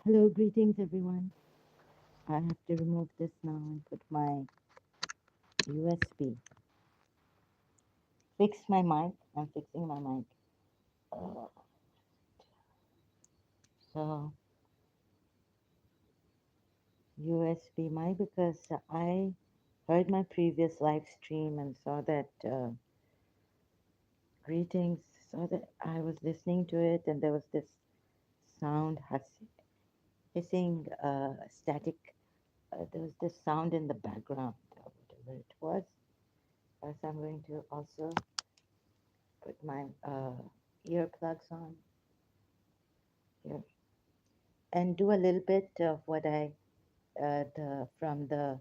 Hello, greetings everyone. I have to remove this now and put my USB. Fix my mic. I'm fixing my mic. Uh, so, USB mic because I heard my previous live stream and saw that greetings, saw that I was listening to it and there was this sound hissing, static. There was this sound in the background, whatever it was. So I'm going to also put my earplugs on here and do a little bit of what I the from the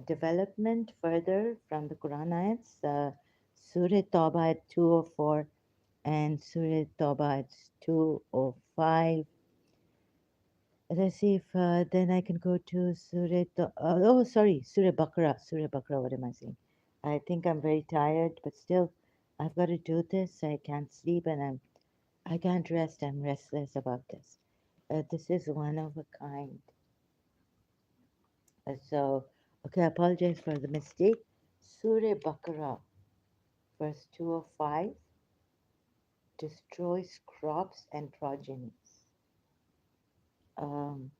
development further from the Quran ayats, Surah Tawbah at 204 and Surah Tawbah at 205. Let's see if then I can go to Surah Baqarah. Surah Baqarah, what am I saying? I think I'm very tired, but still, I've got to do this. I can't sleep and I can't rest. I'm restless about this. This is one of a kind. So, okay, I apologize for the mistake. Surah Baqarah, verse 205, destroys crops and progenies. Um,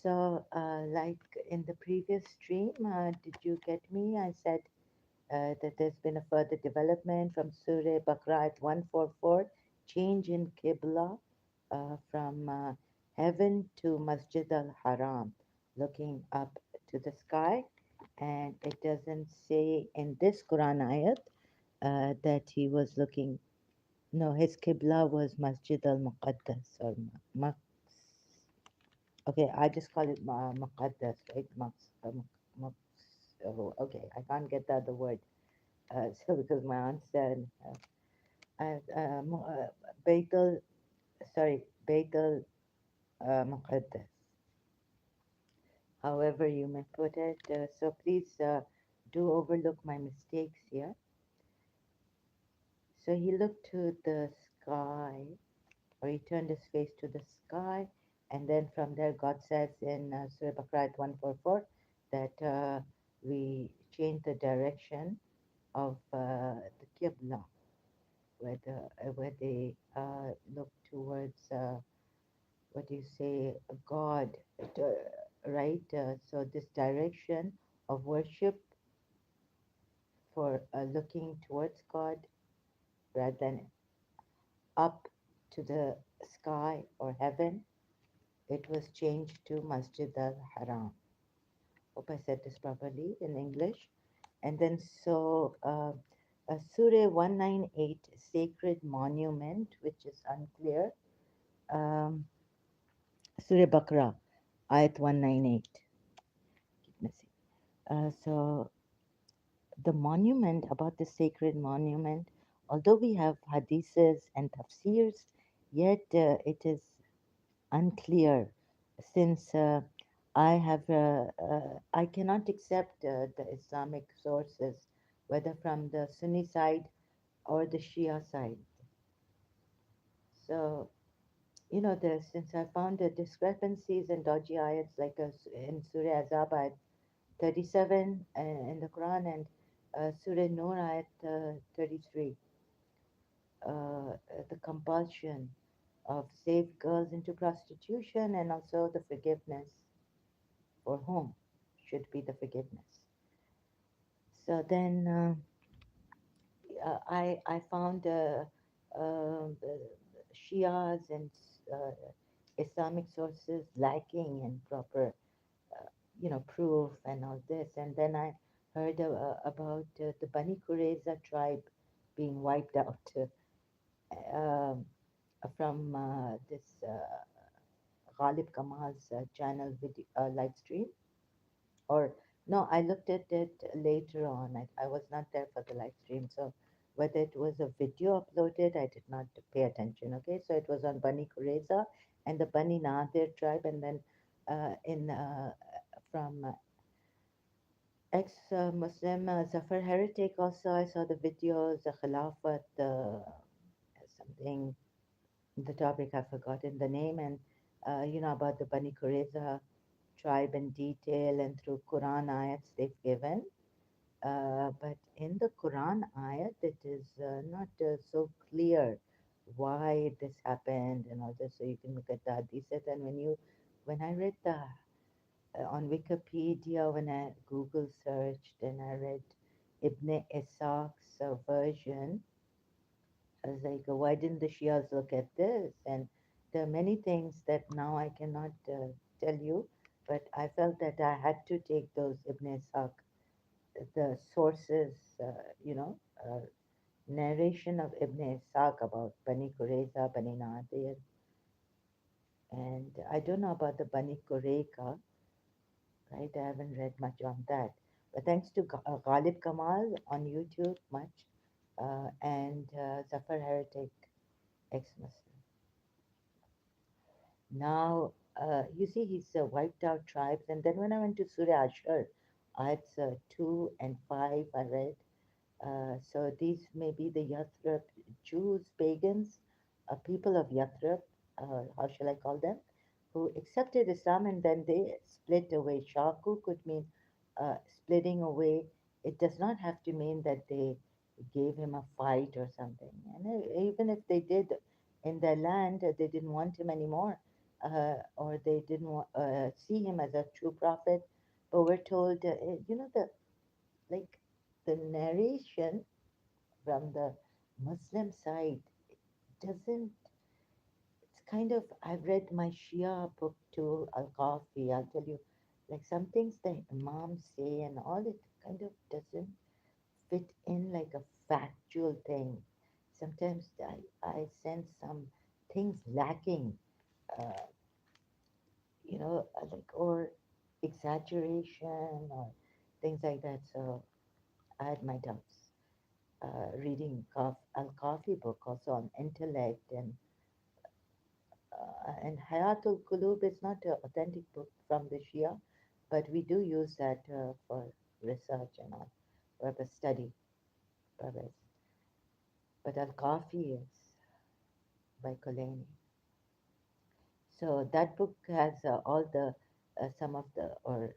like in the previous stream, did you get me? I said that there's been a further development from Surah Baqarah at 144, change in Qibla from heaven to Masjid al Haram, looking up to the sky. And it doesn't say in this Quran ayat that he was looking, no, his Qibla was Masjid al Muqaddas or okay, I just call it Muqaddas, right? Maq, oh, okay, I can't get the other word. So because my aunt said, Baitul, sorry, Baitul Muqaddas, however you may put it. So please do overlook my mistakes here. So he looked to the sky, or he turned his face to the sky, and then from there, God says in Surah Baqarah 144 that we change the direction of the Qibla, where they look towards what do you say, God, right? So this direction of worship for looking towards God rather than up to the sky or heaven, it was changed to Masjid al Haram. Hope I said this properly in English. And then Surah 198, Sacred Monument, which is unclear. Um, Surah Baqarah, Ayat 198. Keep missing. So the monument, about the sacred monument, although we have hadiths and tafsirs, yet it is unclear since I cannot accept the Islamic sources, whether from the Sunni side or the Shia side. So, since I found the discrepancies and dodgy ayats like in Surah Azab ayat 37 in the Quran and Surah Nur ayat 33, the compulsion of save girls into prostitution and also the forgiveness for whom should be the forgiveness. So then I found Shias and uh, Islamic sources lacking in proper proof and all this. And then I heard about the Bani Qurayza tribe being wiped out um, from this Ghalib Kamal's channel video, live stream. Or no, I looked at it later on. I was not there for the live stream, so whether it was a video uploaded, I did not pay attention. Okay, so it was on Bani Qurayza and the Bani Nadir tribe, and then in from ex-Muslim Zafar Heretic also I saw the videos, the Khilafat, something. the topic. I've forgotten the name, and about the Bani Qurayza tribe in detail and through Quran ayats they've given. But in the Quran ayat, it is not so clear why this happened and all this. So you can look at the hadith, and when I read the on Wikipedia, when I Google searched and I read Ibn Ishaq's version, I was like, why didn't the Shias look at this? And there are many things that now I cannot tell you, but I felt that I had to take those Ibn Ishaq, the sources, you know, uh, narration of Ibn Ishaq about Bani Qurayza, Bani Nadir, and I don't know about the Bani Qurayka, right? I haven't read much on that. But thanks to Ghalib Kamal on YouTube, much, and Zafar Heretic, ex-Muslim. Now, you see, he's wiped out tribes. And then when I went to Surah Ashur, ayats 2 and 5, I read. So these may be the Yathrib Jews, pagans, people of Yathrib, how shall I call them, who accepted Islam and then they split away. Shaku could mean splitting away. It does not have to mean that they gave him a fight or something. And even if they did in their land, they didn't want him anymore, or they didn't see him as a true prophet. But we're told, the like the narration from the Muslim side doesn't, it's kind of, I've read my Shia book too, Al Kafi, I'll tell you, like some things the Imams say and all, it kind of doesn't fit in like a factual thing. Sometimes I sense some things lacking, uh, like, or exaggeration or things like that. So I had my doubts. Reading Al-Kafi book also on intellect and Hayatul Qulub is not an authentic book from the Shia, but we do use that for research and all, purpose study purpose. But Al-Kafi is by Koleni. So that book has all the some of the or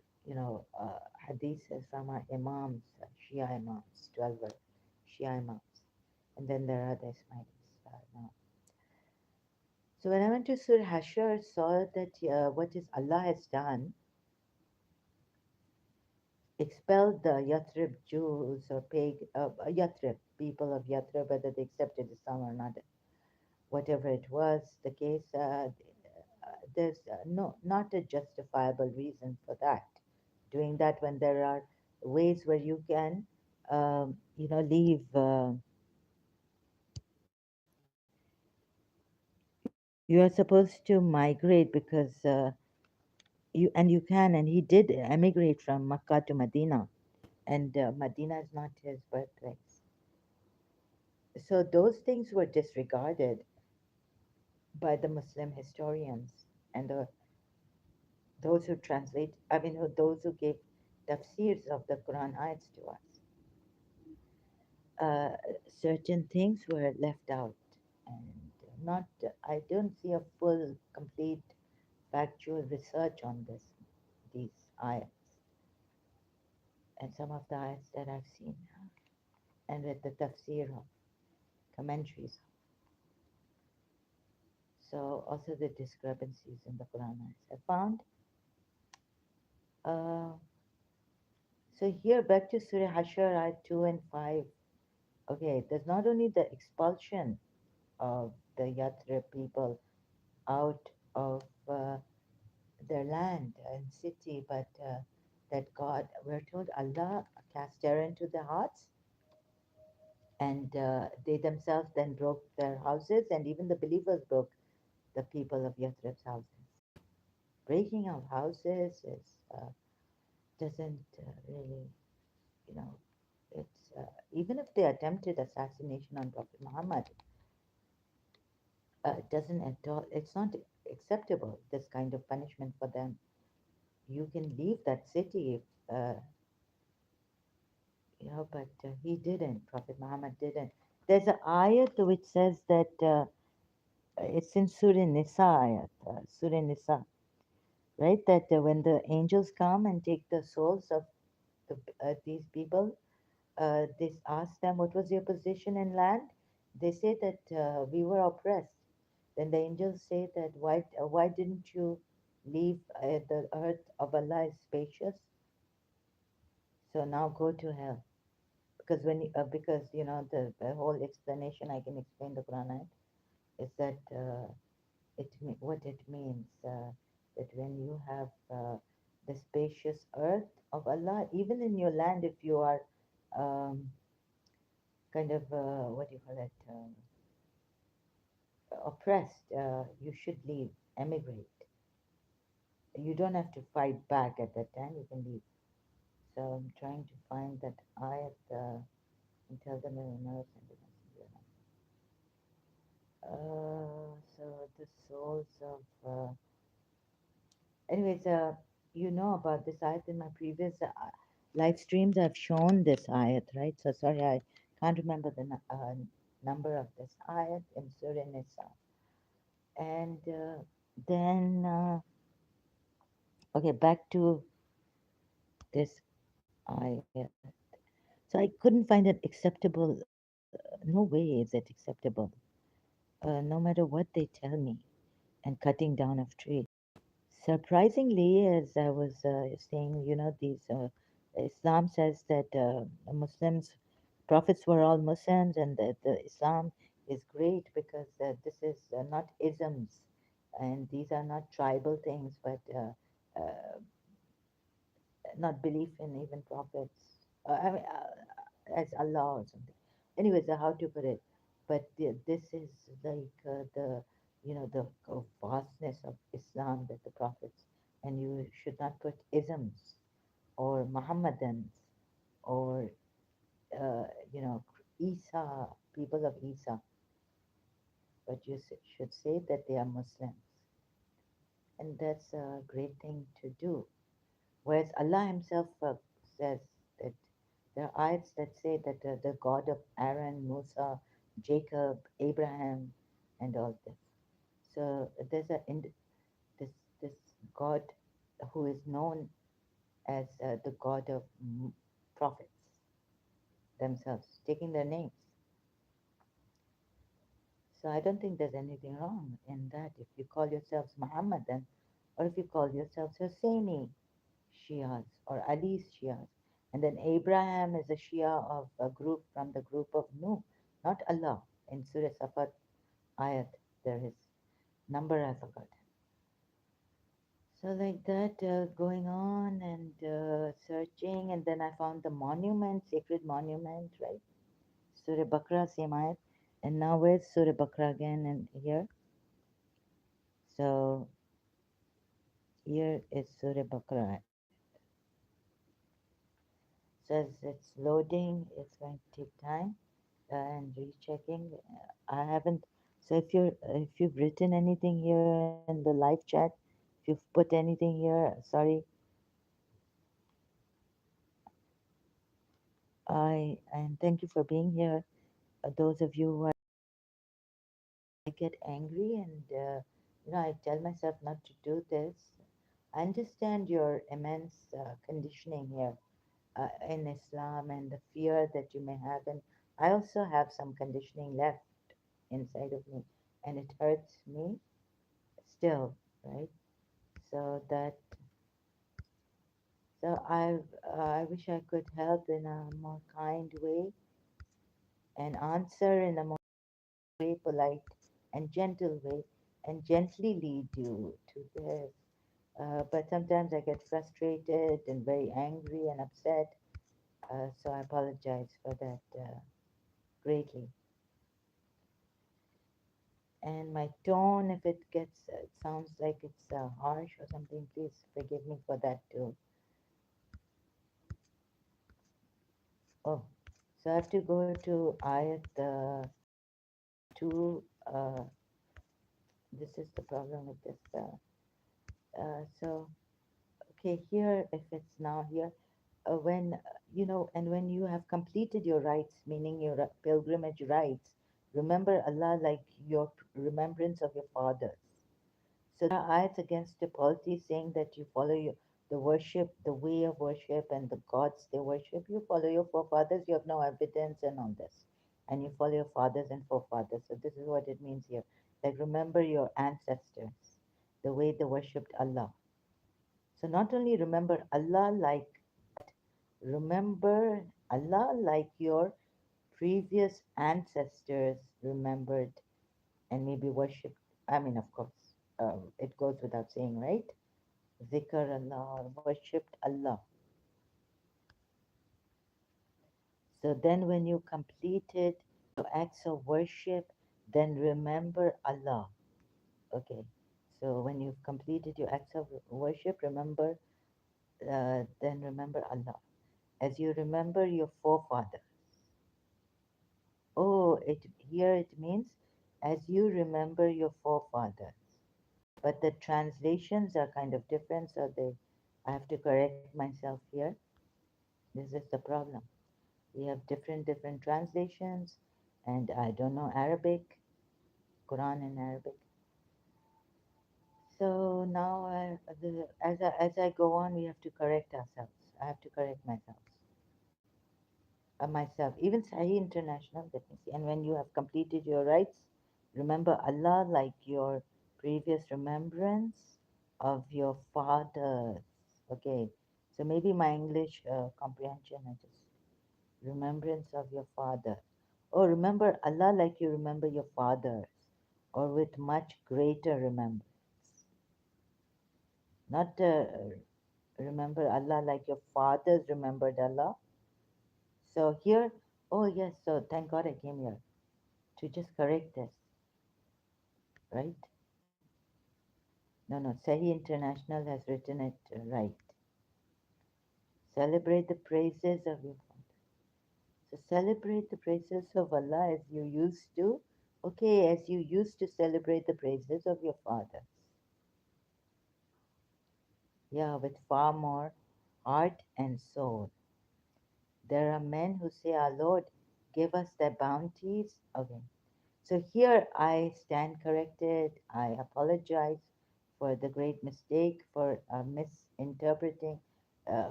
hadiths from our imams, Shia imams, 12 Shia imams, and then there are the Ismailis now. So when I went to Surah Hashar, saw that what is Allah has done, expelled the Yathrib Jews or Yathrib, people of Yathrib, whether they accepted Islam or not, whatever it was the case, there's not a justifiable reason for that. Doing that when there are ways where you can, leave. You are supposed to migrate because you can, and he did emigrate from Makkah to Medina, and Medina is not his birthplace. So those things were disregarded by the Muslim historians and those who translate, I mean, those who gave tafsirs of the Quran ayats to us. Certain things were left out, and not, I don't see a full, complete, factual research on these ayats, and some of the ayats that I've seen and read the tafsir of, commentaries. So also the discrepancies in the Quran ayats. I found. Uh, so here back to Surah Hashar, ayat 2 and 5. Okay, there's not only the expulsion of the Yathrib people out of their land and city, but that God, we're told Allah cast terror into their hearts, and they themselves then broke their houses, and even the believers broke the people of Yathrib's houses. Breaking of houses doesn't really, you know, it's even if they attempted assassination on Prophet Muhammad, doesn't at all, it's not acceptable, this kind of punishment for them. You can leave that city if, but he didn't, Prophet Muhammad didn't. There's an ayat which says that It's in Surah Nisa, ayat, Surah Nisa, right? That when the angels come and take the souls of these people, they ask them, what was your position in land? They say that we were oppressed. Then the angels say that why didn't you leave? The earth of Allah is spacious, so now go to hell. Because because the whole explanation I can explain the Quran ayat, is that what it means, that when you have the spacious earth of Allah, even in your land, if you are um, kind of what do you call it, oppressed, you should leave, emigrate. You don't have to fight back at that time. You can leave. So I'm trying to find that ayat and tell them in another sentence. So the souls of anyways, you know about this ayat in my previous live streams. I've shown this ayat, right? So sorry, I can't remember the number of this ayat in Surah Nisa. And then, okay, back to this ayat. So I couldn't find it acceptable. No way is it acceptable, no matter what they tell me, and cutting down of trees. Surprisingly, as I was saying, these Islam says that Muslims, prophets were all Muslims, and that the Islam is great because this is not isms, and these are not tribal things, but not belief in even prophets. As Allah or something. Anyways, how to put it? But this is like the vastness of Islam, that the prophets, and you should not put isms or Muhammadans or uh, you know Isa, people of Isa, but you should say that they are Muslims, and that's a great thing to do. Whereas Allah Himself says that there are ayats that say that the God of Aaron, Musa, Jacob, Abraham, and all this. So there's this this God who is known as the God of prophets themselves, taking their names. So I don't think there's anything wrong in that if you call yourselves Muhammadan or if you call yourselves Husseini Shias or Ali's Shias. And then Abraham is a Shia of a group from the group of Nuh, not Allah. In Surah Safat ayat, there is number I forgot. So like that, going on and searching, and then I found the monument, sacred monument, right? Surah Bakra, same ayat. And now where's Surah Bakra again? And here, so here is Surah Bakra. Says it's loading, it's going to take time and rechecking. I haven't. So if you've written anything here in the live chat, if you've put anything here, sorry. I and thank you for being here. Those of you who I get angry and I tell myself not to do this. I understand your immense conditioning here in Islam and the fear that you may have, and I also have some conditioning left inside of me, and it hurts me still, right? So that I wish I could help in a more kind way and answer in a more way, polite and gentle way, and gently lead you to this. But sometimes I get frustrated and very angry and upset. So I apologize for that greatly. And my tone, if it sounds like it's harsh or something, please forgive me for that too. Oh, so I have to go to ayat 2. This is the problem with this. So, okay, here, if it's now here, when, and when you have completed your rites, meaning your pilgrimage rites, remember Allah like your remembrance of your fathers. So there are ayats against the polity saying that you follow the worship, the way of worship, and the gods they worship. You follow your forefathers. You have no evidence and all this, and you follow your fathers and forefathers. So this is what it means here. Like remember your ancestors, the way they worshipped Allah. So not only remember Allah like, remember Allah like your previous ancestors remembered and maybe worshipped. I mean, of course, it goes without saying, right? Zikr Allah, worshipped Allah. So then, when you completed your acts of worship, then remember Allah. Okay. So when you've completed your acts of worship, then remember Allah. As you remember your forefathers. Oh, here it means as you remember your forefathers. But the translations are kind of different, so I have to correct myself here. This is the problem. We have different translations, and I don't know Arabic, Quran in Arabic. So now, as I go on, we have to correct ourselves. I have to correct myself. Even Sahih International, let me see. And when you have completed your rites, remember Allah like your previous remembrance of your fathers. Okay, so maybe my English comprehension, I just remembrance of your father. Oh, remember Allah like you remember your fathers, or with much greater remembrance. Not remember Allah like your fathers remembered Allah. So here, oh yes, so thank God I came here to just correct this, right? No, no, Sahi International has written it right. Celebrate the praises of your Father. So celebrate the praises of Allah as you used to. Okay, as you used to celebrate the praises of your fathers. Yeah, with far more heart and soul. There are men who say, Our Lord, give us thy bounties. Okay. So here I stand corrected. I apologize for the great mistake, for misinterpreting,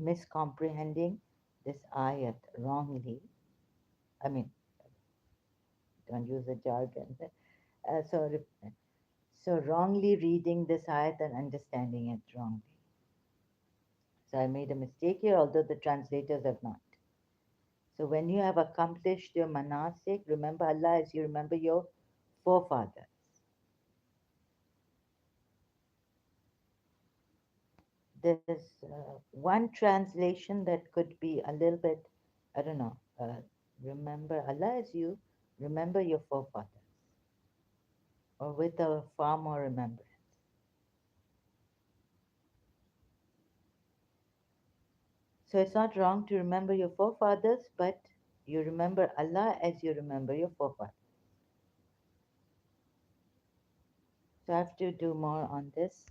miscomprehending this ayat wrongly. I mean, don't use a jargon. So wrongly reading this ayat and understanding it wrongly. So I made a mistake here, although the translators have not. So when you have accomplished your manasik, remember Allah as you remember your forefathers. There's one translation that could be a little bit, I don't know, remember Allah as you remember your forefathers, or with a far more remembrance. So it's not wrong to remember your forefathers, but you remember Allah as you remember your forefathers. So I have to do more on this.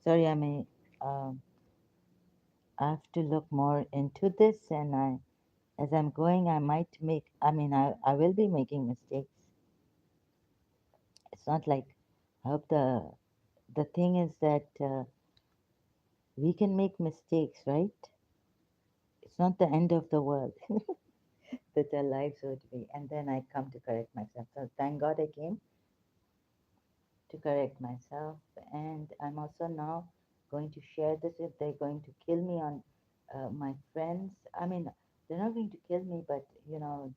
Sorry, um, I have to look more into this, and as I'm going, I might make. I will be making mistakes. It's not like I hope the thing is that we can make mistakes, right? It's not the end of the world that our lives would be. And then I come to correct myself. So thank God I came to correct myself. And I'm also now going to share this if they're going to kill me on my friends. I mean, they're not going to kill me, but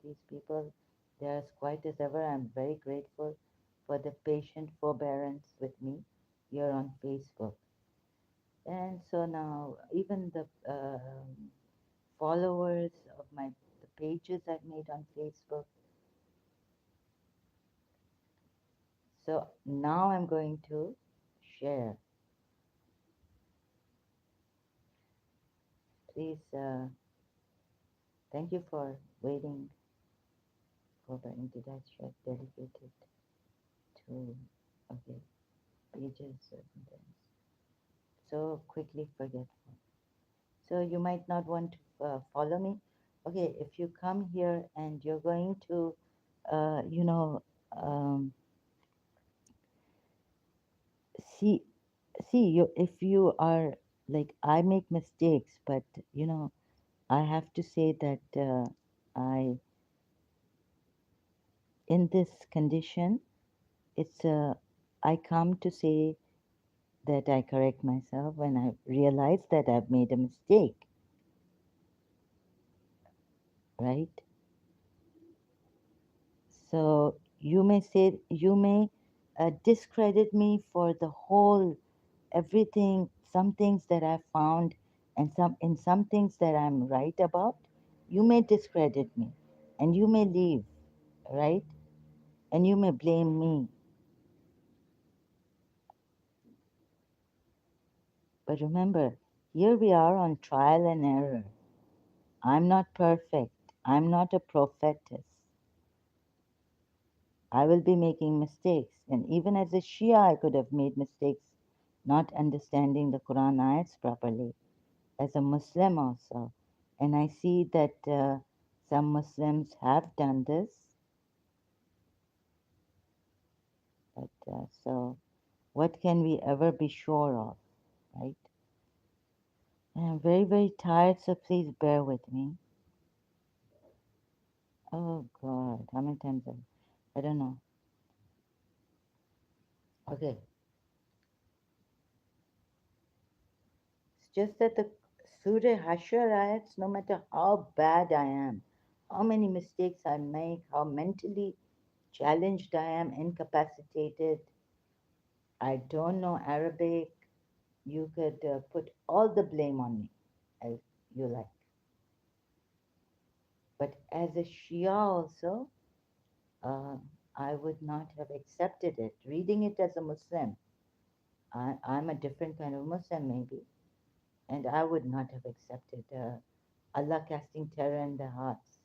these people, they're as quiet as ever. I'm very grateful for the patient forbearance with me here on Facebook. And so now, even the followers of the pages I've made on Facebook. So now I'm going to share. Please, thank you for waiting for the Did share dedicated to okay pages sometimes so quickly forgetful. So you might not want to follow me. Okay, if you come here and you're going to, uh, you know, um, see, see, you if you are like I make mistakes, but you know, I have to say that I in this condition, it's I come to say that I correct myself when I realize that I've made a mistake, right? So you may say, you may discredit me for the whole, everything, some things that I've found, and some things that I'm right about. You may discredit me, and you may leave, right? And you may blame me. But remember, here we are on trial and error. I'm not perfect. I'm not a prophetess. I will be making mistakes. And even as a Shia, I could have made mistakes not understanding the Quran ayats properly. As a Muslim also. And I see that some Muslims have done this. But so, what can we ever be sure of, right? And I'm very, very tired, so please bear with me. Oh God, how many times? I don't know. Okay, it's just that the Surah Hashar ayats, no matter how bad I am, how many mistakes I make, how mentally challenged I am, incapacitated, I don't know Arabic, you could put all the blame on me as you like. But as a Shia also, uh, I would not have accepted it. Reading it as a Muslim, I'm a different kind of Muslim maybe, and I would not have accepted Allah casting terror in their hearts.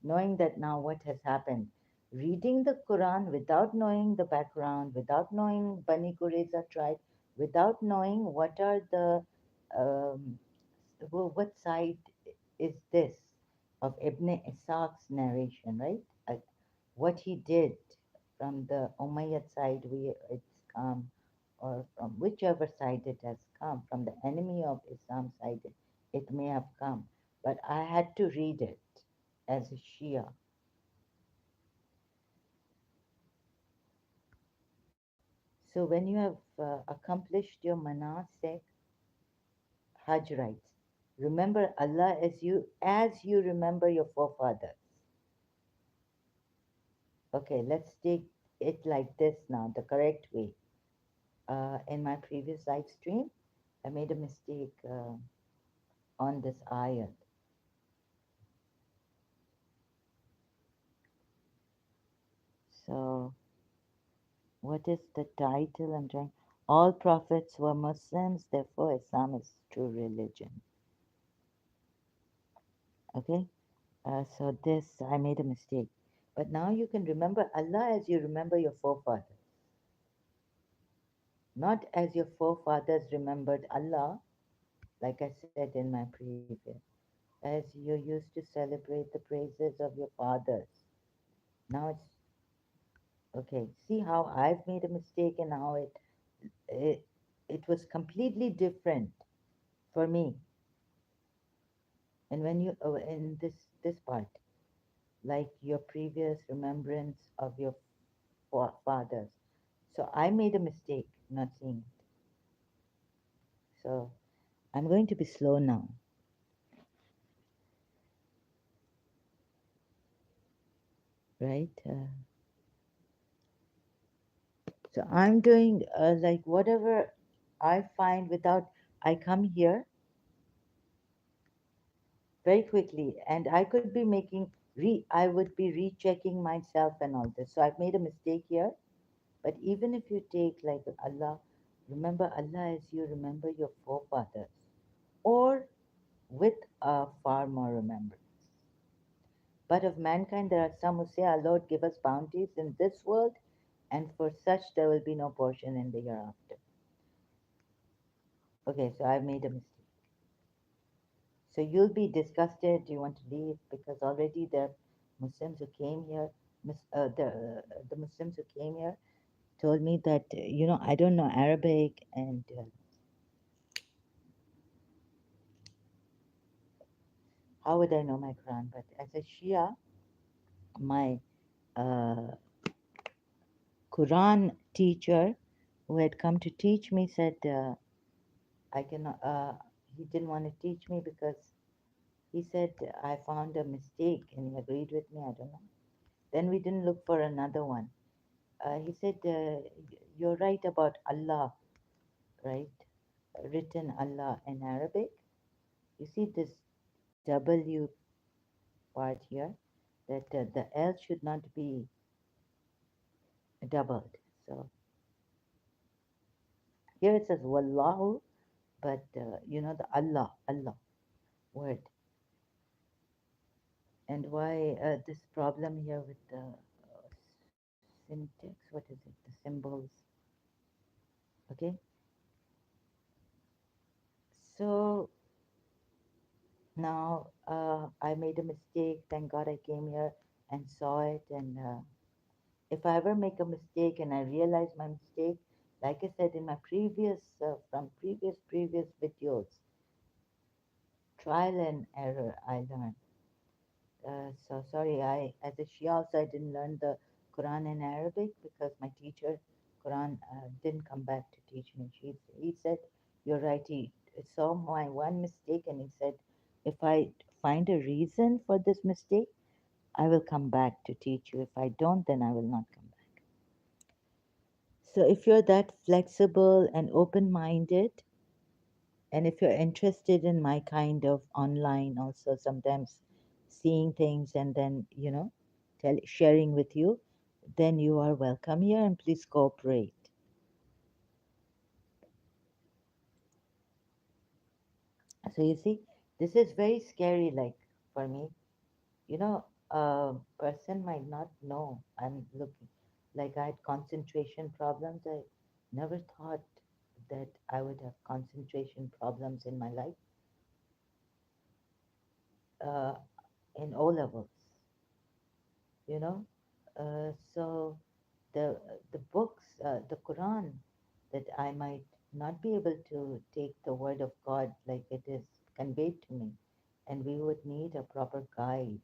Knowing that now what has happened, reading the Quran without knowing the background, without knowing Bani Qurayza tribe, without knowing what are the um, what side is this of Ibn Ishaq's narration, right? What he did from the Umayyad side, it's come, or from whichever side it has come, from the enemy of Islam side, it may have come. But I had to read it as a Shia. So when you have accomplished your manasik, Hajj rites, remember Allah as you remember your forefathers. Okay, let's take it like this now, the correct way. In my previous live stream, I made a mistake on this ayat. So, what is the title? I'm trying. All prophets were Muslims, therefore Islam is true religion. Okay, so this I made a mistake. But now you can remember Allah as you remember your forefathers, not as your forefathers remembered Allah, like I said in my previous, as you used to celebrate the praises of your fathers. Now it's okay. See how I've made a mistake and how it, it was completely different for me. And when you in this part, like your previous remembrance of your fathers. So I made a mistake not seeing it. So I'm going to be slow now, right? So I'm doing like whatever I find without. I come here very quickly, and I could be making I would be rechecking myself and all this. So I've made a mistake here. But even if you take like Allah, remember Allah as you remember your forefathers, or with a far more remembrance. But of mankind, there are some who say, Our Lord, give us bounties in this world, and for such there will be no portion in the hereafter. Okay, so I've made a mistake. So you'll be disgusted, you want to leave, because already there are Muslims who came here the Muslims who came here told me that I don't know Arabic, and how would I know my Quran? But as a Shia, my uh, Quran teacher who had come to teach me said I cannot. He didn't want to teach me because he said I found a mistake, and he agreed with me. I don't know. Then we didn't look for another one. He said, "You're right about Allah, right? Written Allah in Arabic. You see this W part here, that the L should not be doubled. So here it says Wallahu, but the Allah word. And why this problem here with the syntax? What is it? The symbols. Okay. So now I made a mistake. Thank God I came here and saw it. And if I ever make a mistake and I realize my mistake, like I said in my from previous videos, trial and error, I learned. So sorry, as a Shia also, I didn't learn the Quran in Arabic because my teacher, Quran, didn't come back to teach me. He said, "You're right." He saw my one mistake and he said, "If I find a reason for this mistake, I will come back to teach you. If I don't, then I will not come back." So if you're that flexible and open-minded, and if you're interested in my kind of online also sometimes seeing things and then sharing with you, then you are welcome here and please cooperate. So you see, this is very scary, like, for me. A person might not know I'm looking, like, I had concentration problems. I never thought that I would have concentration problems in my life, uh, in O levels, you know. So the the books, the Quran, that I might not be able to take the word of God like it is conveyed to me, and we would need a proper guide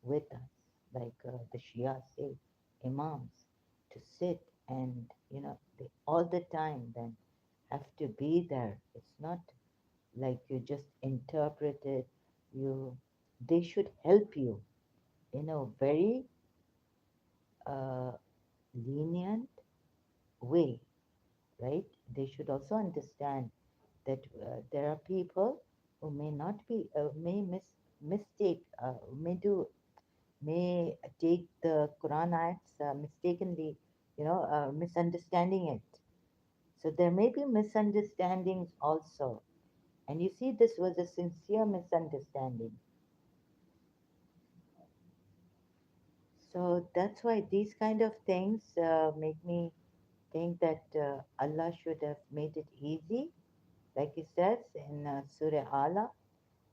with us, like the Shia say, imams, to sit and they all the time then have to be there. It's not like you just interpret it. You They should help you in a very uh, lenient way, right? They should also understand that there are people who may not be, mistake, may take the Quran ayats mistakenly, misunderstanding it. So there may be misunderstandings also. And you see, this was a sincere misunderstanding. So that's why these kind of things make me think that Allah should have made it easy. Like He says in Surah Allah,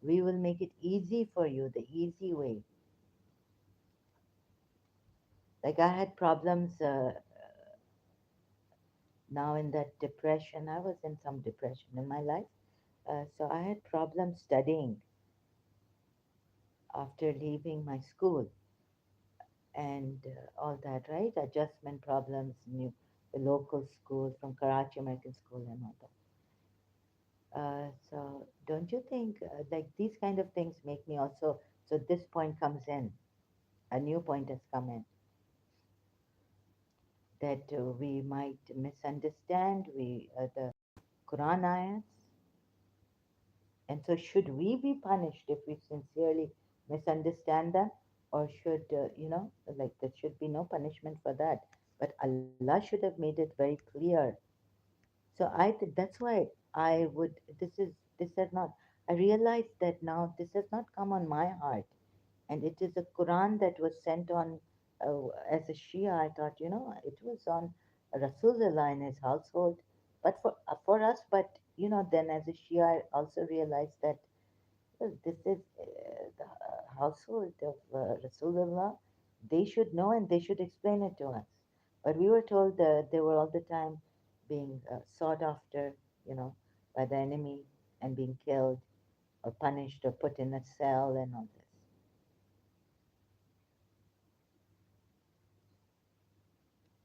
we will make it easy for you, the easy way. Like I had problems now in that depression. I was in some depression in my life. So I had problems studying after leaving my school and all that, right? Adjustment problems, new the local school from Karachi American School and all that. So don't you think like these kind of things make me also? So this point comes in, a new point has come in, that we might misunderstand the Quran ayats, and so should we be punished if we sincerely misunderstand them, or should like there should be no punishment for that? But Allah should have made it very clear. So I think that's why I would. This has not. I realize that now this has not come on my heart, and it is a Quran that was sent on. As a Shia, I thought it was on Rasulullah in his household, but for us. But then as a Shia, I also realized that this is the household of Rasulullah. They should know and they should explain it to us. But we were told that they were all the time being sought after, you know, by the enemy and being killed or punished or put in a cell and all this.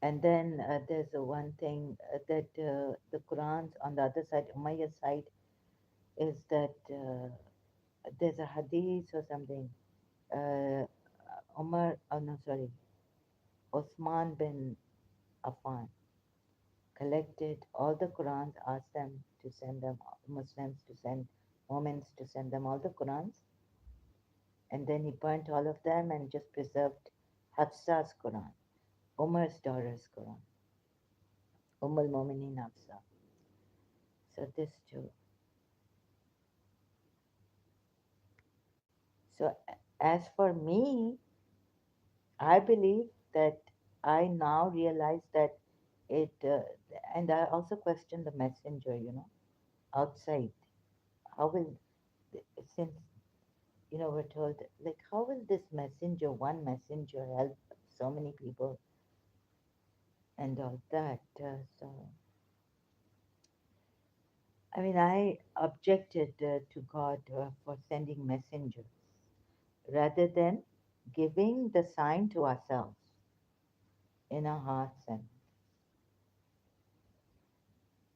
And then there's a one thing that the Quran's on the other side, Umayyad side, is that there's a hadith or something. Uh, Umar, oh no, sorry, Osman bin Affan collected all the Qurans, asked them to send them, Muslims to send, Mormons to send them all the Qurans, and then he burnt all of them and just preserved Hafsa's Quran, Umar's daughter's Quran, Umm al-Mu'minin Hafsa. So this too. So as for me, I believe that I now realize that and I also question the messenger, outside. How will, since, we're told, like, how will this messenger, one messenger, help so many people and all that? So, I mean, I objected to God for sending messengers rather than giving the sign to ourselves in our hearts and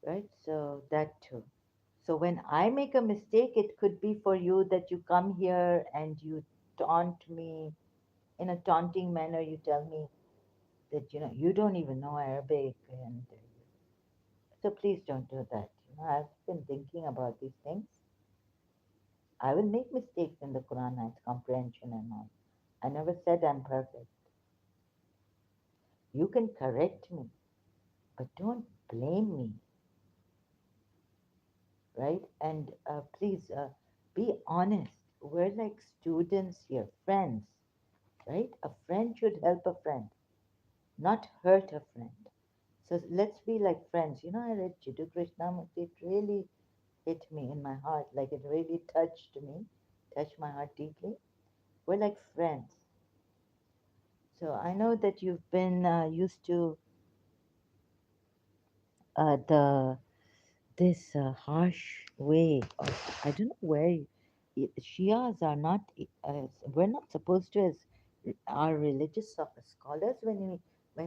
right. So that too. So when I make a mistake, it could be for you that you come here and you taunt me in a taunting manner. You tell me that you don't even know Arabic, and so please don't do that. I've been thinking about these things. I will make mistakes in the Quran and its comprehension and all. I never said I'm perfect. You can correct me, but don't blame me, right? And please be honest. We're like students here, friends, right? A friend should help a friend, not hurt a friend. So let's be like friends. I read Jiddu Krishnamurti. It really hit me in my heart. Like it really touched my heart deeply. We're like friends. So I know that you've been used to the this harsh way of, I don't know where Shias are not. We're not supposed to, as our religious scholars, when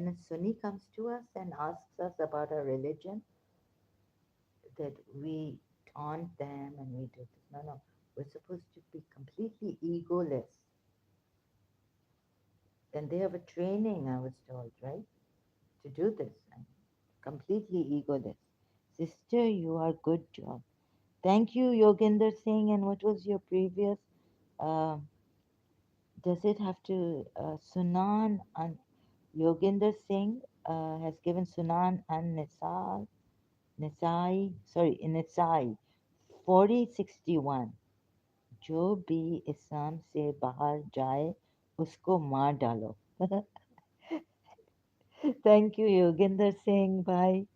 a Sunni comes to us and asks us about our religion, that we taunt them and we do this. No, no, we're supposed to be completely egoless. And they have a training, I was told, right, to do this. And completely egoless. Sister, you are good job. Thank you, Yoginder Singh. And what was your previous? Uh, does it have to Sunan and Yoginder Singh has given Sunan and Nisai, sorry, Nisai 4061. जो भी इस्लाम से बाहर जाए उसको मार डालो. Thank you, Yoginder Singh. Bye.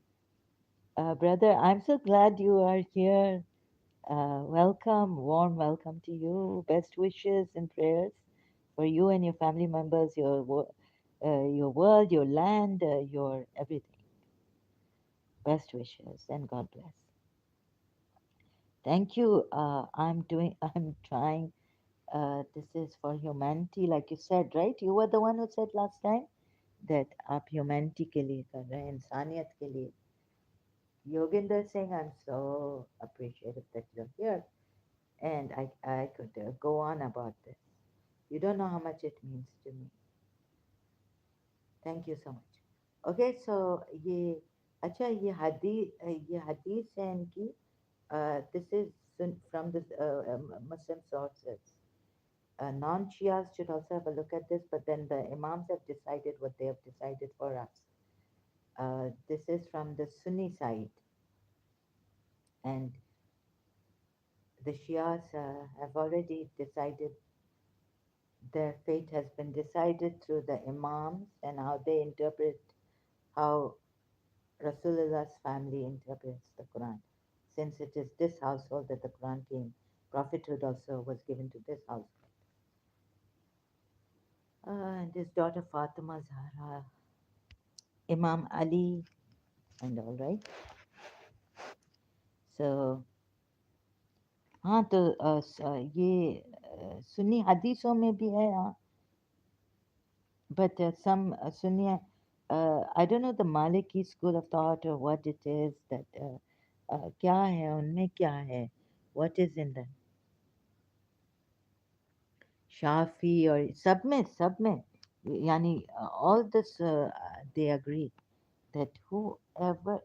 Brother, I'm so glad you are here. Welcome, warm welcome to you. Best wishes and prayers for you and your family members, your world, your land, your everything. Best wishes and God bless. Thank you. I'm trying. This is for humanity, like you said, right? You were the one who said last time that आप humanity के लिए कर रहे हैं, इंसानियत के लिए. Yoginder Singh, I'm so appreciative that you're here. And I could go on about this. You don't know how much it means to me. Thank you so much. Okay, so ये हदीस है इनकी. This is from the Muslim sources. Non-Shias should also have a look at this, but then the Imams have decided what they have decided for us. This is from the Sunni side, and the Shias have already decided. Their fate has been decided through the Imams and how they interpret, how Rasulullah's family interprets the Quran. Since it is this household that the Quran came, prophethood also was given to this household. and his daughter Fatima Zahra, Imam Ali, and all right. So हाँ तो ये सुन्नी हदीसों में भी है हाँ but some Sunni I don't know the Maliki school of thought or what it is that क्या है उनमें क्या है what is in the Shafi or सब में यानी all this they agree that whoever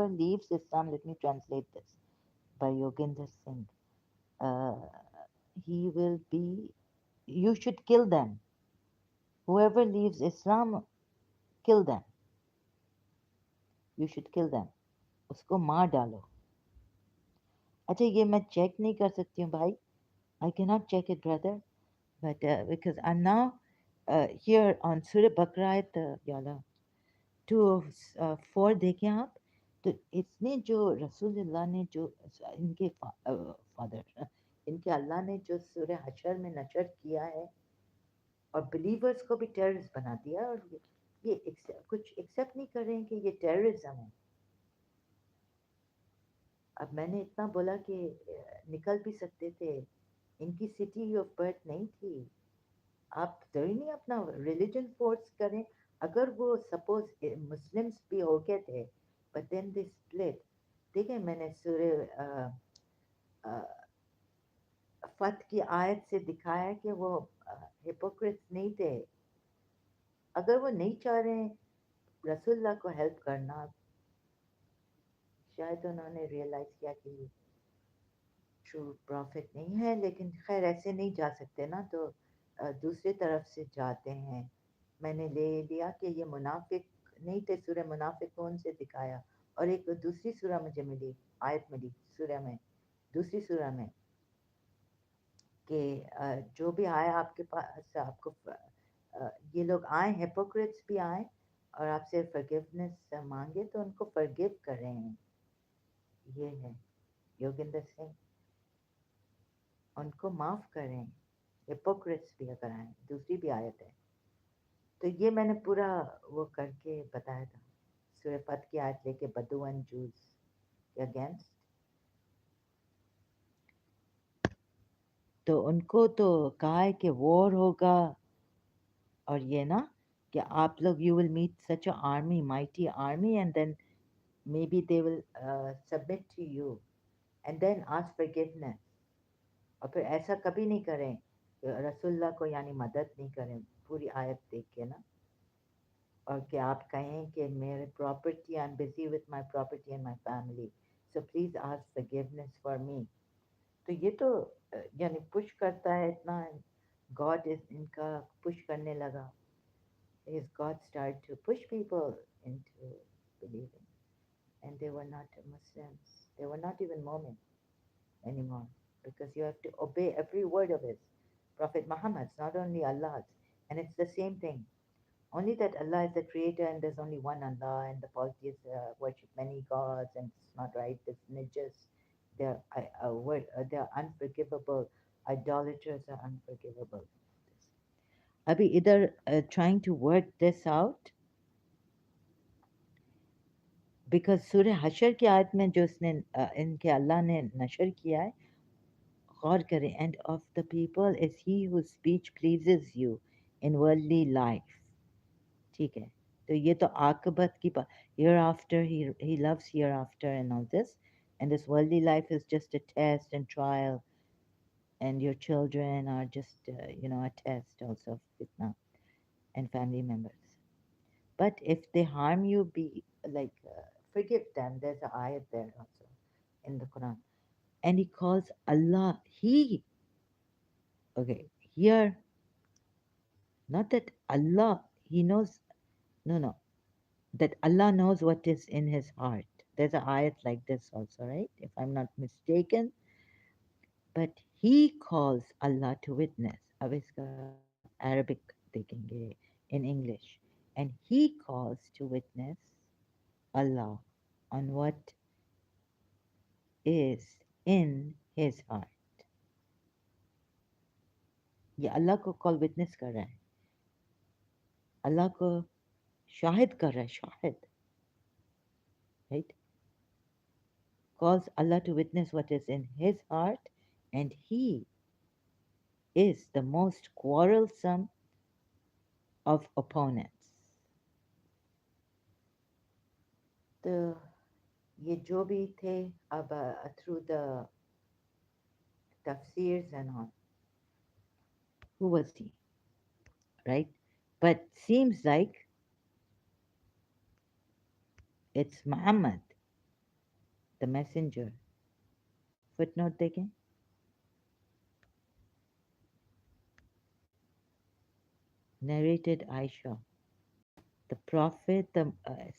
leaves Islam, let me translate this by Yogendra Singh, uh, he will be, you should kill them. Whoever leaves Islam, kill them. You should kill them. उसको मार डालो. अच्छा ये मैं check नहीं कर सकती हूँ भाई. I cannot check it, brother. But because I'm now here on Surah Baqarah ayat yala 2 4 देखें आप तो इसने जो रसूलुल्लाह ने जो इनके फादर इनके अल्लाह ने जो सूरह हशर में नशर किया है और बिलीवर्स को भी टेररिस्ट बना दिया और ये कुछ एक्सेप्ट नहीं कर रहे हैं कि ये टेररिज्म है. अब मैंने इतना बोला कि निकल भी सकते थे. इनकी सिटी ऑफ बर्थ नहीं थी. आप जरूरी नहीं अपना रिलीजन फोर्स करें. अगर वो सपोज मुस्लिम्स भी हो गए थे बट देन दे स्प्लिट. देखिए मैंने सूर्य फत की आयत से दिखाया कि वो हिपोक्रेट्स नहीं थे. अगर वो नहीं चाह रहे हैं रसूलुल्लाह को हेल्प करना शायद उन्होंने रियलाइज किया कि ट्रू प्रॉफिट नहीं है. लेकिन खैर ऐसे नहीं जा सकते ना तो दूसरी तरफ से जाते हैं. मैंने ले लिया कि ये मुनाफिक नहीं थे. सूरह मुनाफिकून से दिखाया और एक दूसरी सूरह मुझे मिली आयत मिली सूरह में दूसरी सूरह में कि जो भी आए आपके पास आपको ये लोग आए हिपोक्रेट्स भी आए और आपसे फॉरगिवनेस मांगे तो उनको फॉरगिव कर रहे हैं. ये है योगिंदर सिंह. उनको माफ़ करें. हिपोक्रेट्स भी अगर आए दूसरी भी आयत है. तो ये मैंने पूरा वो करके बताया था. सूरह फत की आयत लेके बदू एंड जूस के अगेंस्ट. तो उनको तो कहा है कि वॉर होगा और ये ना कि आप लोग you will meet such a army mighty army and then maybe they will submit to you and then ask forgiveness. और फिर ऐसा कभी नहीं करें कि रसुल्ला को यानी मदद नहीं करें पूरी आयत देख के ना. और कि आप कहें कि मेरे property I am busy with my property and my family so please ask forgiveness for me. तो ये तो यानी पुश करता है इतना. गॉड इज इनका पुश करने लगा. His God started to push people into believing, and they were not Muslims. They were not even Mormon anymore because you have to obey every word of his. Prophet Muhammad's, not only Allah's. And it's the same thing. Only that Allah is the creator and there's only one Allah, and the polytheists worship many gods, and it's not right. It's nijjas. They're unforgivable. Idolaters are unforgivable. अभी इधर trying to work this out because सूर्य हशर की आयत में जो इसने इनके अल्लाह ने नशर किया है गौर करें. End of the people is he who speech pleases you in worldly life. ठीक है. तो ये तो आकबत की here after he loves here after and all this and this worldly life is just a test and trial and your children are just a test also of fitna and family members. But if they harm you, be like forgive them. There's an ayat there also in the Quran. And he calls Allah he. Okay, here not that Allah he knows. No, no, that Allah knows what is in his heart. There's an ayat like this also, right? If I'm not mistaken. But he calls Allah to witness. अब इसका Arabic देखेंगे in English. And he calls to witness Allah on what is in his heart. ये अल्लाह को call witness कर रहा है, अल्लाह को शाहिद कर रहा है, Shahid, right? Calls Allah to witness what is in his heart, and he is the most quarrelsome of opponents. तो ये जो भी थे अब through the tafsirs and all, who was he, right? But seems like it's Muhammad, the messenger. Footnote देखें. Narrated Aisha. The Prophet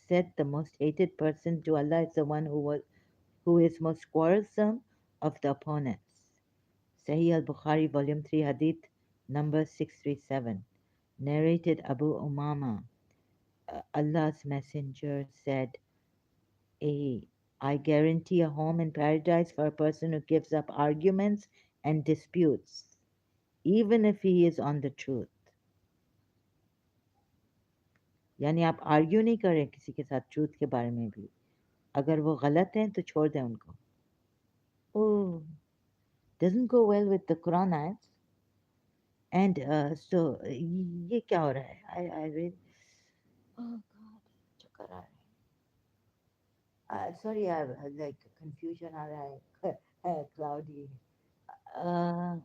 said the most hated person to Allah is the one who is most quarrelsome of the opponents. Sahih al-Bukhari, Volume 3, Hadith number 637. Narrated Abu Umama. Allah's Messenger said, I guarantee a home in paradise for a person who gives up arguments and disputes, even if he is on the truth. यानी आप argue नहीं करें किसी के साथ truth के बारे में भी, अगर वो गलत हैं तो छोड़ दें उनको. Oh, doesn't go well with the Quran ayats. And so ये क्या हो रहा है? I read. Oh God, चक्कर आ रहा है. Sorry, I like confusion आ रहा है, cloudy. Uh,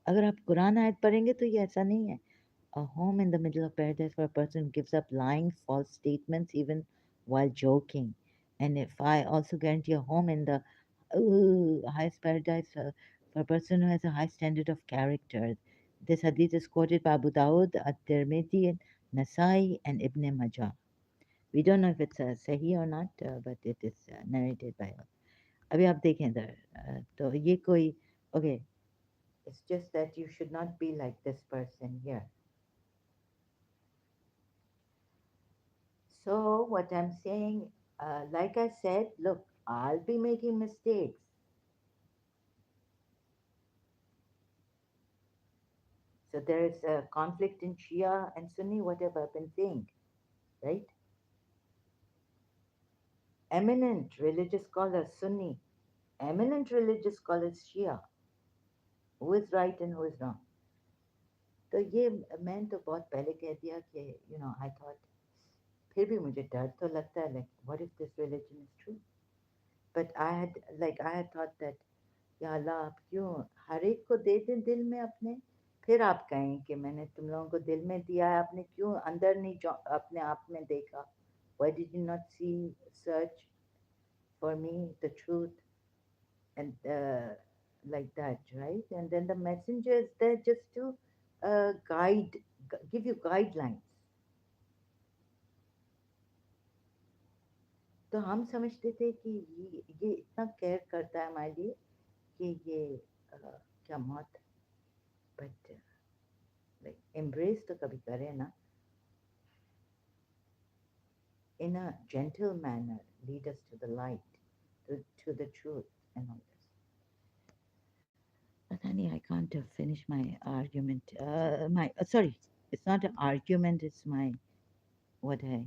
अगर आप कुरान आयत पढ़ेंगे तो ये ऐसा नहीं है. A home in the middle of paradise for a person who gives up lying, false statements even while joking. And if I also guarantee a home in the highest paradise for a person who has a high standard of character. This hadith is quoted by Abu Dawud, At-Tirmidhi, and Nasai, and Ibn Majah. We don't know if it's Sahih or not, but it is narrated by us. अभी आप देखें इधर, तो ये कोई okay. It's just that you should not be like this person here. So, what I'm saying, like I said, look, I'll be making mistakes. So, there is a conflict in Shia and Sunni, whatever I've been saying, right? Eminent religious scholars, Sunni, eminent religious scholars, Shia. Who is right and who is wrong? तो ये मैंने तो बहुत पहले कह दिया कि I thought, फिर भी मुझे डर तो लगता है, like what if this religion is true? But I had thought that या अल्लाह आप क्यों हर एक को दे दें दिल में अपने, फिर आप कहें कि मैंने तुम लोगों को दिल में दिया है, आपने क्यों अंदर नहीं अपने आप में देखा. Why did you not see, search for me the truth, and like that, right? And then the messenger is there just to guide, give you guidelines. तो हम समझते थे कि ये इतना केयर करता है हमारे लिए कि ये क्या मौत, बट लाइक एम्ब्रेस तो कभी करे ना, in a gentle manner, lead us to the light, to the truth, and all this. But honey, I can't finish my argument. Sorry, it's not an argument. It's my what I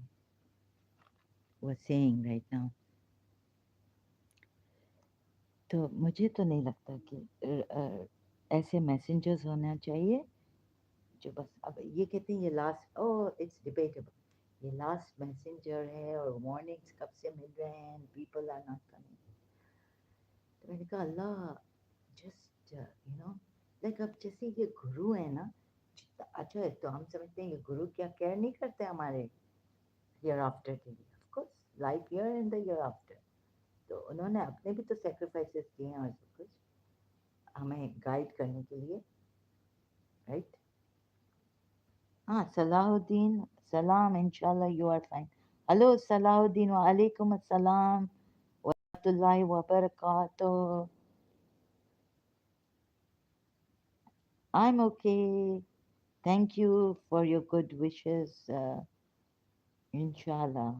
was saying right now. तो मुझे तो नहीं लगता कि ऐसे messengers होना चाहिए जो बस अब ये कहते हैं ये लास्ट, ओ इट्स डिबेटेबल, ये लास्ट मैसेंजर है और वार्निंग्स कब से मिल रहे हैं, पीपल आर नॉट कमिंग. तो मैंने कहा अल्लाह, जस्ट लाइक अब जैसे ये गुरु है ना, जितना अच्छा है तो हम समझते हैं ये गुरु क्या केयर नहीं करते हमारे ईयर आफ्टर के लिए. Of course life year and the year after, तो उन्होंने अपने भी तो सेक्रीफाइसेस किए हैं और सब कुछ हमें गाइड करने के लिए, राइट. हाँ सलाहुद्दीन, सलाम, इंशाल्लाह you are fine. Hello Salahuddin, वालेकुम अस्सलाम वरहमतुल्लाहि वबरकातुह. I'm okay. Thank you for your good wishes, inshallah.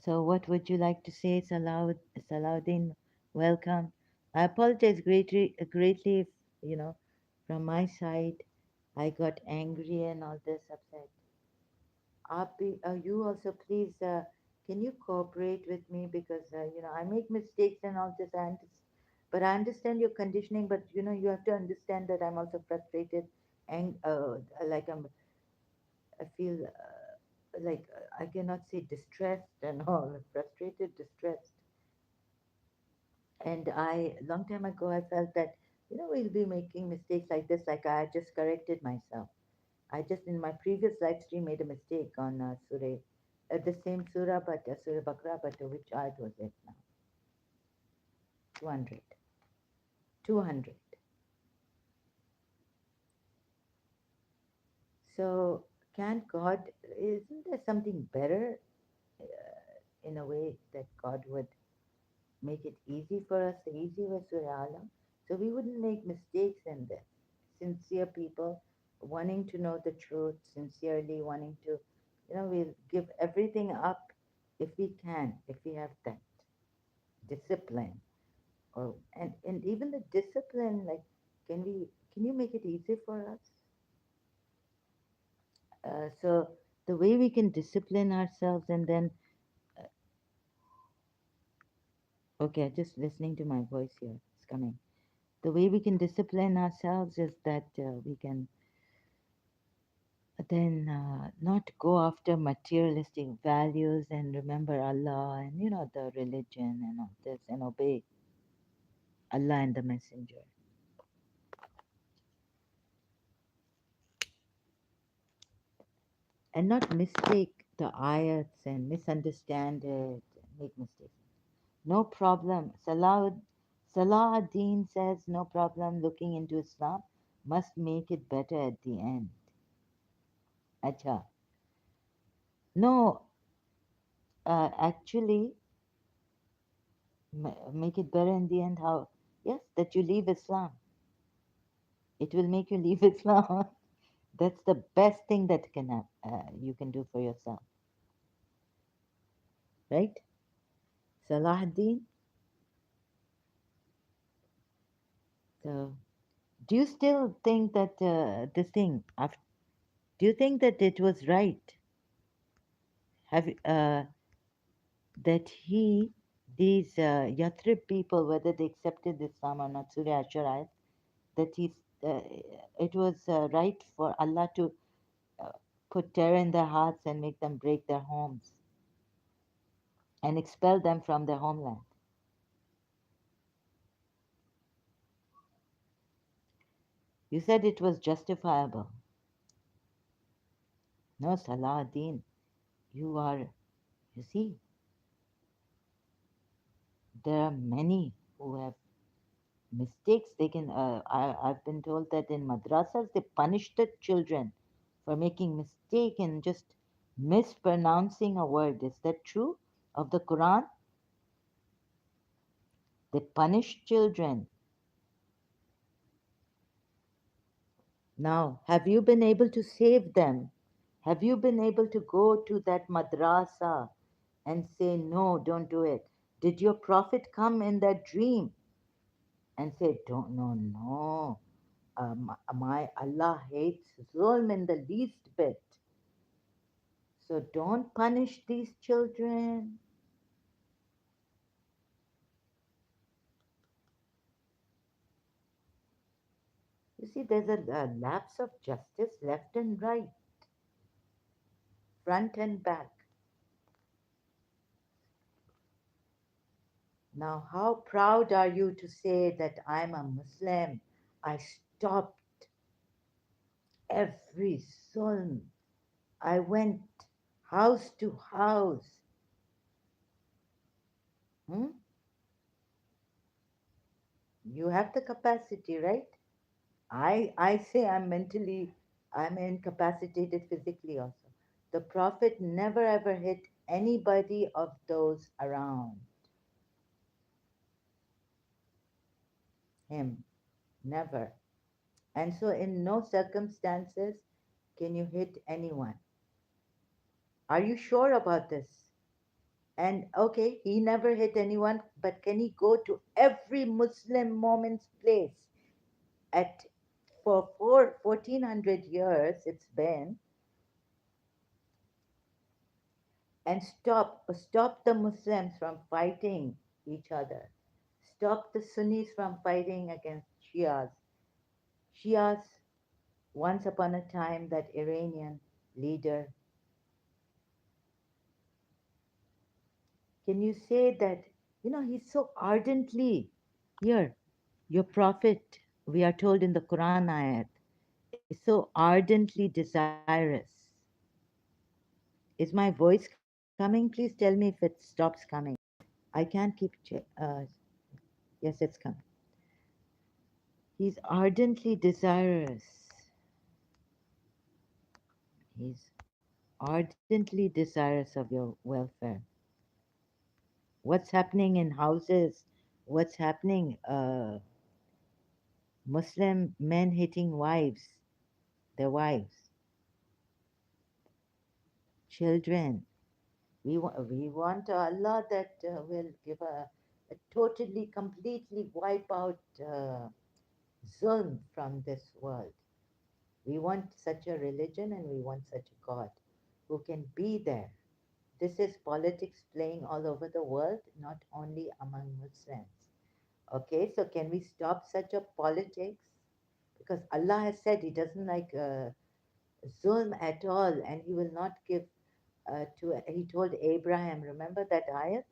So, what would you like to say, Salahuddin? Welcome. I apologize greatly you know, from my side, I got angry and all this upset. You also please, can you cooperate with me because I make mistakes and all this. But I understand your conditioning. But you have to understand that I'm also frustrated, and like I feel like I cannot say distressed and all, frustrated, distressed. And long time ago, I felt that we'll be making mistakes like this. Like I just corrected myself. I just in my previous live stream made a mistake on Surah, the same surah, but Surah Bakra, but which ayat was it now? 200. 200. So, can't God, isn't there something better in a way that God would make it easy for us, the easy way, Surah Alam? So we wouldn't make mistakes in this. Sincere people wanting to know the truth, sincerely wanting to, we'll give everything up if we can, if we have that discipline and even the discipline, like can you make it easy for us, so the way we can discipline ourselves and then okay, just listening to my voice here, it's coming. The way we can discipline ourselves is that we can then not go after materialistic values and remember Allah and the religion and all this and obey Allah and the messenger and not mistake the ayats and misunderstand it, make mistakes. No problem. Salah ad-Din says no problem looking into Islam must make it better at the end. Acha. No, actually, make it better in the end. How? Yes, that you leave Islam. It will make you leave Islam. That's the best thing that you can do for yourself, right? Salah ad-Din. So, do you still think that this thing? Do you think that it was right? Have that these Yathrib people, whether they accepted Islam or not, Surah Ashurais, that uh, it was right for Allah to uh, put terror in their hearts and make them break their homes and expel them from their homeland. You said it was justifiable. No, Salah ad-Din, you see, there are many who have mistakes. I've been told that in madrasas they punish the children for making mistake and just mispronouncing a word. Is that true of the Quran? They punish children. Now, have you been able to save them? Have you been able to go to that madrasa and say, no, don't do it? Did your prophet come in that dream and say, don't, no, no, my Allah hates zulm in the least bit. So don't punish these children. You see, there's a lapse of justice left and right, front and back. Now, how proud are you to say that I'm a Muslim? I stopped every zulm. I went house to house. Hmm? You have the capacity, right? I say I'm incapacitated physically also. The Prophet never ever hit anybody of those around him. Never. And so, in no circumstances can you hit anyone. Are you sure about this? And okay, he never hit anyone, but can he go to every Muslim moment's place at for 1400 years it's been, and stop the Muslims from fighting each other. Stop the Sunnis from fighting against Shias. Shias, once upon a time, that Iranian leader. Can you say that, he's so ardently here, your prophet, we are told in the Quran ayat, is so ardently desirous. Is my voice coming? Please tell me if it stops coming. I can't keep yes, it's coming. He's ardently desirous. He's ardently desirous of your welfare. What's happening in houses? What's happening? Muslim men hitting their wives, children. We want Allah that will give a totally, completely wipe out zulm from this world. We want such a religion and we want such a God who can be there. This is politics playing all over the world, not only among Muslims. Okay, so can we stop such a politics? Because Allah has said He doesn't like zulm at all, and He will not give He told Abraham, remember that ayat?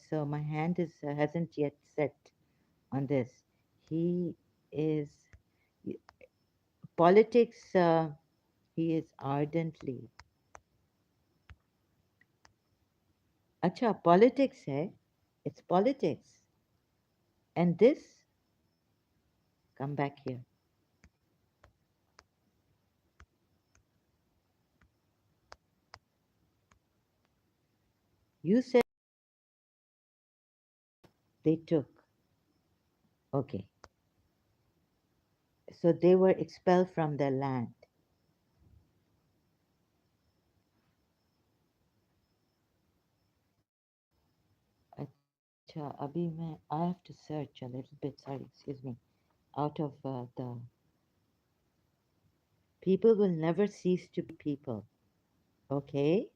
So my hand hasn't yet set on this. He is politics. He is ardently. Acha, politics hai. It's politics. And this, come back here. You said they took. Okay. So they were expelled from their land. Acha, abhi main, I have to search a little bit, sorry, excuse me, out of the. People will never cease to be people. Okay?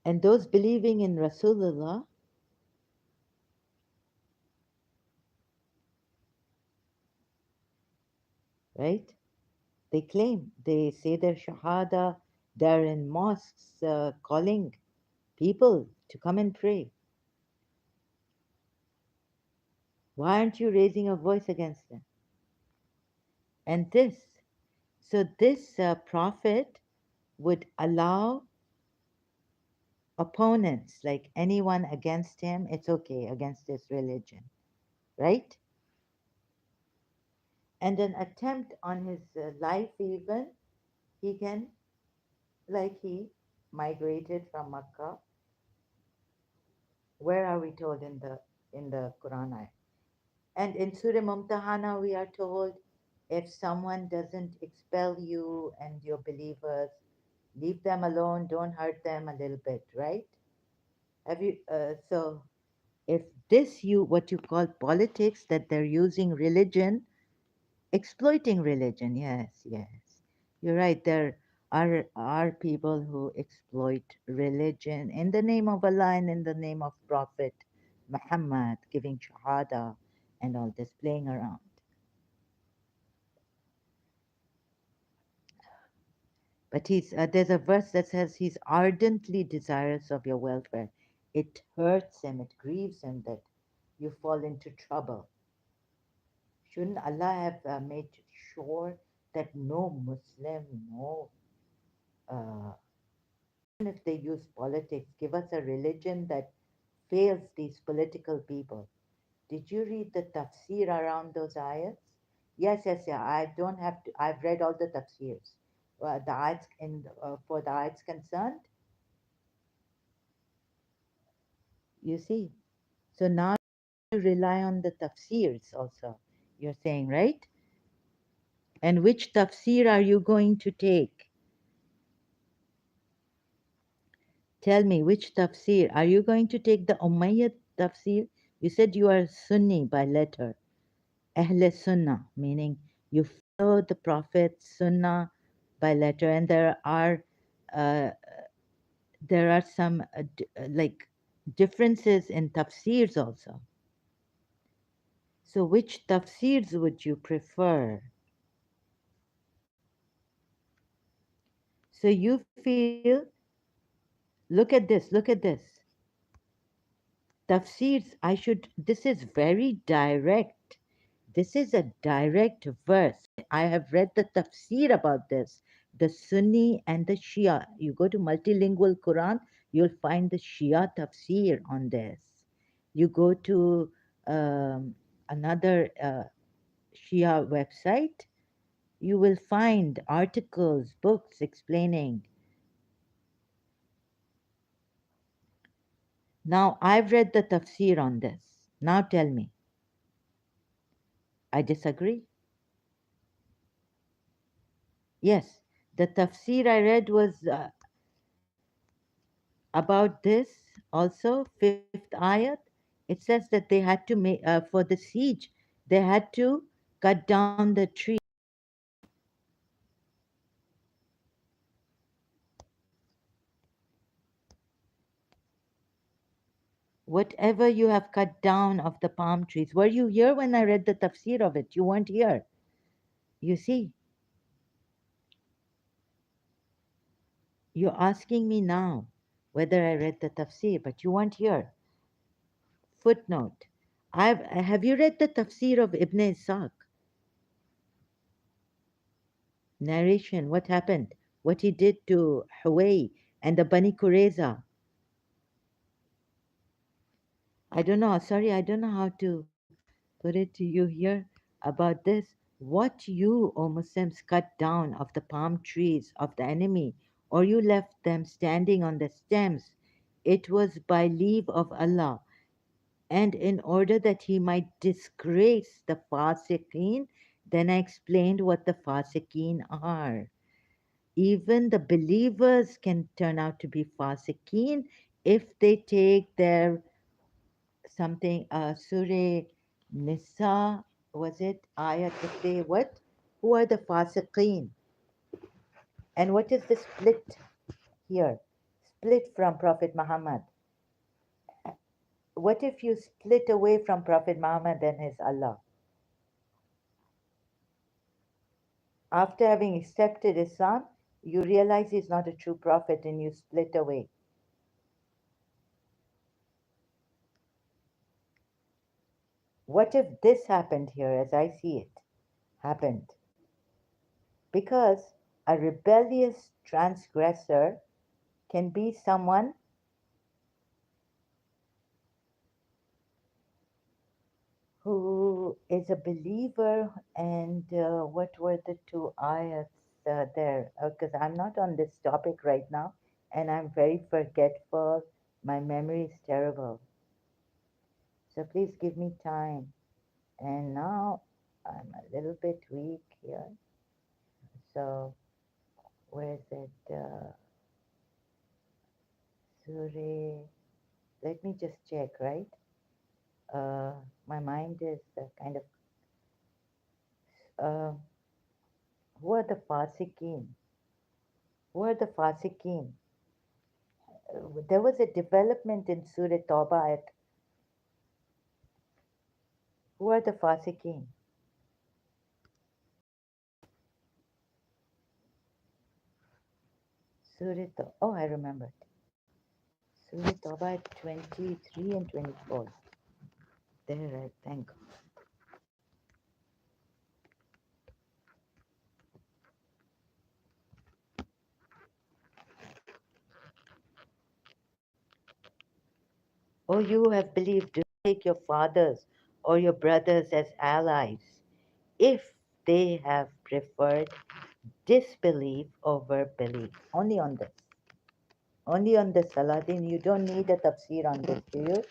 And those believing in Rasulullah, right? They claim, they say their Shahada, they're in mosques calling people to come and pray. Why aren't you raising a voice against them? And this prophet would allow opponents, like anyone against him, it's okay, against his religion, right? And an attempt on his life, even, he can, like he migrated from Makkah. Where are we told in the Quran ayah? And in Surah Mumtahana, we are told if someone doesn't expel you and your believers, leave them alone, don't hurt them a little bit, right? Have you, so if this you, what you call politics, that they're using religion, exploiting religion, yes, yes. You're right, there are people who exploit religion in the name of Allah and in the name of Prophet Muhammad, giving shahada and all this, playing around. But there's a verse that says he's ardently desirous of your welfare. It hurts him, it grieves him that you fall into trouble. Shouldn't Allah have made sure that no Muslim, no, uh, even if they use politics, give us a religion that fails these political people? Did you read the tafsir around those ayats? Yes, yes, yeah. I don't have to. I've read all the tafsirs. The ayats for the ayats concerned, you see. So now you rely on the tafsirs also. You're saying, right? And which tafsir are you going to take? Tell me which tafsir. Are you going to take the Umayyad tafsir? You said you are Sunni by letter, Ahle Sunnah, meaning you follow the Prophet's Sunnah by letter, and uh, there are some like differences in tafsirs also. So, which tafsirs would you prefer? So, you feel, look at this, look at this. Tafsirs, this is very direct. This is a direct verse. I have read the tafsir about this, the Sunni and the Shia. You go to multilingual Quran, you'll find the Shia tafsir on this. You go to another Shia website, you will find articles, books explaining. Now, I've read the tafsir on this. Now tell me, I disagree? Yes, the tafsir I read was about this also, fifth ayat. It says that they had to make, for the siege, they had to cut down the tree. Whatever you have cut down of the palm trees. Were you here when I read the tafsir of it? You weren't here. You see, you're asking me now whether I read the tafsir, but you weren't here. Footnote. Have you read the tafsir of Ibn Ishaq? Narration, what happened, what he did to Huway and the Bani Qurayza. I don't know, sorry, I don't know how to put it to you here about this. What you, O Muslims, cut down of the palm trees of the enemy, or you left them standing on the stems, it was by leave of Allah, and in order that he might disgrace the fasiqeen. Then I explained what the fasiqeen are. Even the believers can turn out to be fasiqeen if they take their something, Surah Nisa, was it? Ayat 50, what? Who are the fasiqeen? And what is the split here? Split from Prophet Muhammad. What if you split away from Prophet Muhammad and his Allah? After having accepted Islam, you realize he's not a true prophet and you split away. What if this happened here as I see it? Happened. Because a rebellious transgressor can be someone who is a believer. And what were the two ayats there? Because I'm not on this topic right now and I'm very forgetful. My memory is terrible. So please give me time. And now I'm a little bit weak here. So where is it? Surah. Let me just check, right? Uh, my mind is kind of. Uh, who are the Fasikin? Who are the Fasikin? There was a development in Surah Tawbah at who are the Fasikin? Oh, I remembered. Surah Tawbah at 23 and 24. There, I thank God. Oh, you who have believed, do not take your fathers or your brothers as allies if they have preferred disbelief over belief. Only on this. Only on this, Saladin. You don't need a tafsir on this, do you?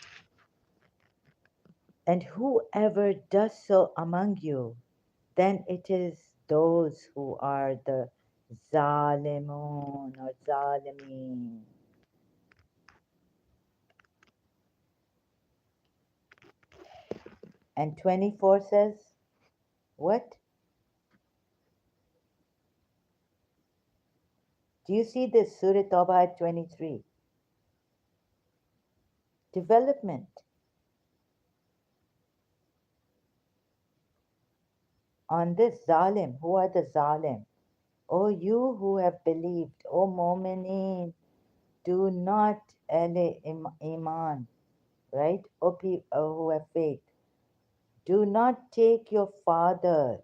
And whoever does so among you, then it is those who are the zalimun or zalimeen. And 24 says, what? Do you see this? Surah Tawbah at 23. Development. On this zalim, who are the zalim? O you who have believed, O mu'mineen, do not iman, right? O people who have faith, do not take your fathers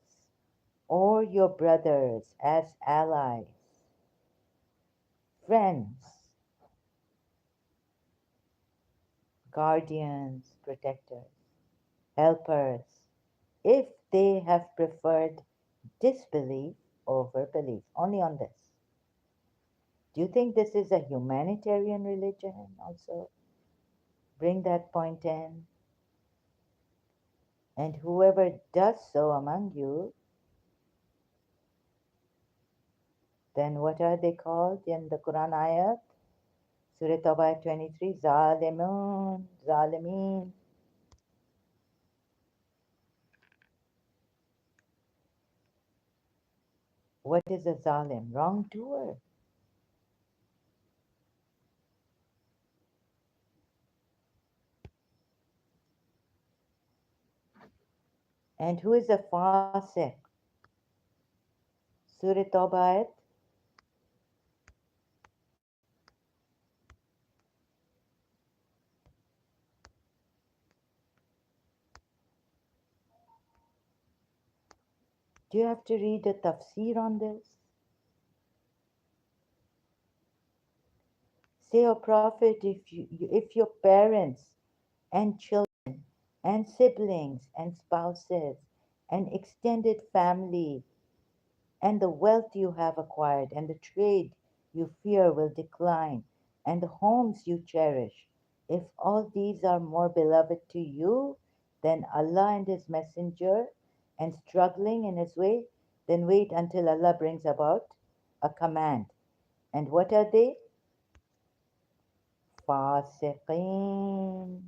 or your brothers as allies, friends, guardians, protectors, helpers, if they have preferred disbelief over belief. Only on this. Do you think this is a humanitarian religion also? Bring that point in. And whoever does so among you, then what are they called in the Quran ayat? Surah Tawbah 23, Zalimun, Zalimeen. What is a zalim? Wrongdoer. And who is a fasiq? Surah Tawbah ayat. Do you have to read a tafsir on this? Say, O Prophet, if your parents and children and siblings and spouses and extended family and the wealth you have acquired and the trade you fear will decline and the homes you cherish, if all these are more beloved to you than Allah and His Messenger and struggling in His way, then wait until Allah brings about a command. And what are they? Fasiqeen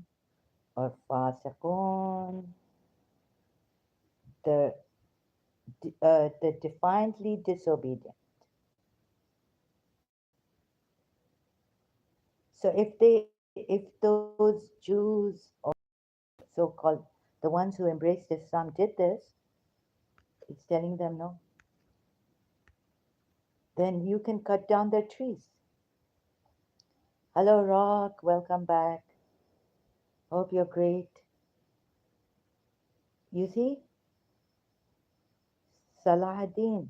or fasiqun, the the defiantly disobedient. So if those Jews or so-called the ones who embraced Islam did this, it's telling them no, then you can cut down their trees. Hello, Rock, welcome back. Hope you're great. You see, Salahuddin,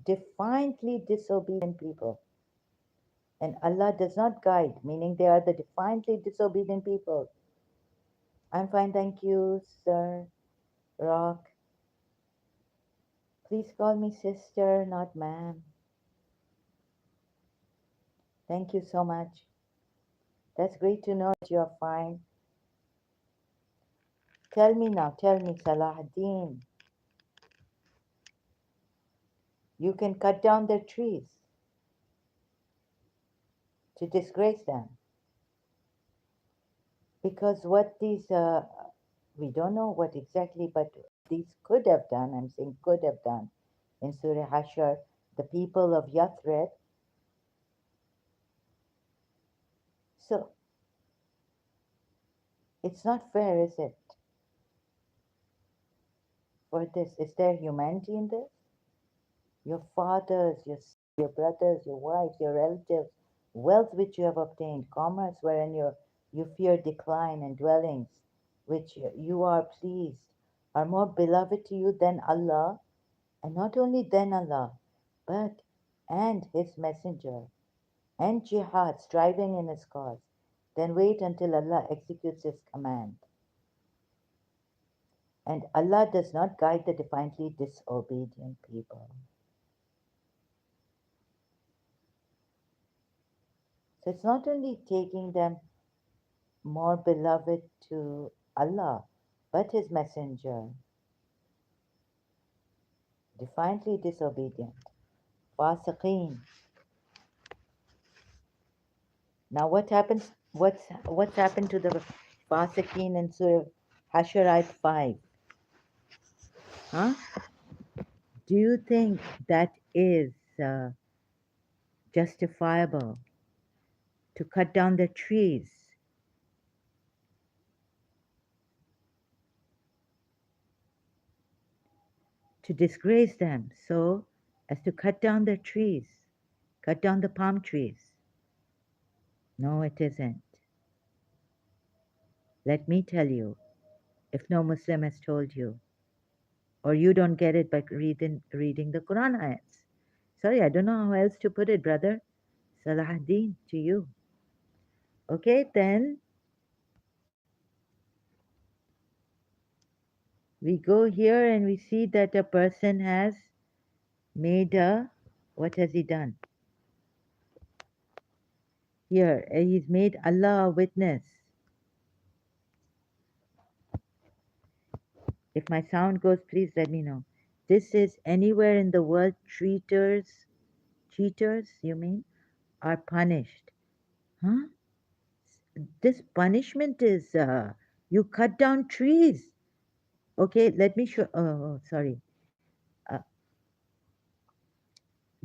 defiantly disobedient people. And Allah does not guide, meaning they are the defiantly disobedient people. I'm fine, thank you, sir. Rock. Please call me sister, not ma'am. Thank you so much. That's great to know that you're fine. Tell me now, tell me, Salahuddin, you can cut down their trees to disgrace them. Because what these, we don't know what exactly, but these could have done, I'm saying could have done, in Surah Hashar, the people of Yathrib. So it's not fair, is it? For this, is there humanity in this? Your fathers, your brothers, your wives, your relatives, wealth which you have obtained, commerce wherein you fear decline, and dwellings which you are pleased, are more beloved to you than Allah, and not only than Allah, but and His Messenger, and jihad, striving in His cause, then wait until Allah executes His command. And Allah does not guide the defiantly disobedient people. So it's not only taking them more beloved to Allah, but His Messenger, defiantly disobedient, fasiqeen. Now what happens? What's happened to the Fasiqeen in Surah Hasharite 5. Huh? Do you think that is uh, justifiable to cut down the trees, to disgrace them so as to cut down the trees, cut down the palm trees? No, it isn't. Let me tell you, if no Muslim has told you, or you don't get it by reading the Quran ayats. Sorry, I don't know how else to put it, brother. Salahuddin, to you. Okay, then we go here and we see that a person has made a, what has he done? Here, he's made Allah a witness. If my sound goes, please let me know. This is anywhere in the world, cheaters, you mean, are punished. Huh? This punishment is, you cut down trees. Okay, let me show. Oh, sorry. Uh,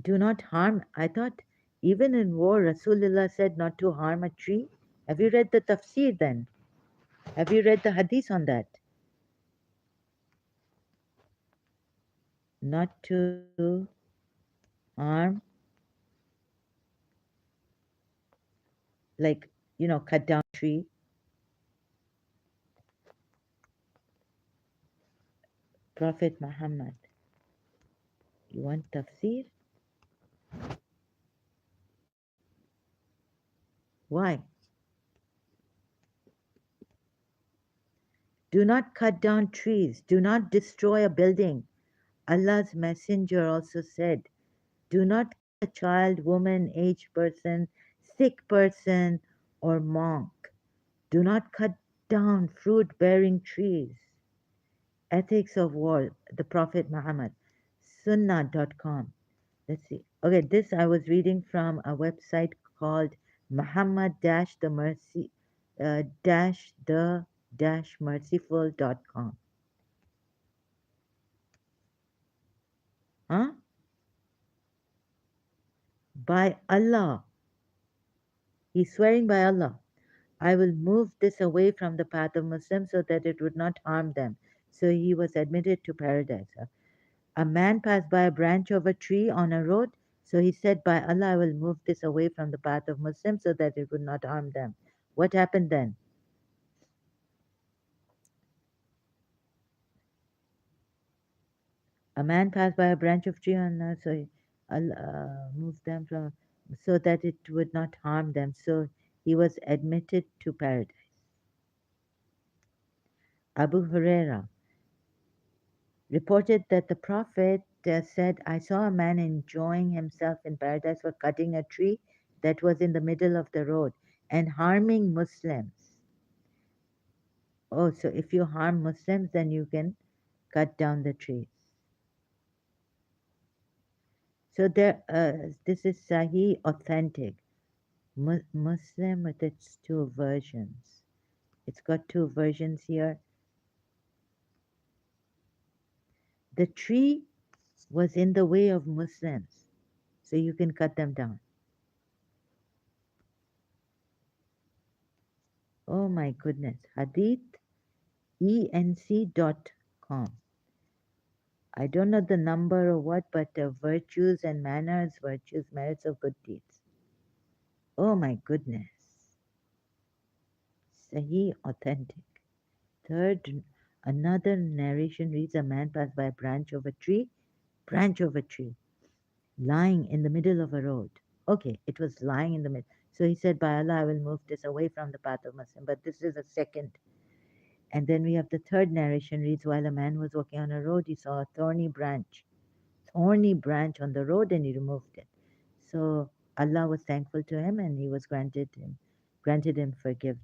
do not harm. I thought even in war, Rasulullah said not to harm a tree. Have you read the tafsir then? Have you read the hadith on that? Not to harm, like, cut down tree. Prophet Muhammad. You want tafsir? Why? Do not cut down trees. Do not destroy a building. Allah's messenger also said, do not kill a child, woman, aged person, sick person, or monk. Do not cut down fruit bearing trees. Ethics of War, the Prophet Muhammad, sunnah.com. Let's see. Okay, this I was reading from a website called Muhammad the Mercy the merciful.com. Huh? By Allah, he's swearing by Allah, I will move this away from the path of Muslims so that it would not harm them. So he was admitted to paradise. A man passed by a branch of a tree on a road, so he said, by Allah, I will move this away from the path of Muslims so that it would not harm them. What happened then? A man passed by a branch of tree on so he moved them from so that it would not harm them. So he was admitted to paradise. Abu Huraira reported that the Prophet said, I saw a man enjoying himself in paradise for cutting a tree that was in the middle of the road and harming Muslims. Oh, so if you harm Muslims, then you can cut down the trees. So this is Sahih authentic. Muslim with its two versions. It's got two versions here. The tree was in the way of Muslims, so you can cut them down. Oh my goodness. Hadithenc.com. I don't know the number or what, but virtues and manners, virtues, merits of good deeds. Oh my goodness. Sahih authentic. Third, another narration reads a man passed by a branch of a tree, lying in the middle of a road. Okay, it was lying in the middle. So he said, by Allah, I will move this away from the path of Muslim. But this is a second. And then we have the third narration reads, while a man was walking on a road, he saw a thorny branch on the road, and he removed it. So Allah was thankful to him, and he was granted him forgiveness,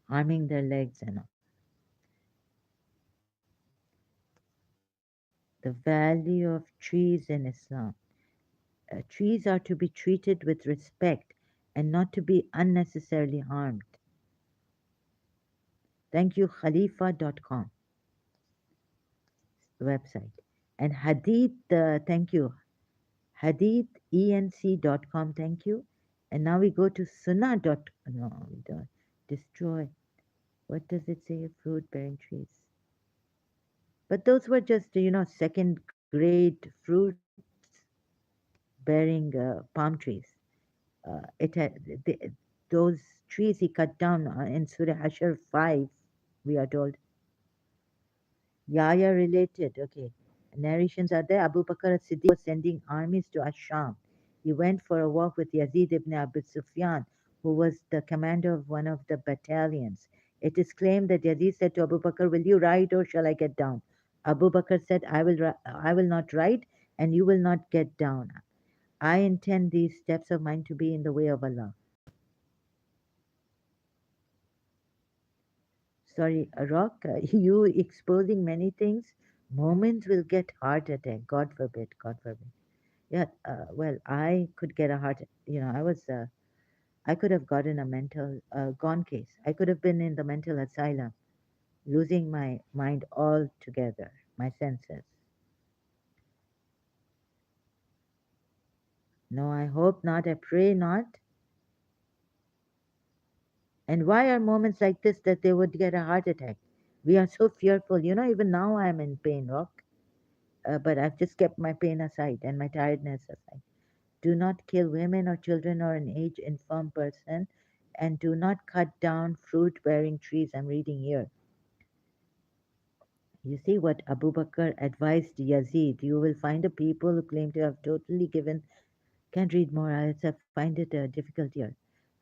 harming their legs and all. The value of trees in Islam. Trees are to be treated with respect and not to be unnecessarily harmed. Thank you, Khalifa.com website. And Hadith, thank you, hadithenc.com, thank you. And now we go to Sunnah. No, we don't. Destroy. What does it say? Fruit bearing trees. But those were just, second grade fruits bearing palm trees. It had the, those trees he cut down in Surah Hashar 5, we are told. Yahya related, okay. Narrations are there. Abu Bakr as-Siddiq was sending armies to Asham. He went for a walk with Yazid ibn Abi Sufyan, who was the commander of one of the battalions. It is claimed that Yazid said to Abu Bakr, "Will you ride or shall I get down?" Abu Bakr said, I will not ride and you will not get down. I intend these steps of mine to be in the way of Allah. Sorry, Rock, you exposing many things. Moments will get heart attack. God forbid. God forbid. Yeah. Well, I could get a heart. I could have gotten a mental gone case. I could have been in the mental asylum, losing my mind altogether, my senses. No, I hope not. I pray not. And why are moments like this that they would get a heart attack? We are so fearful. Even now I'm in pain, Rock. But I've just kept my pain aside and my tiredness aside. Do not kill women or children or an aged infirm person, and do not cut down fruit bearing trees. I'm reading here. You see what Abu Bakr advised Yazid. You will find a people who claim to have totally given. Can't read more. I find it difficult here.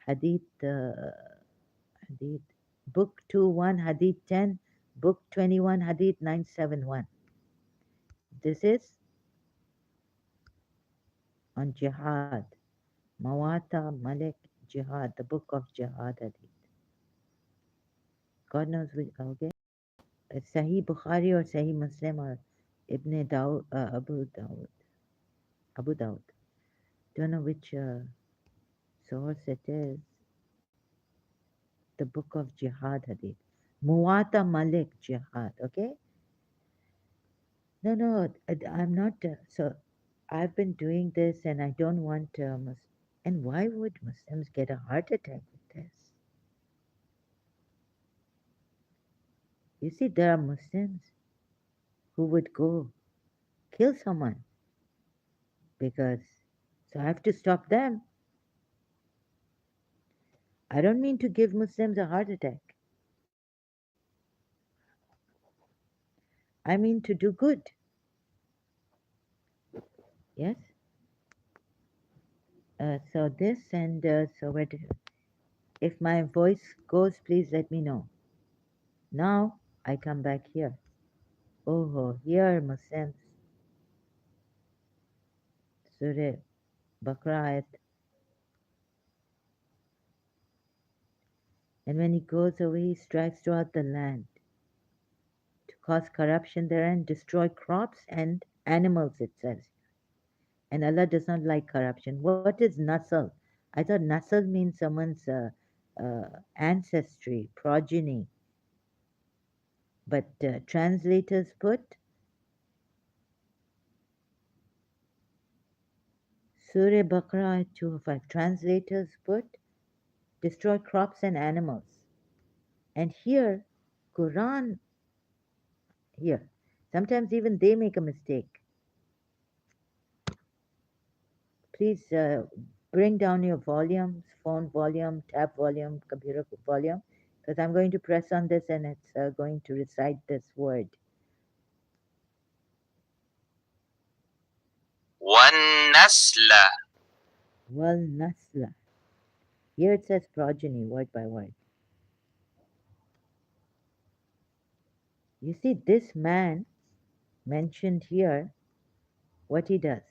Hadith, Hadith, Book 2:1, Hadith 10, Book 21, Hadith 971. This is on jihad. Mawata Malik Jihad, the book of jihad Hadith. God knows which, okay. Sahih Bukhari or Sahih Muslim or Ibn Daud, Abu Daud. Don't know which source it is. The book of Jihad Hadith. Muwata Malik Jihad, okay? No, no, I'm not. So I've been doing this and I don't want. And why would Muslims get a heart attack with this? You see, there are Muslims who would go kill someone because. So I have to stop them. I don't mean to give Muslims a heart attack. I mean to do good. Yes? So this and so where if my voice goes, please let me know. Now I come back here. Oh, here Muslims. Surah Baqarah ayat. And when he goes away, he strikes throughout the land to cause corruption there and destroy crops and animals, it says. And Allah does not like corruption. What is Nasl? I thought Nasl means someone's ancestry, progeny. But translators put Surah Baqarah 205. Translators put destroy crops and animals. And here, Quran, here. Sometimes even they make a mistake. Please bring down your volumes, phone volume, tab volume, computer volume, because I'm going to press on this and it's going to recite this word. والنسل. Wal nasla. Here it says progeny, word by word. You see, this man mentioned here what he does.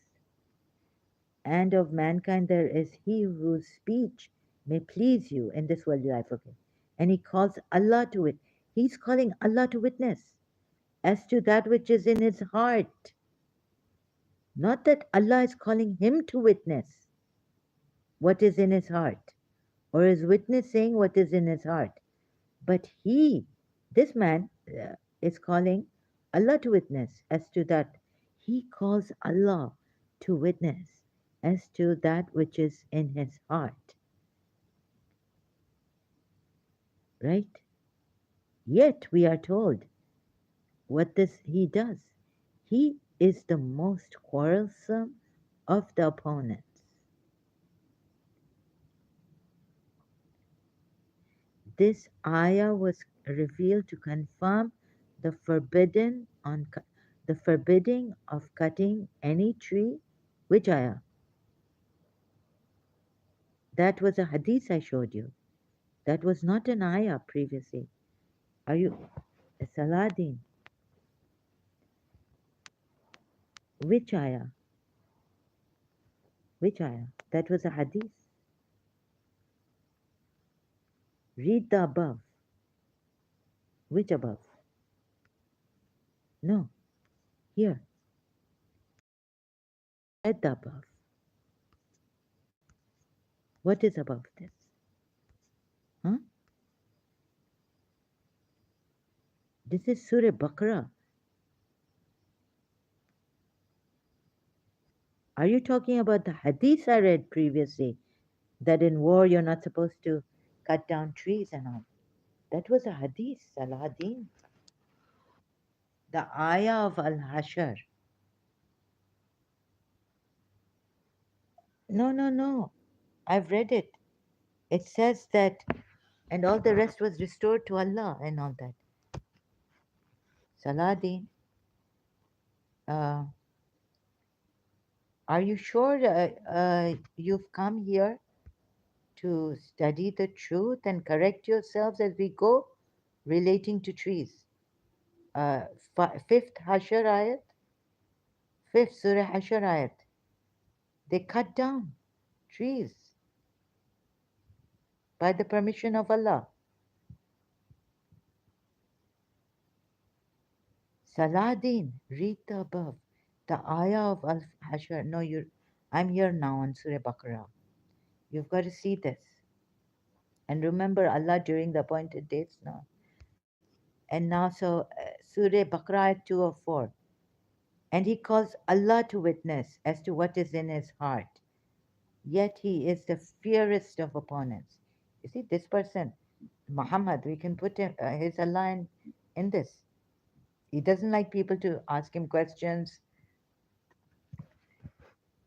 And of mankind there is he whose speech may please you in this worldly life. Okay. And he calls Allah to it. He's calling Allah to witness as to that which is in his heart. Not that Allah is calling him to witness. what is in his heart, or is witnessing what is in his heart. But this man, is calling Allah to witness as to that. He calls Allah to witness as to that which is in his heart, right? Yet we are told what this he does. He is the most quarrelsome of the opponents. This ayah was revealed to confirm the the forbidding of cutting any tree. Which ayah? That was a hadith I showed you. That was not an ayah previously. Are you Saladin? Which ayah? Which ayah? That was a hadith. Read the above. Which above? No, here. Read the above. What is above this? Huh? This is Surah Baqarah. Are you talking about the hadith I read previously? That in war you're not supposed to cut down trees and all. That was a hadith, Salahuddin. The ayah of Al Hashar. No, no, no. I've read it. It says that, and all the rest was restored to Allah and all that. Salahuddin, uh, are you sure you've come here to study the truth and correct yourselves as we go relating to trees? Uh, Fifth Hashar ayat, fifth Surah Hashar ayat. They cut down trees by the permission of Allah. Saladin, read the above. The ayah of Al Hashar. No, I'm here now on Surah Baqarah. You've got to see this. And remember Allah during the appointed dates now. And now, so Surah Baqarah 204. And he calls Allah to witness as to what is in his heart. Yet he is the fiercest of opponents. You see, this person, Muhammad, we can put his Allah in this. He doesn't like people to ask him questions,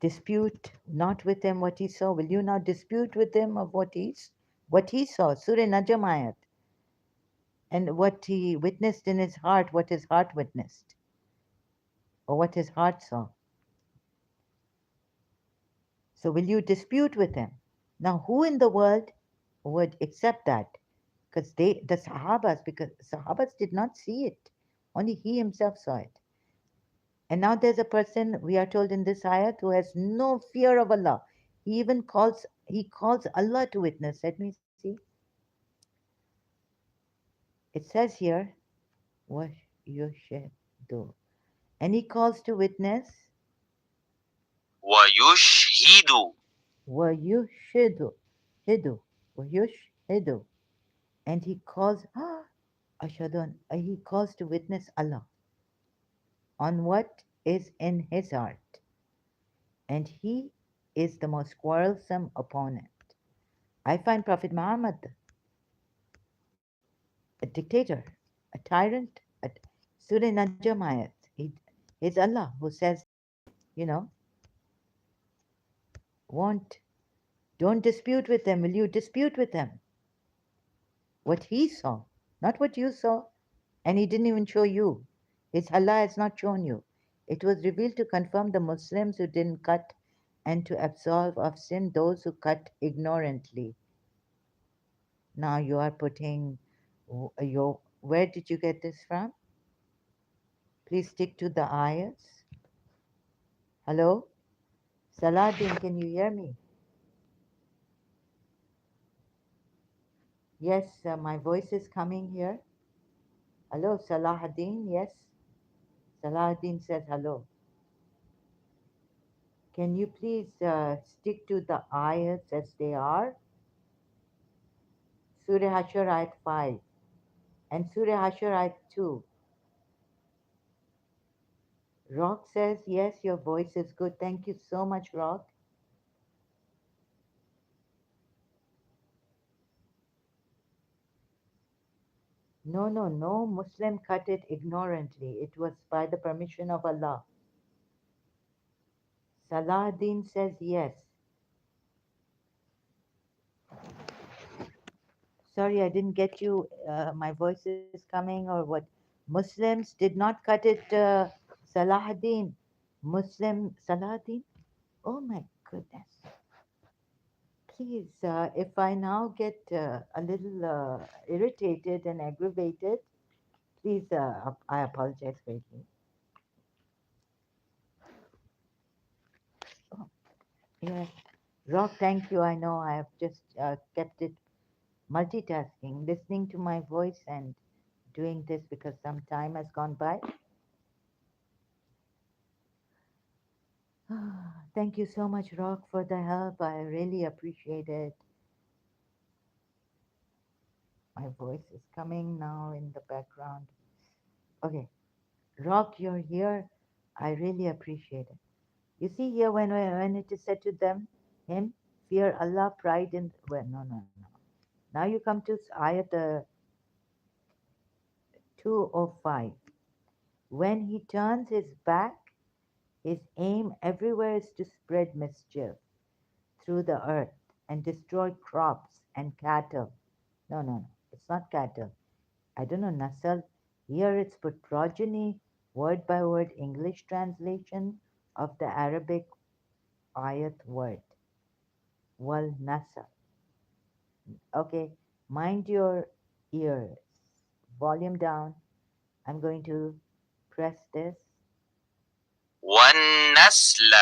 dispute not with him what he saw. Will you now dispute with him of what he saw? Surah Najm ayat. And what he witnessed in his heart, what his heart witnessed, or what his heart saw. So will you dispute with him? Now, who in the world would accept that? Because the Sahabas, because Sahabas did not see it. Only he himself saw it. And now there's a person, we are told in this ayat, who has no fear of Allah. He calls Allah to witness. Let me see. It says here, what you should do. And he calls to witness, ويشهد. wa yushidu, hidu, wa yushidu. And he calls, Ashadun, he calls to witness Allah on what is in his heart. And he is the most quarrelsome opponent. I find Prophet Muhammad a dictator, a tyrant, a Surah Najm ayat. It's Allah who says, you know, won't, don't dispute with them. Will you dispute with them? What he saw, not what you saw. And he didn't even show you. His Allah has not shown you. It was revealed to confirm the Muslims who didn't cut and to absolve of sin those who cut ignorantly. Now you are putting your, where did you get this from? Please stick to the ayahs. Hello? Saladin, can you hear me? Yes, my voice is coming here. Hello, Salahuddin, yes? Salahuddin says hello. Can you please stick to the ayats as they are? Surah Hashar ayat 5 and Surah Hashar ayat 2. Rock says, yes, your voice is good. Thank you so much, Rock. No, no, no Muslim cut it ignorantly. It was by the permission of Allah. Salahuddin says yes. Sorry, I didn't get you. My voice is coming or what? Muslims did not cut it, Salahuddin. Muslim Salahuddin? Oh my goodness. Please, if I now get a little irritated and aggravated, please, I apologize greatly. Oh, yes. Rock, thank you. I know I have just kept it multitasking, listening to my voice and doing this because some time has gone by. Thank you so much, Rock, for the help. I really appreciate it. My voice is coming now in the background. Okay, Rock, you're here. I really appreciate it. You see here when it is said to them, him, fear Allah, pride in well, no, no, no. Now you come to ayat 205. When he turns his back, his aim everywhere is to spread mischief through the earth and destroy crops and cattle. No, no, no. It's not cattle. I don't know, Nasl. Here it's put progeny, word by word English translation of the Arabic ayat word. Wal Nasl. Okay, mind your ears. Volume down. I'm going to press this. والنسل.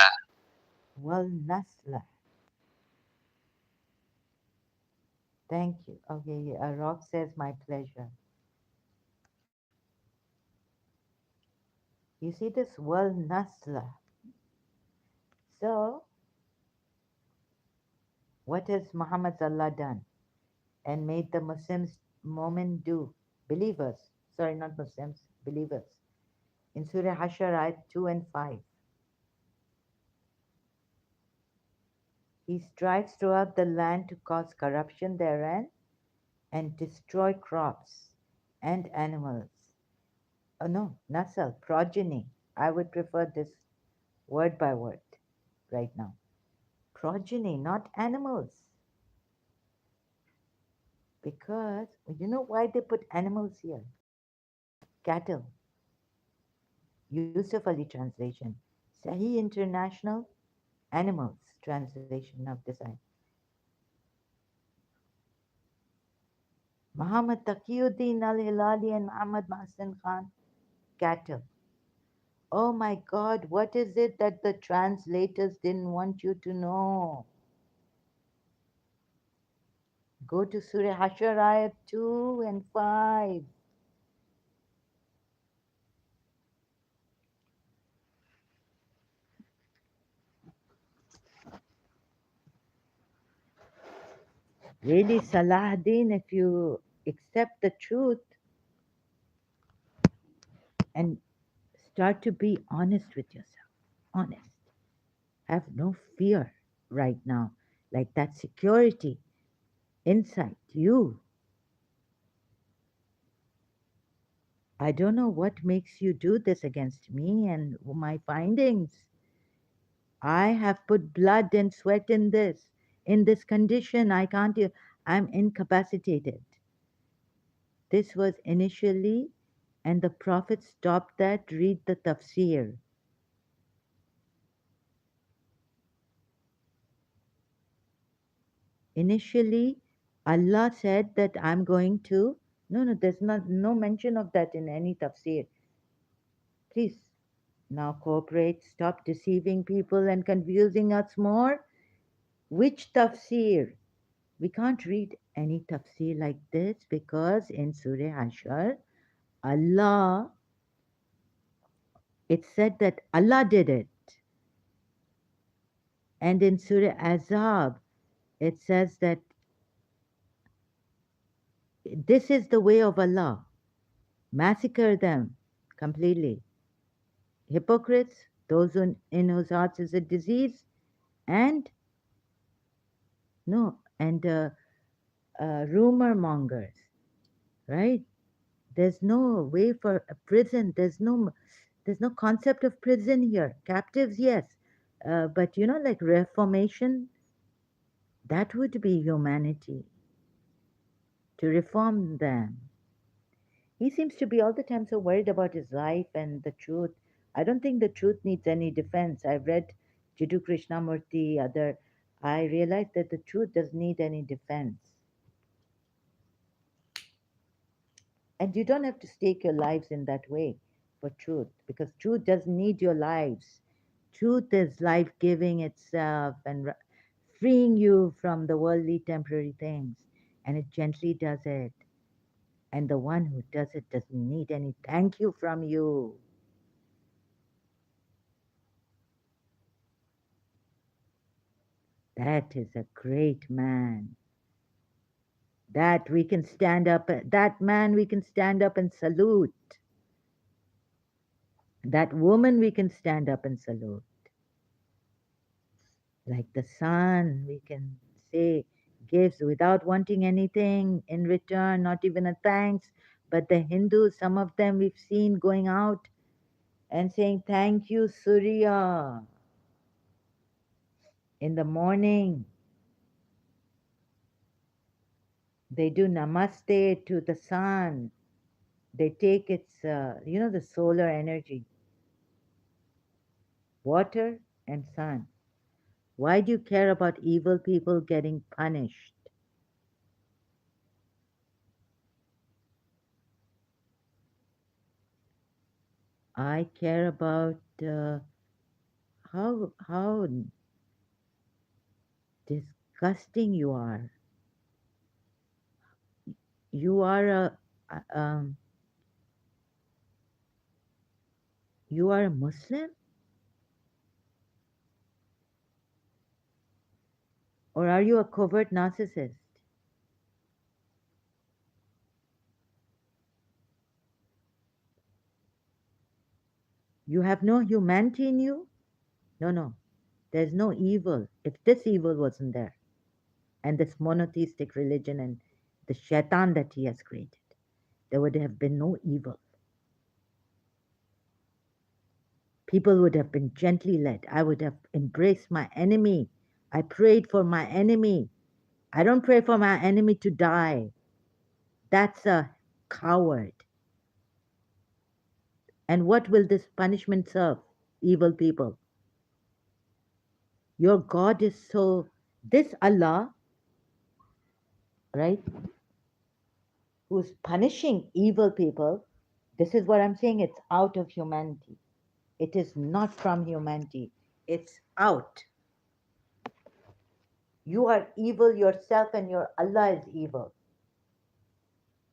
Wal Nasla. Thank you. Okay, Rock says my pleasure. You see this Wal Nasla. So, what has Muhammad Allah done and made the Muslims moment do? Believers, sorry, not Muslims, believers. In Surah Hashar, ayat 2 and 5, he strives throughout the land to cause corruption therein and destroy crops and animals. Oh no, Nasal, progeny. I would prefer this word by word right now. Progeny, not animals. Because you know why they put animals here? Cattle. Yusuf Ali translation. Sahih International, animals translation of this ayah. Muhammad Taqiyuddin al Hilali and Muhammad Mahsin Khan, cattle. Oh my God, what is it that the translators didn't want you to know? Go to Surah Hashar ayat 2 and 5. Really, Salahuddin, if you accept the truth and start to be honest with yourself, honest, have no fear right now, like that security inside you. I don't know what makes you do this against me and my findings. I have put blood and sweat in this. In this condition, I can't, I'm incapacitated. This was initially, and the Prophet stopped that. Read the tafsir. Initially, Allah said that I'm going to. No, no, there's not no mention of that in any tafsir. Please, now cooperate. Stop deceiving people and confusing us more. Which tafsir? We can't read any tafsir like this because in Surah Hashar, Allah, it said that Allah did it. And in Surah Azab, it says that this is the way of Allah. Massacre them completely. Hypocrites, those in whose hearts is a disease, and no, and rumor mongers, right? There's no way for a prison. There's no concept of prison here. Captives, yes, but like reformation, that would be humanity to reform them. He seems to be all the time so worried about his life and the truth. I don't think the truth needs any defense. I've read Jiddu Krishnamurti, other. I realized that the truth doesn't need any defense. And you don't have to stake your lives in that way for truth, because truth doesn't need your lives. Truth is life giving itself and freeing you from the worldly temporary things. And it gently does it. And the one who does it doesn't need any thank you from you. That is a great man. That man we can stand up and salute. That woman we can stand up and salute. Like the sun, we can say gives without wanting anything in return, not even a thanks. But the Hindus, some of them we've seen going out and saying, "Thank you, Surya." In the morning, they do namaste to the sun. They take its, the solar energy, water and sun. Why do you care about evil people getting punished? I care about how disgusting you are. You are you are a Muslim, or are you a covert narcissist? You have no humanity in you? No, no. There's no evil. If this evil wasn't there, and this monotheistic religion and the shaitan that he has created, there would have been no evil. People would have been gently led. I would have embraced my enemy. I prayed for my enemy. I don't pray for my enemy to die. That's a coward. And what will this punishment serve, evil people? Your God is so. This Allah, right, who's punishing evil people, this is what I'm saying, it's out of humanity. It is not from humanity, it's out. You are evil yourself, and your Allah is evil.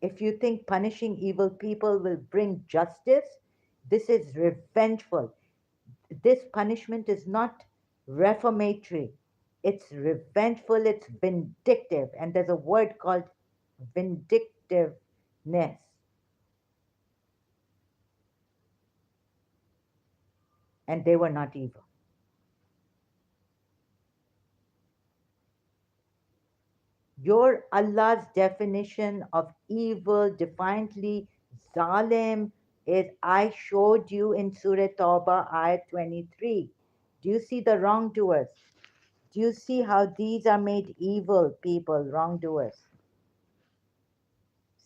If you think punishing evil people will bring justice, this is revengeful. This punishment is not reformatory. It's revengeful, it's vindictive. And there's a word called vindictiveness. And they were not evil. Your Allah's definition of evil, defiantly zalim, is I showed you in Surah Tawbah, ayat 23. Do you see the wrongdoers? Do you see how these are made evil people, wrongdoers?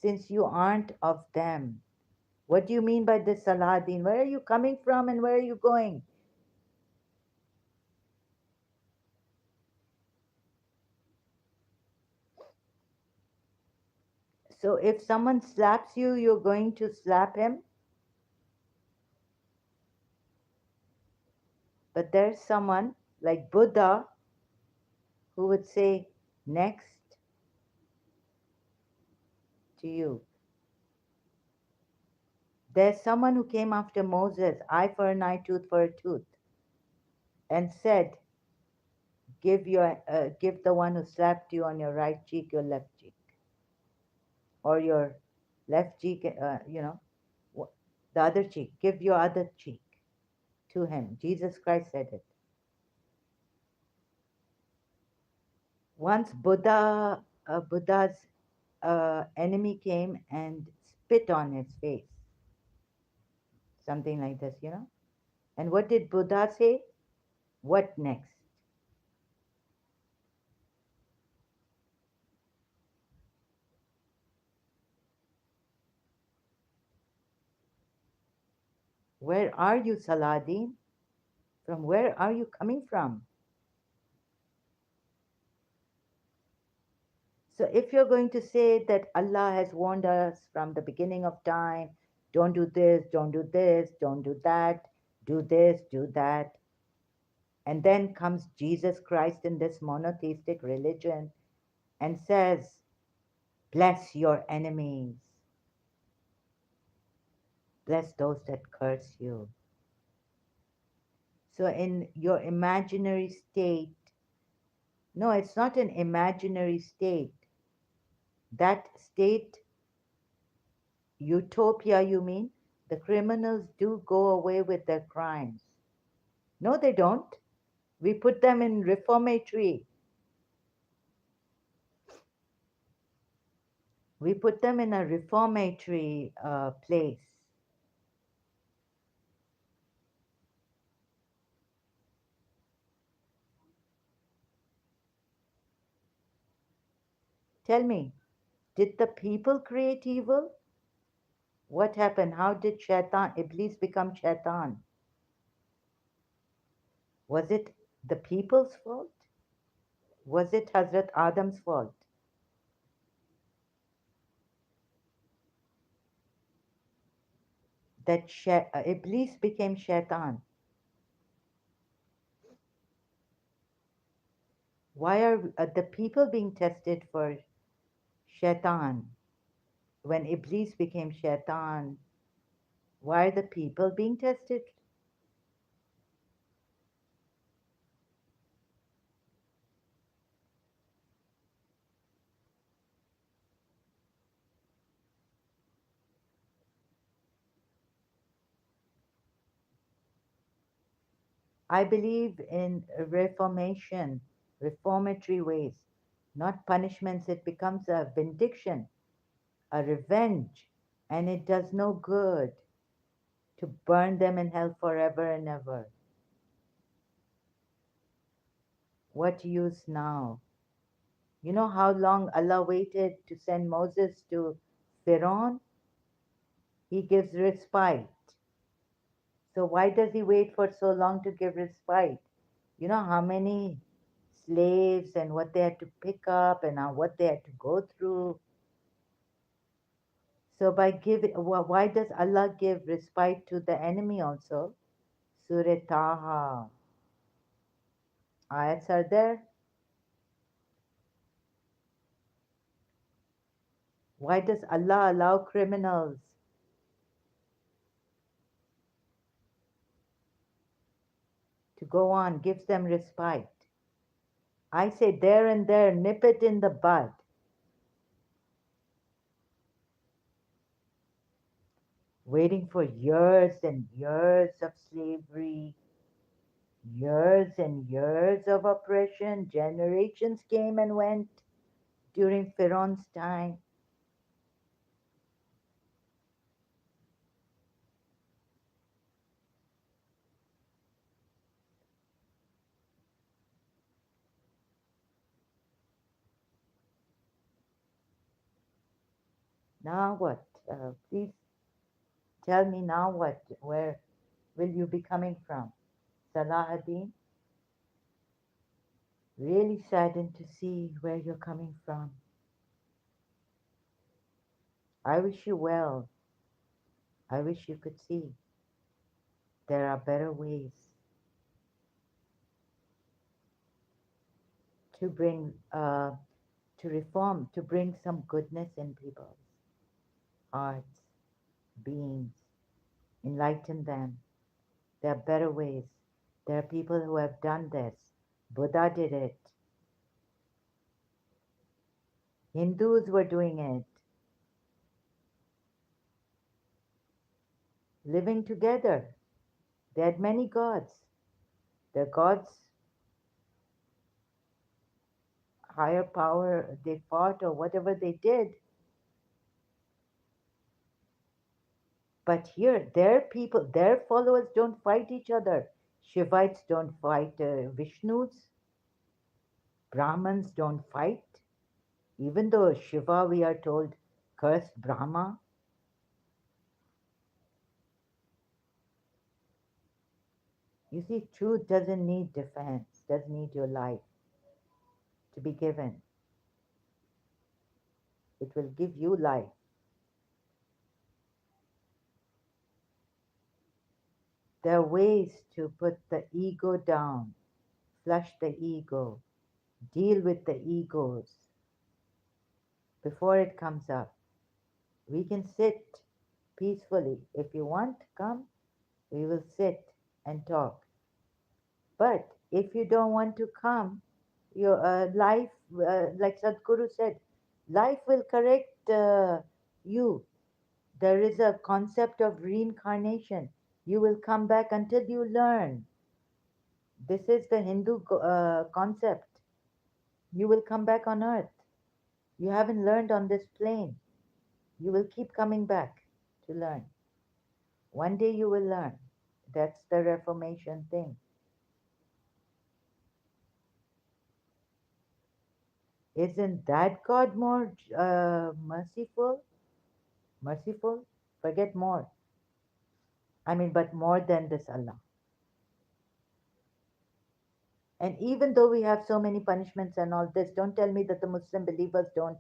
Since you aren't of them. What do you mean by this, Salahuddin? Where are you coming from and where are you going? So if someone slaps you, you're going to slap him? But there's someone like Buddha who would say, next to you. There's someone who came after Moses, eye for an eye, tooth for a tooth, and said, give the one who slapped you on your right cheek your left cheek, or your left cheek, the other cheek. Give your other cheek to him. Jesus Christ said it. Once Buddha's enemy came and spit on his face, something like this. And what did Buddha say? What next? Where are you, Saladin? From where are you coming from? So, if you're going to say that Allah has warned us from the beginning of time, don't do this, don't do this, don't do that, do this, do that, and then comes Jesus Christ in this monotheistic religion and says, bless your enemies, bless those that curse you. So, in your imaginary state, no, it's not an imaginary state. That state, utopia, you mean? The criminals do go away with their crimes. No, they don't. We put them in reformatory. We put them in a reformatory place. Tell me, did the people create evil? What happened? How did Shaitan, Iblis become Shaitan? Was it the people's fault? Was it Hazrat Adam's fault that Iblis became Shaitan? Why are the people being tested for Shaitan? When Iblis became Shaitan, why are the people being tested? I believe in reformation, reformatory ways, not punishments. It becomes a vindication, a revenge, and it does no good to burn them in hell forever and ever. What use now? You know how long Allah waited to send Moses to Pharaoh? He gives respite. So why does he wait for so long to give respite? You know how many slaves and what they had to pick up and what they had to go through. So by giving, why does Allah give respite to the enemy also? Surah Taha. Ayats are there. Why does Allah allow criminals to go on, gives them respite? I say there and there, nip it in the bud. Waiting for years and years of slavery, years and years of oppression. Generations came and went during Pharaoh's time. Now what? Please tell me now what? Where will you be coming from? Salahuddin? Really saddened to see where you're coming from. I wish you well. I wish you could see there are better ways to bring, to reform, to bring some goodness in people's hearts, beings, enlighten them. There are better ways. There are people who have done this. Buddha did it. Hindus were doing it. Living together. They had many gods. Their gods, higher power, they fought or whatever they did. But here, their people, their followers don't fight each other. Shivites don't fight Vishnus. Brahmins don't fight. Even though Shiva, we are told, cursed Brahma. You see, truth doesn't need defense, doesn't need your life to be given. It will give you life. There are ways to put the ego down, flush the ego, deal with the egos before it comes up. We can sit peacefully. If you want, come, we will sit and talk. But if you don't want to come, your life, like Sadhguru said, life will correct you. There is a concept of reincarnation. You will come back until you learn. This is the Hindu concept. You will come back on earth. You haven't learned on this plane. You will keep coming back to learn. One day you will learn. That's the Reformation thing. Isn't that God more merciful? Merciful? Forget more. I mean, but more than this Allah. And even though we have so many punishments and all this, don't tell me that the Muslim believers don't.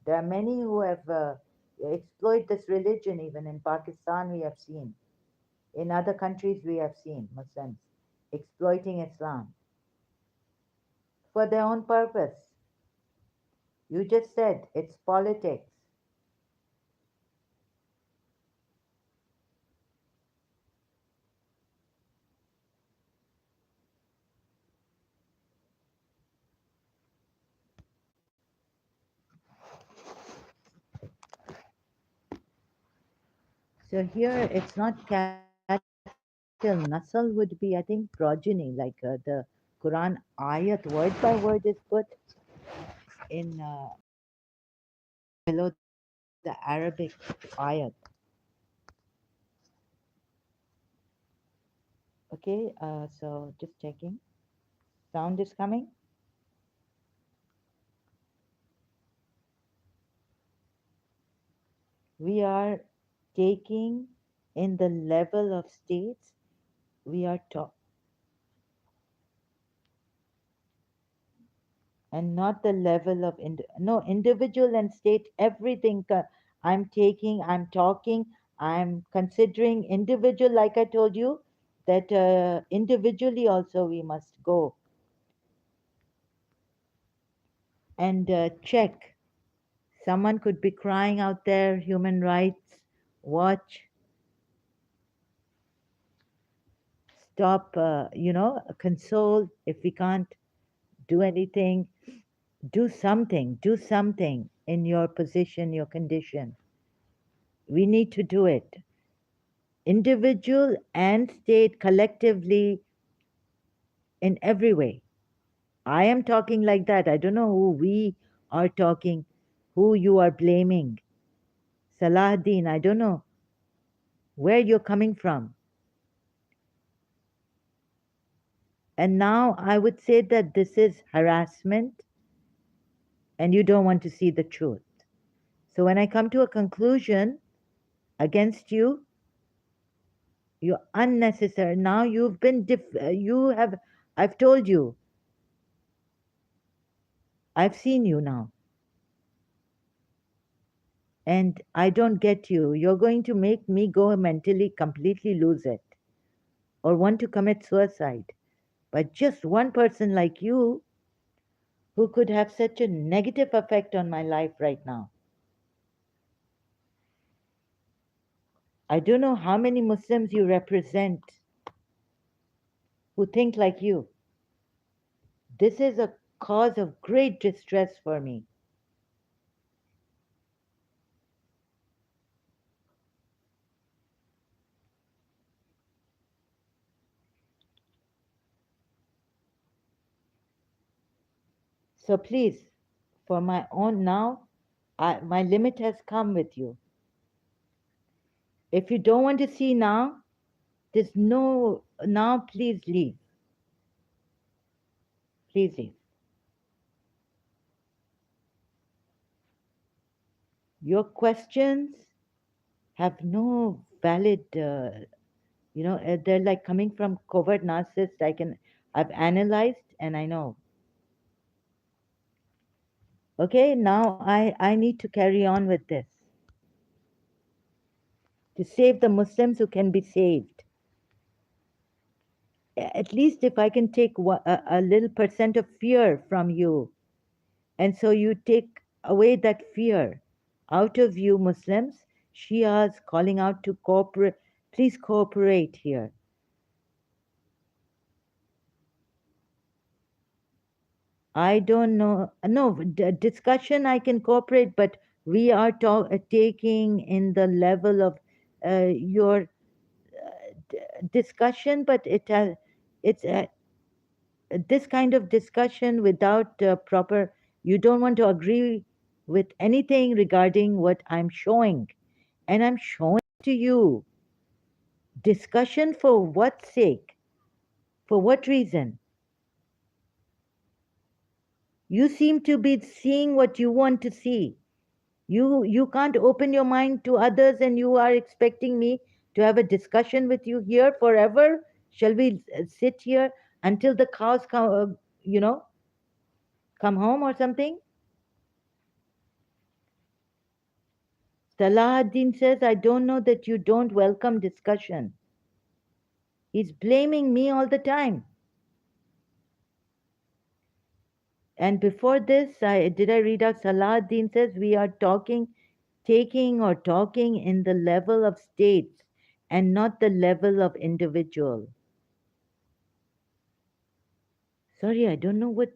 There are many who have exploited this religion, even in Pakistan, we have seen. In other countries, we have seen Muslims exploiting Islam for their own purpose. You just said it's politics. So here it's not cattle. Nasl would be, I think, progeny, like the Quran ayat word by word is put in below the Arabic ayat. Okay, so just checking. Sound is coming. We are taking in the level of states. We are taught, and not the level of no individual and state. Everything I'm taking, I'm talking, I'm considering individual. Like I told you, that individually also we must go and check. Someone could be crying out there, human rights watch, stop, console. If we can't do anything, do something in your position, your condition. We need to do it. Individual and state collectively in every way. I am talking like that. I don't know who we are talking, who you are blaming. Salahuddin, I don't know where you're coming from. And now I would say that this is harassment and you don't want to see the truth. So when I come to a conclusion against you, you're unnecessary. Now you've been, you have, I've told you, I've seen you now. And I don't get you. You're going to make me go mentally completely lose it or want to commit suicide. But just one person like you who could have such a negative effect on my life right now. I don't know how many Muslims you represent who think like you. This is a cause of great distress for me. So please, for my own now, my limit has come with you. If you don't want to see now, there's no, now please leave. Please leave. Your questions have no valid, they're like coming from covert narcissists. I've analyzed and I know. Okay, now I need to carry on with this to save the Muslims who can be saved. At least if I can take a little percent of fear from you, and so you take away that fear out of you, Muslims, Shias calling out to cooperate, please cooperate here. I don't know. No, discussion I can cooperate, but we are taking in the level of your discussion, but it's this kind of discussion without proper. You don't want to agree with anything regarding what I'm showing, and I'm showing to you discussion for what sake, for what reason. You seem to be seeing what you want to see. You can't open your mind to others, and you are expecting me to have a discussion with you here forever. Shall we sit here until the cows come, come home or something? Salahuddin says, I don't know that you don't welcome discussion. He's blaming me all the time. And before this, I read out Salahuddin says we are taking or talking in the level of states and not the level of individual. Sorry, I don't know what,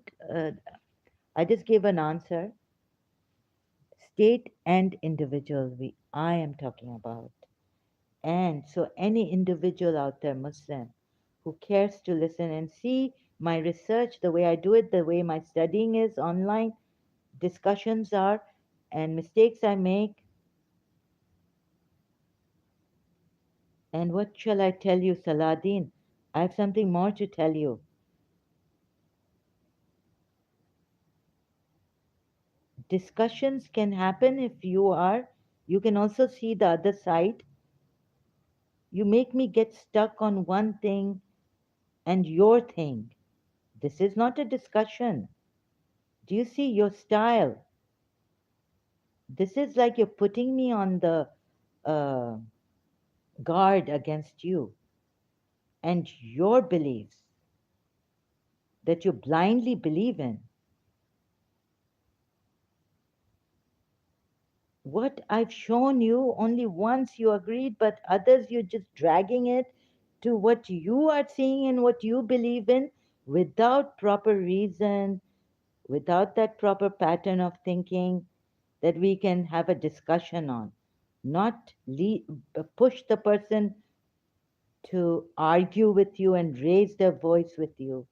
I just gave an answer. State and individual, I am talking about. And so, any individual out there, Muslim, who cares to listen and see my research, the way I do it, the way my studying is online, discussions are, and mistakes I make. And what shall I tell you, Saladin? I have something more to tell you. Discussions can happen if you can also see the other side. You make me get stuck on one thing and your thing. This is not a discussion. Do you see your style? This is like you're putting me on the uh, guard against you and your beliefs that you blindly believe in. What I've shown you, only once you agreed, but others you're just dragging it to what you are seeing and what you believe in without proper reason, without that proper pattern of thinking that we can have a discussion on, not push the person to argue with you and raise their voice with you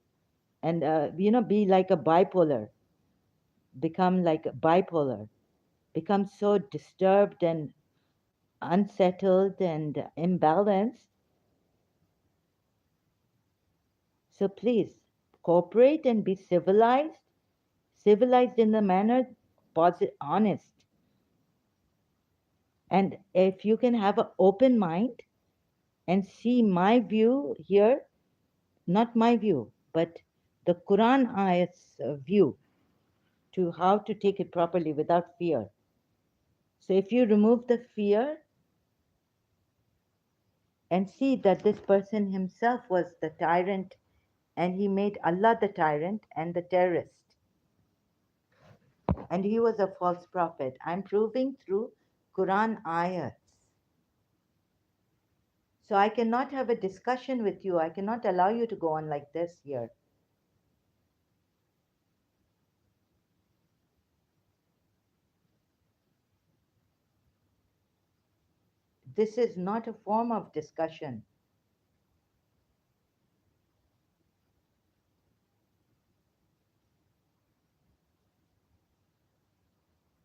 and be like a bipolar, become like a bipolar, become so disturbed and unsettled and imbalanced. So please cooperate and be civilized in the manner honest. And if you can have an open mind and see my view here, not my view, but the Quran ayat's view to how to take it properly without fear. So if you remove the fear and see that this person himself was the tyrant and he made Allah the tyrant and the terrorist, and he was a false prophet. I'm proving through Quran ayats. So I cannot have a discussion with you. I cannot allow you to go on like this here. This is not a form of discussion.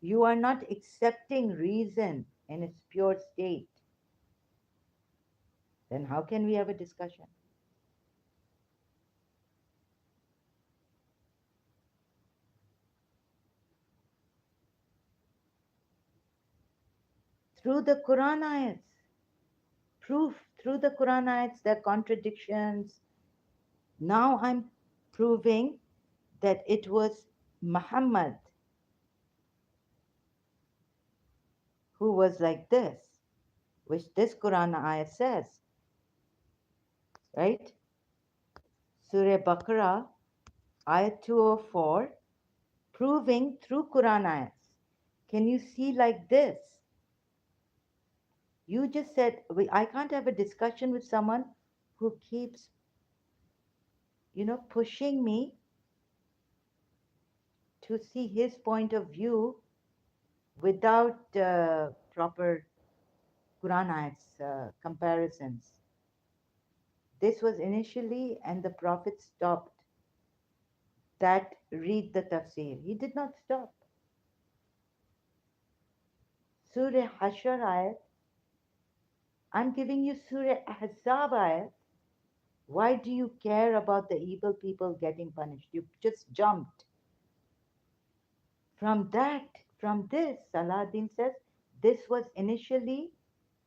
You are not accepting reason in its pure state. Then how can we have a discussion? Through the Quran ayats, proof through the Quran ayats, there are contradictions. Now I'm proving that it was Muhammad who was like this, which this Quran ayat says, right? Surah Baqarah, ayat 204, proving through Quran ayats. Can you see like this? You just said, I can't have a discussion with someone who keeps, pushing me to see his point of view without proper Quran ayats comparisons. This was initially, and the Prophet stopped that read the tafsir. He did not stop. Surah Hashar ayat, I'm giving you Surah Ahzab ayat. Why do you care about the evil people getting punished? You just jumped. From this, Salahuddin says, this was initially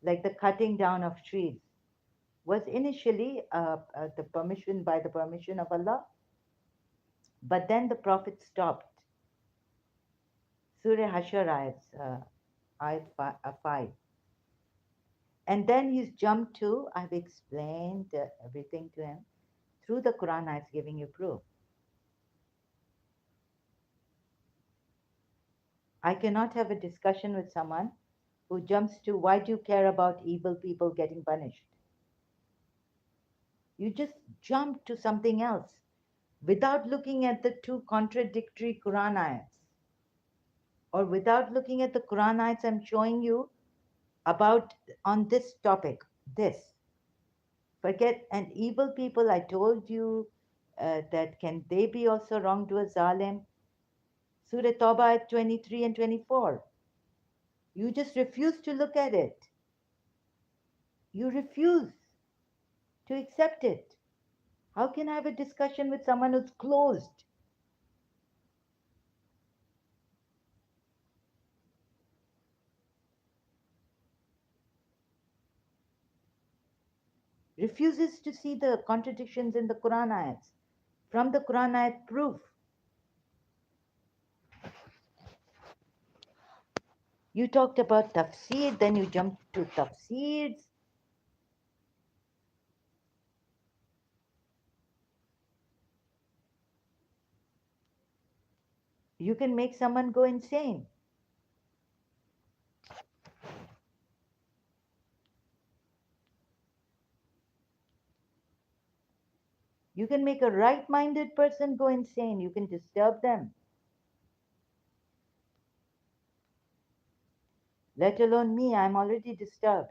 like the cutting down of trees, was initially by the permission of Allah, but then the Prophet stopped. Surah Hashar ayat 5. And then he's jumped to, I've explained everything to him through the Quran ayats giving you proof. I cannot have a discussion with someone who jumps to, why do you care about evil people getting punished? You just jump to something else without looking at the two contradictory Quran ayats, or without looking at the Quran ayats I'm showing you about on this topic. This. Forget, and evil people, I told you that can they be also wrong to a zalim? Surah Tawbah at 23 and 24. You just refuse to look at it. You refuse to accept it. How can I have a discussion with someone who's closed? Refuses to see the contradictions in the Quran ayats. From the Quran ayat proof. You talked about tafsir, then you jumped to tafsirs. You can make someone go insane. You can make a right minded person go insane. You can disturb them, let alone me. I'm already disturbed.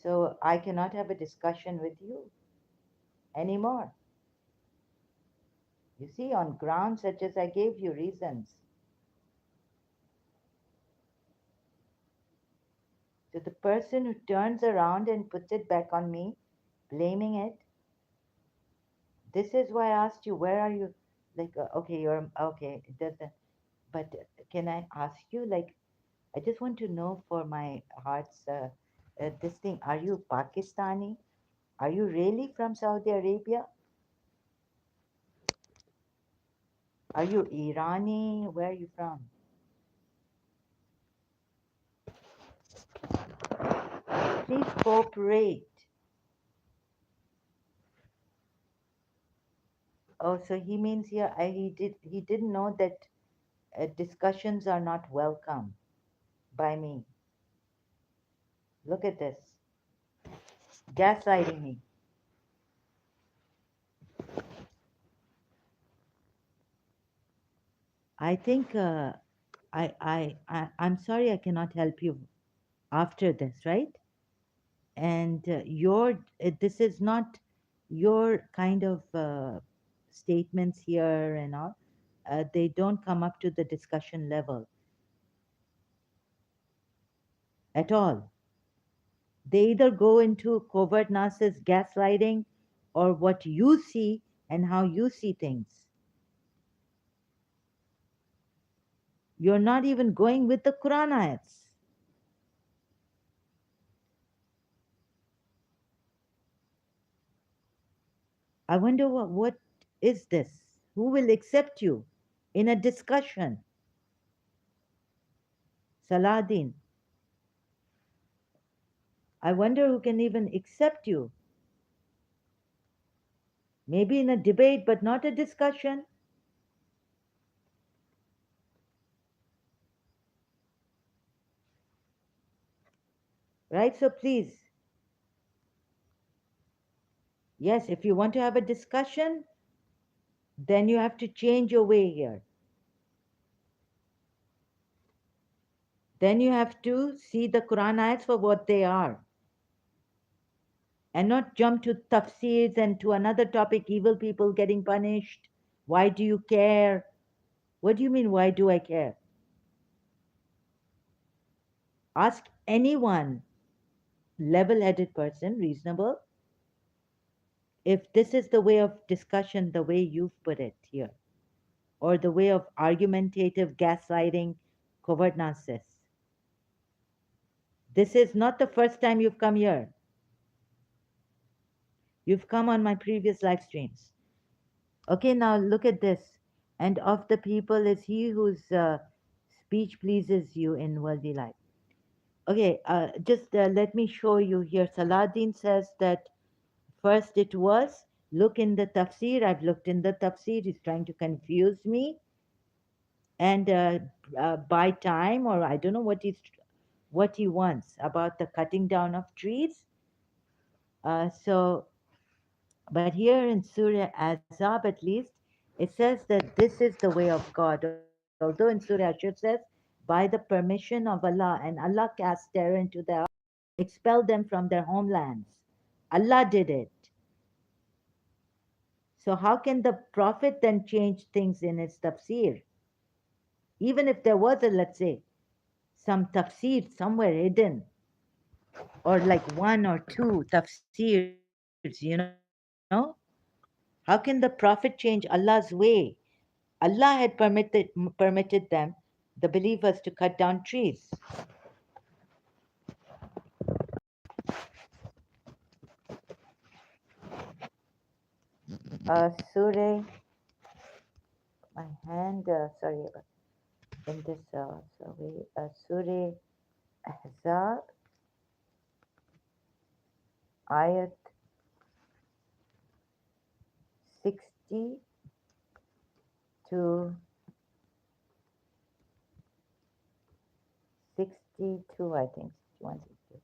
So I cannot have a discussion with you anymore. You see, on grounds such as I gave you reasons. So the person who turns around and puts it back on me, blaming it, this is why I asked you, where are you? Like, okay, you're okay, it doesn't, but can I ask you, like, I just want to know for my heart's this thing, are you Pakistani? Are you really from Saudi Arabia? Are you Irani? Where are you from? Please cooperate. Oh, so he means here he didn't know that discussions are not welcome by me. Look at this, gaslighting me. I think I'm sorry I cannot help you after this, right? And this is not your kind of statements here and all. They don't come up to the discussion level at all. They either go into covert narcissist gaslighting or what you see and how you see things. You're not even going with the Quran ayats. I wonder what is this? Who will accept you in a discussion? Saladin, I wonder who can even accept you. Maybe in a debate, but not a discussion, right? So please, yes, if you want to have a discussion, then you have to change your way here. Then you have to see the Quran ayats for what they are and not jump to tafsirs and to another topic, evil people getting punished. Why do you care? What do you mean, why do I care? Ask anyone, level headed person, reasonable, if this is the way of discussion, the way you've put it here, or the way of argumentative gaslighting, covert narcissists. This is not the first time you've come here. You've come on my previous live streams. Okay, now look at this. And of the people is he whose speech pleases you in worldly life. Okay, just let me show you here. Saladin says that first it was, look in the tafsir. I've looked in the tafsir. He's trying to confuse me and buy time, or I don't know what he wants about the cutting down of trees. But here in Surah Azab, at least, it says that this is the way of God. Although in Surah Ashur says, by the permission of Allah, and Allah cast terror into their hearts, expelled them from their homelands. Allah did it. So how can the Prophet then change things in his tafsir? Even if there was a, let's say, some tafsir somewhere hidden, or like one or two tafsirs, how can the Prophet change Allah's way? Allah had permitted them, the believers, to cut down trees. Surah, my hand, sorry, in this Surah Ahzab, ayat 60 to 62, I think, 61, 62.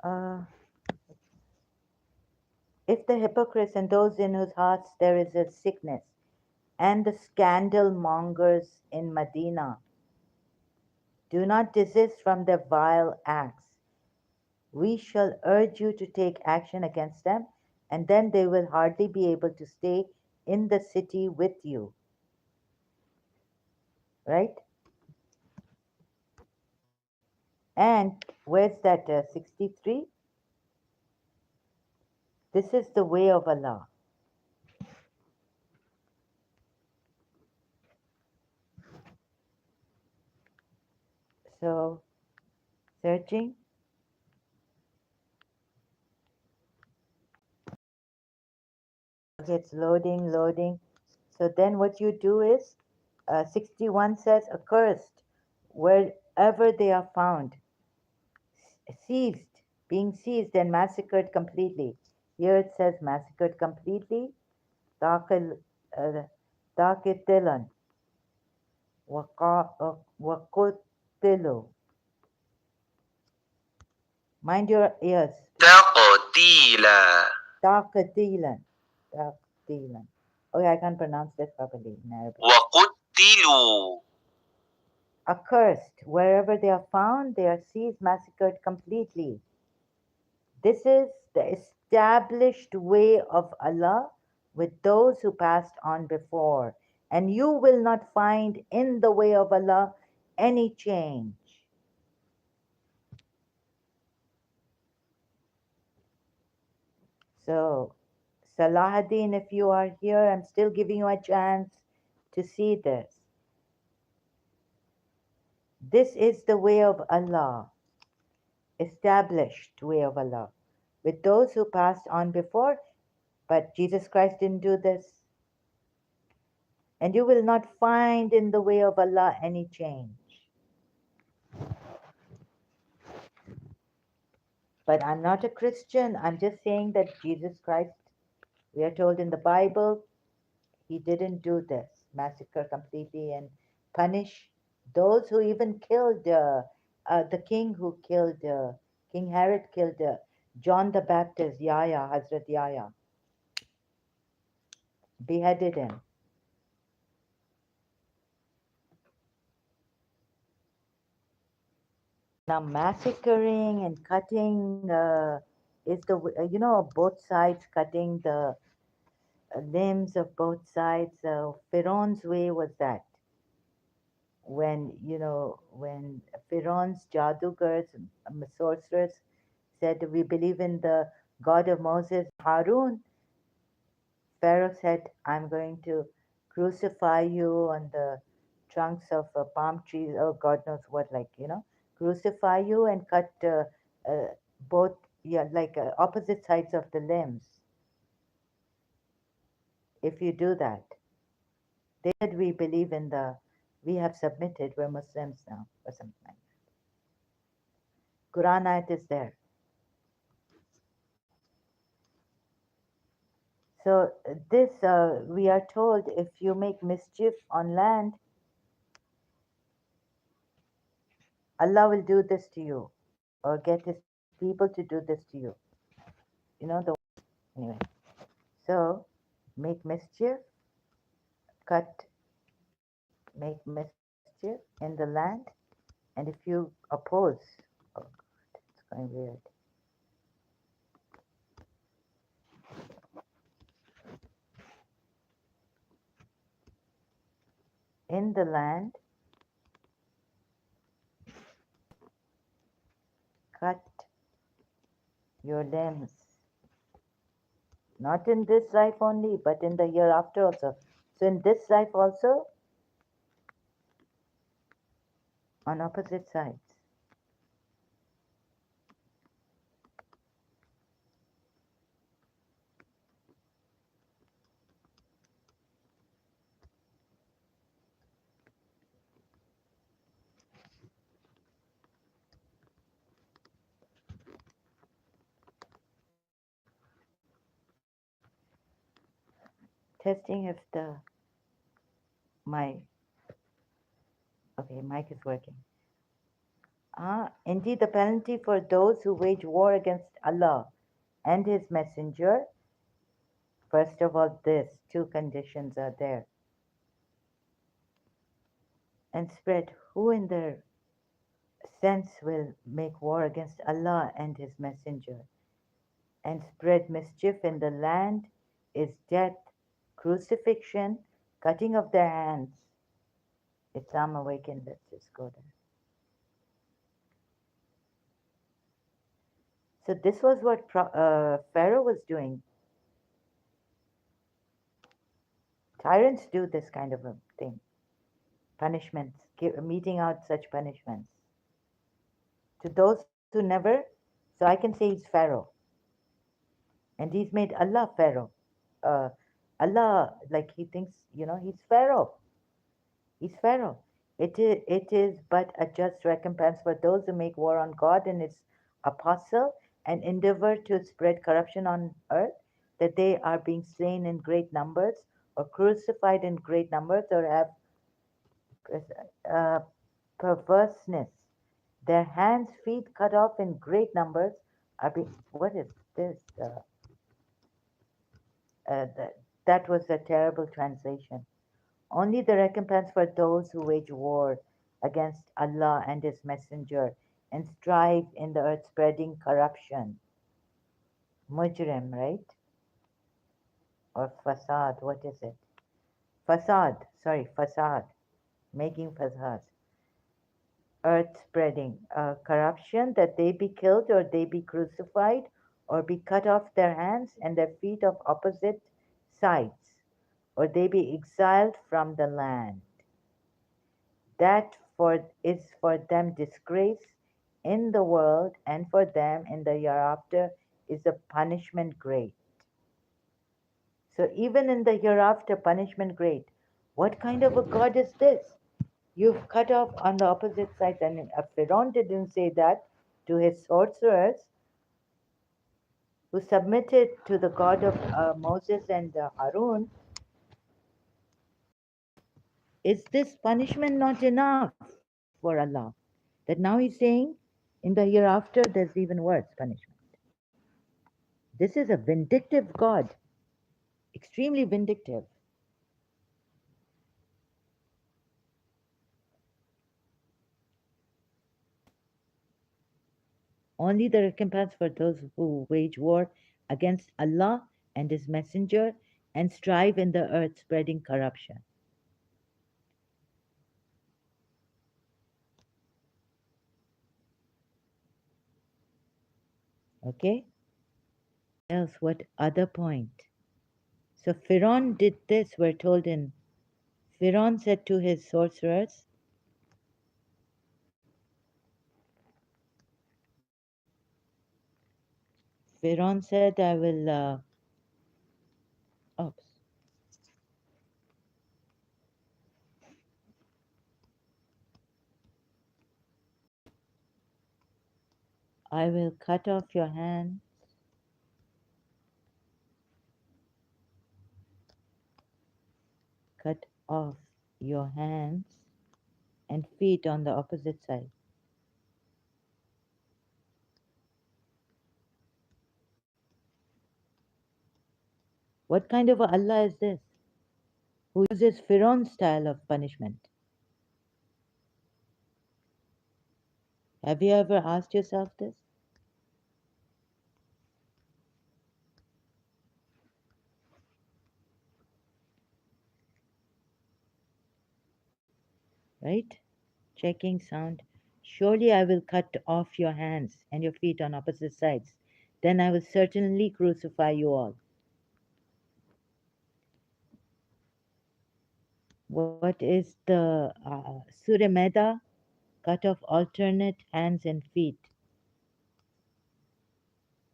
Uh, if the hypocrites and those in whose hearts there is a sickness, and the scandal mongers in Medina do not desist from their vile acts, we shall urge you to take action against them, and then they will hardly be able to stay in the city with you. Right? And where's that 63? This is the way of Allah. So, searching. Okay, it's loading, loading. So then what you do is 61 says, accursed wherever they are found, seized, being seized and massacred completely. Here it says massacred completely. Taqil, uh, Taqitilan, Waqutilu. Mind your ears, please. تقتيلا Taqatilan. Taqatilan. Okay, I can't pronounce that properly in Arabic. وقتلوا Accursed. Wherever they are found, they are seized, massacred completely. This is the established way of Allah with those who passed on before. And you will not find in the way of Allah any change. So, Salahuddin, if you are here, I'm still giving you a chance to see this. This is the way of Allah, established way of Allah, with those who passed on before, but Jesus Christ didn't do this. And you will not find in the way of Allah any change. But I'm not a Christian. I'm just saying that Jesus Christ, we are told in the Bible, he didn't do this massacre completely and punish those who even killed the king who killed King Herod killed John the Baptist, Yahya, Hazrat Yahya, beheaded him. Now, massacring and cutting is both sides cutting the limbs of both sides. Pharaoh's way was that when Pharaoh's Jadugars, sorcerers, said, "We believe in the God of Moses, Harun," Pharaoh said, "I'm going to crucify you on the trunks of palm trees, or God knows what, crucify you and cut uh, both, yeah, like opposite sides of the limbs if you do that." They said, "We believe in we have submitted, we're Muslims now," or something like that. Quran ayat is there. So this, we are told, if you make mischief on land, Allah will do this to you, or get His people to do this to you. Anyway. So make mischief, cut, make mischief in the land, and if you oppose, oh God, it's going weird. In the land, cut your limbs. Not in this life only, but in the hereafter also. So in this life also, on opposite sides. Testing if the my okay mic is working. Indeed, the penalty for those who wage war against Allah and His Messenger. First of all, this two conditions are there. And spread who in their sense will make war against Allah and His Messenger and spread mischief in the land is death, crucifixion, cutting of their hands. Islam awakened. Let's just go there. So this was what Pharaoh was doing. Tyrants do this kind of a thing. Punishments, meting out such punishments to those who never. So I can say he's Pharaoh, and he's made Allah Pharaoh. Uh, Allah, like he thinks, he's Pharaoh. He's Pharaoh. It is but a just recompense for those who make war on God and His apostle and endeavor to spread corruption on earth, that they are being slain in great numbers, or crucified in great numbers, or have uh, perverseness. Their hands, feet cut off in great numbers are being. What is this? That was a terrible translation. Only the recompense for those who wage war against Allah and His Messenger and strive in the earth spreading corruption. Mujrim, right? Or fasad, what is it? Fasad, sorry, fasad, making fasad. Earth spreading, corruption, that they be killed or they be crucified or be cut off their hands and their feet of opposite sides, or they be exiled from the land. That is for them disgrace in the world, and for them in the hereafter is a punishment great. So even in the hereafter, punishment great. What kind of a God is this? You've cut off on the opposite sides, and Pharaoh didn't say that to his sorcerers who submitted to the God of Moses and Harun. Is this punishment not enough for Allah? That now He's saying in the hereafter there's even worse punishment. This is a vindictive God, extremely vindictive. Only the recompense for those who wage war against Allah and His Messenger and strive in the earth spreading corruption. Okay? Else, what other point? So Pharaoh did this, we're told in. Pharaoh said to his sorcerers, Pharaoh said, I will, oops, I will cut off your hand, cut off your hands and feet on the opposite side. What kind of a Allah is this who uses Pharaoh's style of punishment? Have you ever asked yourself this? Right? Checking sound. Surely I will cut off your hands and your feet on opposite sides. Then I will certainly crucify you all. What is the Surah Meda? Cut off alternate hands and feet.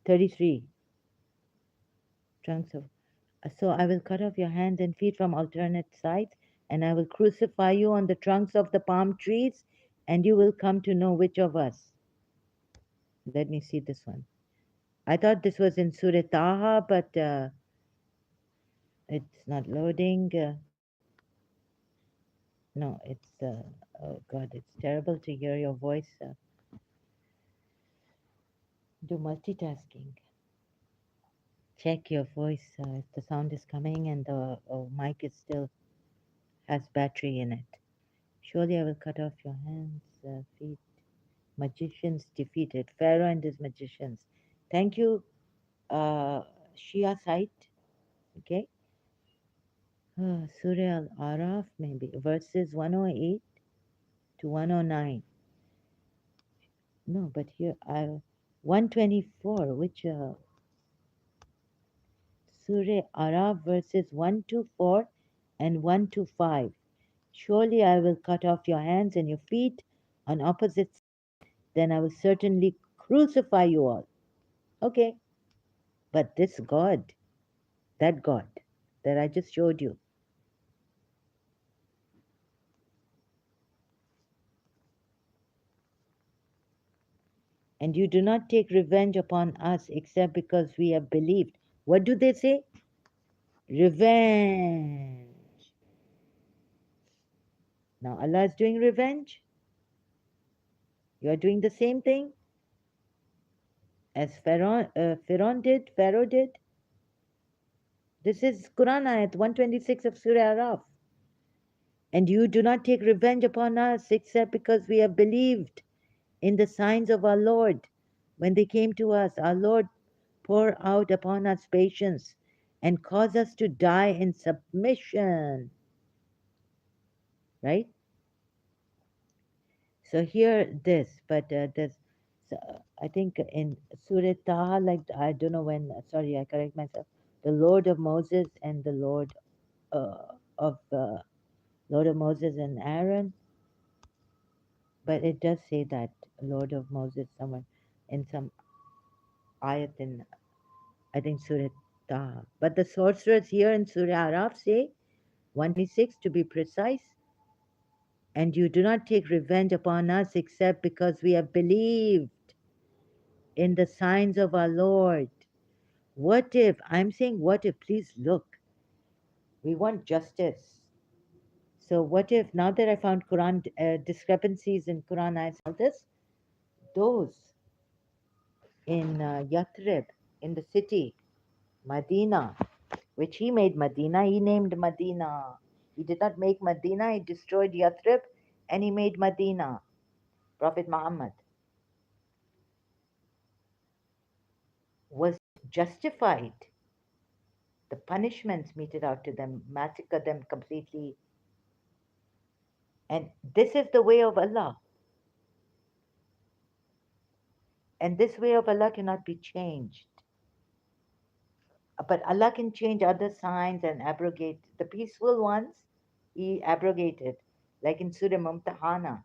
33. Trunks of. So I will cut off your hands and feet from alternate sides, and I will crucify you on the trunks of the palm trees, and you will come to know which of us. Let me see this one. I thought this was in Surah Taha, but it's not loading. No, it's, oh God, it's terrible to hear your voice. Do multitasking. Check your voice if the sound is coming and the mic is still has battery in it. Surely I will cut off your hands, feet. Magicians defeated. Pharaoh and his magicians. Thank you, Shia site. Okay. Surah Al Araf, maybe. Verses 108 to 109. No, but here, 124, which, Surah Araf, verses 1 to 4 and 1 to 5. Surely I will cut off your hands and your feet on opposite sides, then I will certainly crucify you all. Okay. But this God, that God that I just showed you, and you do not take revenge upon us except because we have believed. What do they say? Revenge. Now Allah is doing revenge? You are doing the same thing as Pharaoh did. This is Quran ayat 126 of Surah Araf. And you do not take revenge upon us except because we have believed in the signs of our Lord. When they came to us, our Lord poured out upon us patience and caused us to die in submission. Right? So here this, but there's, so, I think in Surah Taha, like I don't know when. Sorry, I correct myself. The Lord of Moses and the of Lord of Moses and Aaron, but it does say that Lord of Moses somewhere in some ayat in I think Surah Taha. But the sorcerers here in Surah Araf say 126 to be precise. And you do not take revenge upon us except because we have believed in the signs of our Lord. What if, I'm saying, what if, please look, we want justice. So, what if, now that I found Quran discrepancies in Quran ayats, all this, those in Yathrib, in the city, Medina, which he made Medina, he named Medina. He did not make Medina, he destroyed Yathrib and he made Medina. Prophet Muhammad was justified. The punishments meted out to them, massacre them completely. And this is the way of Allah. And this way of Allah cannot be changed. But Allah can change other signs and abrogate the peaceful ones. He abrogated, like in Surah Mumtahana.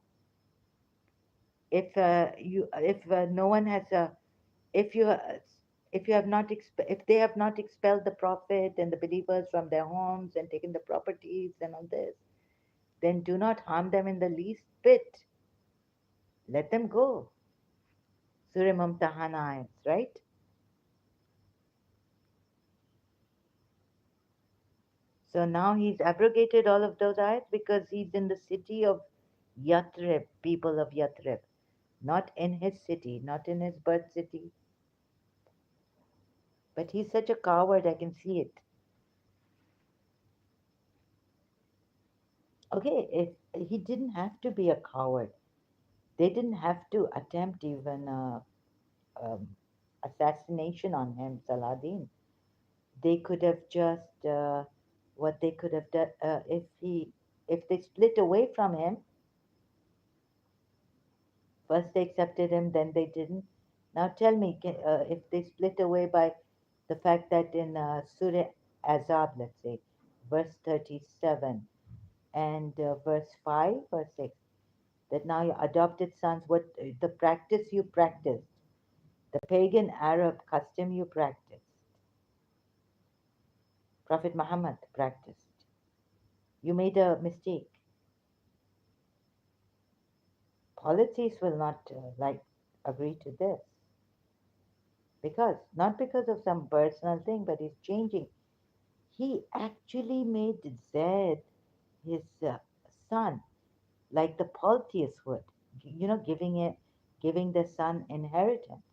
If no one has a, if you, if you have not, if they have not expelled the Prophet and the believers from their homes and taken the properties and all this, then do not harm them in the least bit. Let them go. Surah Mumtahana ayats, right? So now he's abrogated all of those ayats because he's in the city of Yathrib, people of Yathrib, not in his city, not in his birth city. But he's such a coward, I can see it. Okay, if he didn't have to be a coward, they didn't have to attempt even um, assassination on him, Saladin. They could have just what they could have done if they split away from him. First they accepted him, then they didn't. Now tell me, if they split away by the fact that in Surah Azab, let's say, verse 37 and verse 5 or 6, that now your adopted sons, what the practice you practiced, the pagan Arab custom you practiced, Prophet Muhammad practiced. You made a mistake. Policies will not agree to this because not because of some personal thing, but he's changing. He actually made Zed his son, like the polytheists would, giving the son inheritance.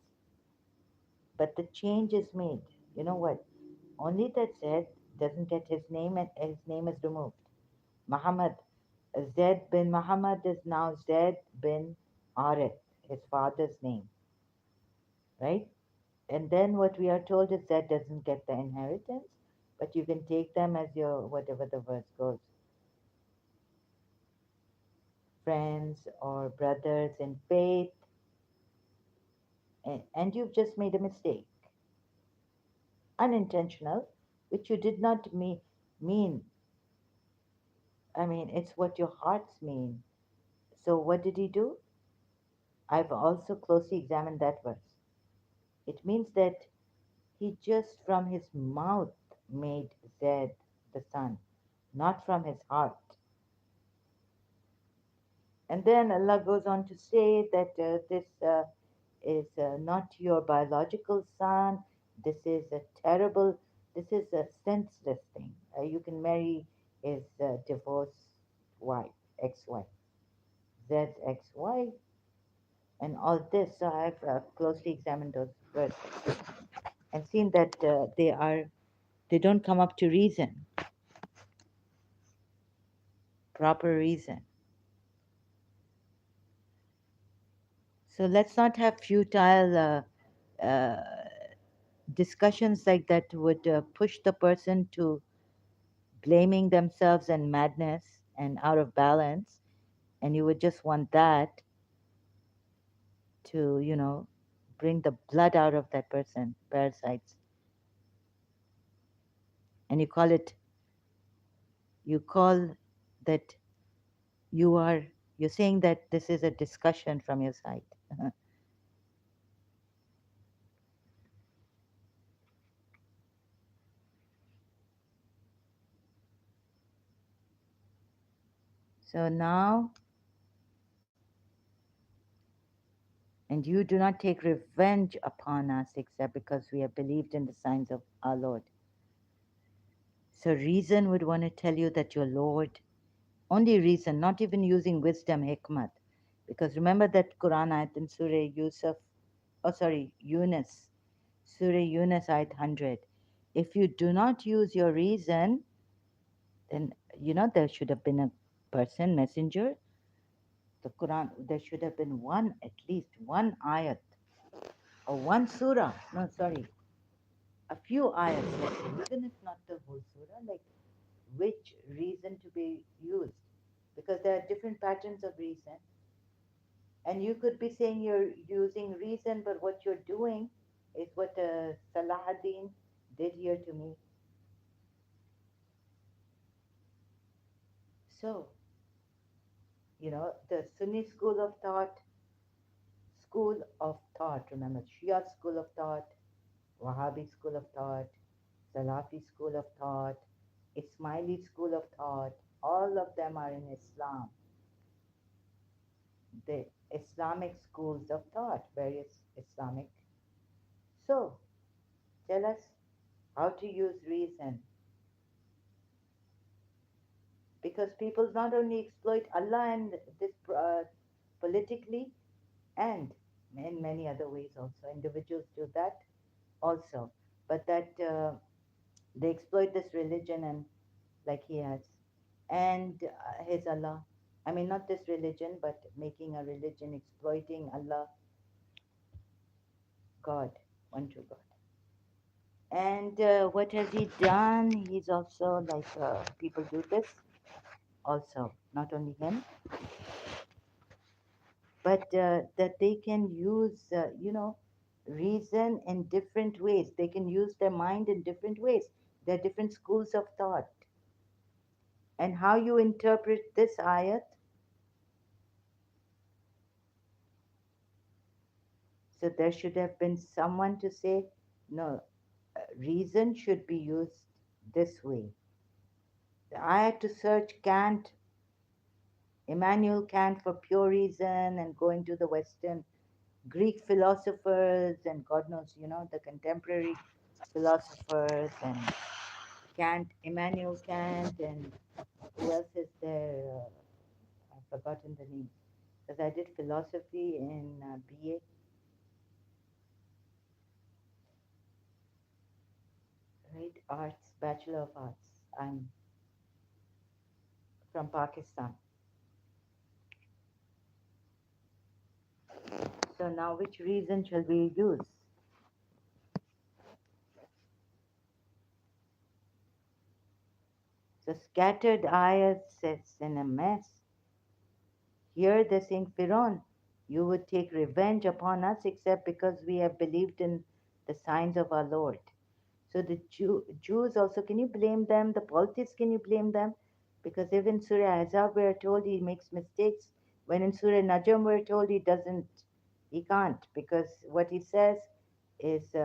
But the change is made. You know what? Only that Zed doesn't get his name, and his name is removed. Muhammad, Zed bin Muhammad is now Zed bin Arif, his father's name, right? And then what we are told is that doesn't get the inheritance, but you can take them as your, whatever the verse goes, friends or brothers in faith, and you've just made a mistake, unintentional, which you did not mean. I mean, it's what your hearts mean. So what did he do? I've also closely examined that verse. It means that he just from his mouth made Zed the son, not from his heart. And then Allah goes on to say that this is not your biological son. This is a terrible, this is a senseless thing. You can marry his divorced wife, ex wife, Zed's ex wife, and all this. So I've closely examined those verses and seen that they don't come up to reason, proper reason. So let's not have futile discussions like that would push the person to blaming themselves and madness and out of balance, and you would just want that to, bring the blood out of that person, parasites. And you call that you are, you're saying that this is a discussion from your side. So now, and you do not take revenge upon us except because we have believed in the signs of our Lord. So reason would want to tell you that your Lord, only reason, not even using wisdom, hikmat. Because remember that Quran ayat in Surah Yusuf, oh sorry, Yunus, Surah Yunus ayat 100. If you do not use your reason, then there should have been a person, messenger. The Quran, there should have been one, at least one ayat or one surah. No, sorry, a few ayats, let's say, even if not the whole surah, like which reason to be used, because there are different patterns of reason, and you could be saying you're using reason, but what you're doing is what Salahuddin did here to me. So, the Sunni school of thought, remember, Shia school of thought, Wahhabi school of thought, Salafi school of thought, Ismaili school of thought, all of them are in Islam. The Islamic schools of thought, various Islamic. So, tell us how to use reason, because people not only exploit Allah and this politically, and in many other ways also. Individuals do that also, but that they exploit this religion and like he has, and his Allah. I mean, not this religion, but making a religion exploiting Allah, God, one true God. And what has he done? He's also like people do this also, not only him, but that they can use, reason in different ways. They can use their mind in different ways. There are different schools of thought. And how you interpret this ayat, so there should have been someone to say, no, reason should be used this way. I had to search Kant, Immanuel Kant, for pure reason, and going to the Western Greek philosophers and God knows, the contemporary philosophers and Kant, Immanuel Kant, and who else is there? I've forgotten the name. Because I did philosophy in BA, right? Arts, Bachelor of Arts. I'm from Pakistan. So now, which reason shall we use? So scattered ayats sits in a mess. Here they're saying, Firon, you would take revenge upon us except because we have believed in the signs of our Lord. So the Jews also, can you blame them? The polytheists, can you blame them? Because even Surah Ahzab we're told he makes mistakes, when in Surah Najm we're told he can't, because what he says is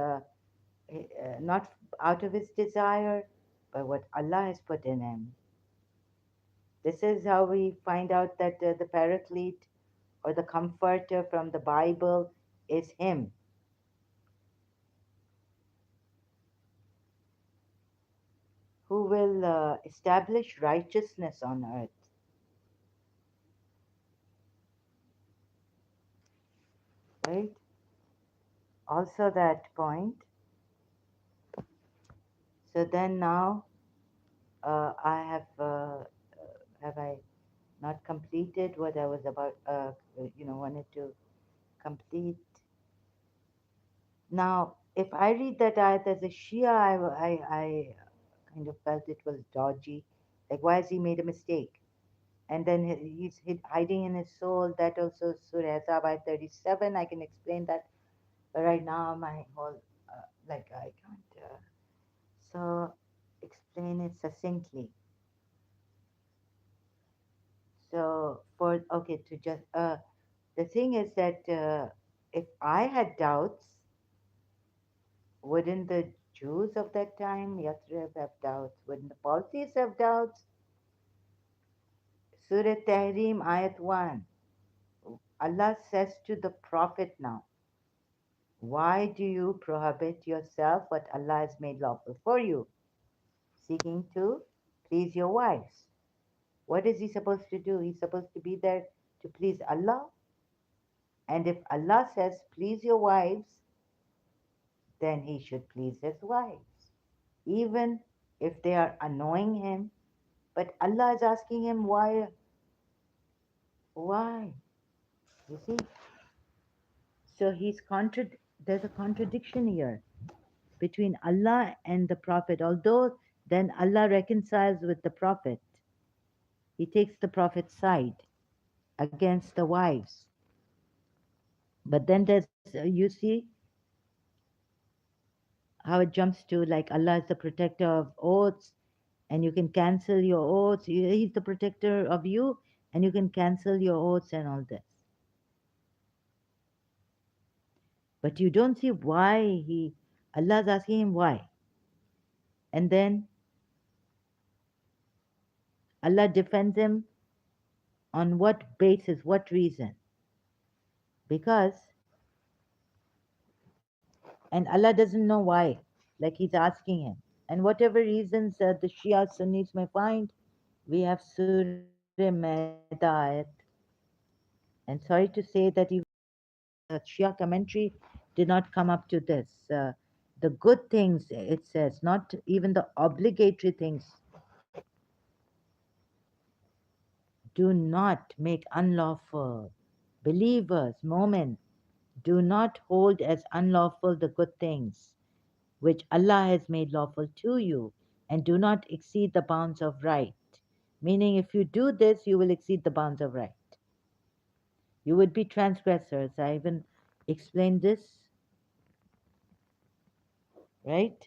not out of his desire, but what Allah has put in him. This is how we find out that the Paraclete or the Comforter from the Bible is Him, who will establish righteousness on earth. right? Also, that point. So then now I have I not completed what I was about, wanted to complete. Now, if I read that ayat as a Shia, I kind of felt it was dodgy. Like, why has he made a mistake? And then he's hiding in his soul. That also Surah Azab ayat 37. I can explain that. But right now, my whole, I can't. So, explain it succinctly. So, okay, to just, the thing is that if I had doubts, wouldn't the Jews of that time, Yathrib, have doubts? Wouldn't the Parsis have doubts? Surah Tahrim, Ayat 1. Allah says to the Prophet now, why do you prohibit yourself what Allah has made lawful for you, seeking to please your wives? What is he supposed to do? He's supposed to be there to please Allah. And if Allah says, please your wives, then he should please his wives, even if they are annoying him. But Allah is asking him, why? Why? You see? So there's a contradiction here between Allah and the Prophet. Although then Allah reconciles with the Prophet, He takes the Prophet's side against the wives. But then you see how it jumps to like Allah is the protector of oaths and you can cancel your oaths. He's the protector of you and you can cancel your oaths and all this. But you don't see why Allah's asking him why. And then Allah defends him on what basis, what reason? Because, and Allah doesn't know why, like He's asking him. And whatever reasons the Shia Sunnis may find, we have Surah Maida ayat. And sorry to say that even Shia commentary did not come up to this. The good things, it says, not even the obligatory things, do not make unlawful. Believers, moment, do not hold as unlawful the good things which Allah has made lawful to you, and do not exceed the bounds of right. Meaning, if you do this, you will exceed the bounds of right. You would be transgressors. I even explained this, right?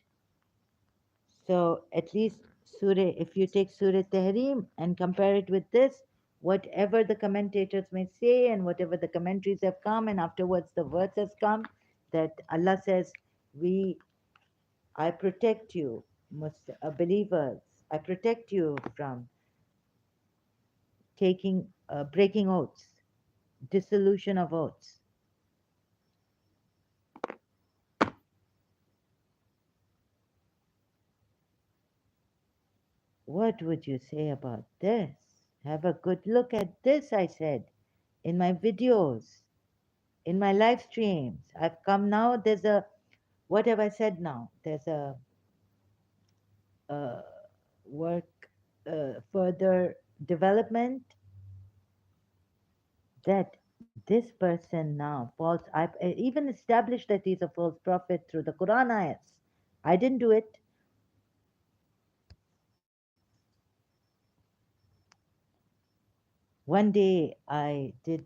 So, at least Surah, if you take Surah Tahrim and compare it with this, whatever the commentators may say and whatever the commentaries have come, and afterwards the verse has come that Allah says, "We I protect you, believers. I protect you from breaking oaths, dissolution of oaths." What would you say about this? Have a good look at this, I said, in my videos, in my live streams. I've come now, what have I said now? There's a uh, work, further development that this person now I've even established that he's a false prophet through the Quran ayats. I didn't do it. One day I did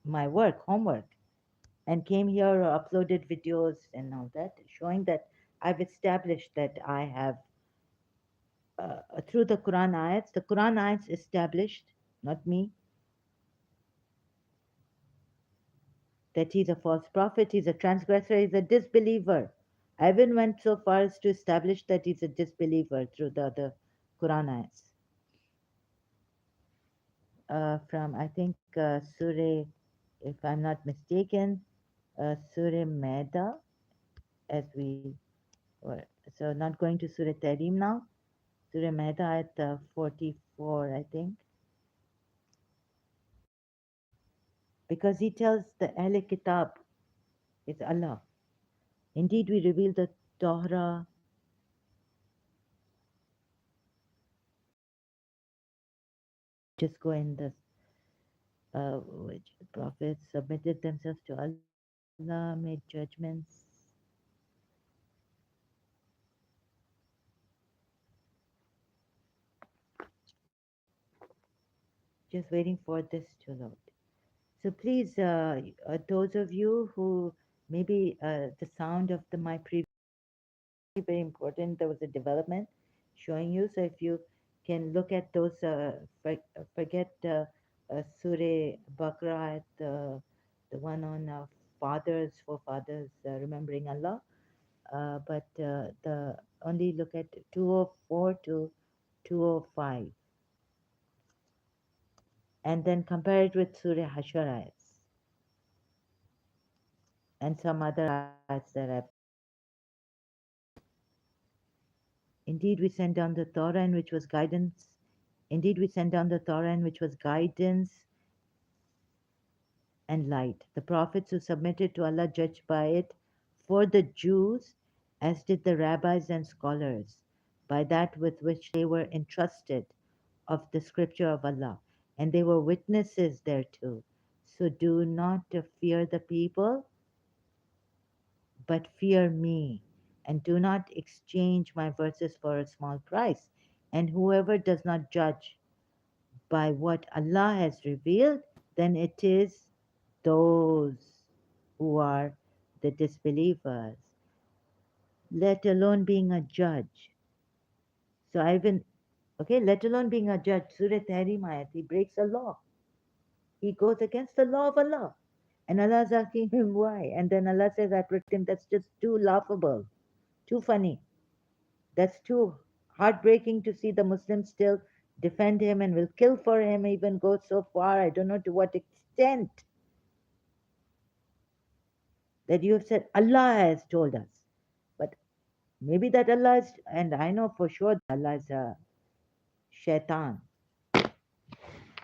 my work, homework, and came here, uploaded videos and all that, showing that I've established that I have, through the Quran ayats established, not me, that he's a false prophet, he's a transgressor, he's a disbeliever. I even went so far as to establish that he's a disbeliever through the other Quran ayats. From, I think, Surah, if I'm not mistaken, Surah Maida, as we were. So, not going to Surah Tahrim now, Surah Maida at 44, I think. Because he tells the Ahl Kitab, it's Allah. Indeed, we reveal the Torah. Just go in the which prophets submitted themselves to Allah, made judgments. Just waiting for this to load. So please, those of you who maybe the sound of my previous very important. There was a development showing you. So if you can look at those, forget Surah Baqarah, the one on fathers, forefathers, remembering Allah. But the only look at 204 to 205, and then compare it with Surah Hashar ayats and some other ayats that I've. Indeed, we sent down the Torah in which was guidance. Indeed, we sent down the Torah in which was guidance and light. The prophets who submitted to Allah judged by it for the Jews, as did the rabbis and scholars, by that with which they were entrusted of the scripture of Allah, and they were witnesses thereto. So do not fear the people, but fear me, and do not exchange my verses for a small price. And whoever does not judge by what Allah has revealed, then it is those who are the disbelievers, let alone being a judge. So I've been, okay, let alone being a judge, Surah Tahrim ayat, he breaks a law. He goes against the law of Allah. And Allah is asking him why. And then Allah says, I protect him. That's just too laughable, too funny. That's too heartbreaking to see the Muslims still defend him and will kill for him, even go so far. I don't know to what extent that you have said Allah has told us. But maybe that Allah is, and I know for sure that Allah is a shaitan,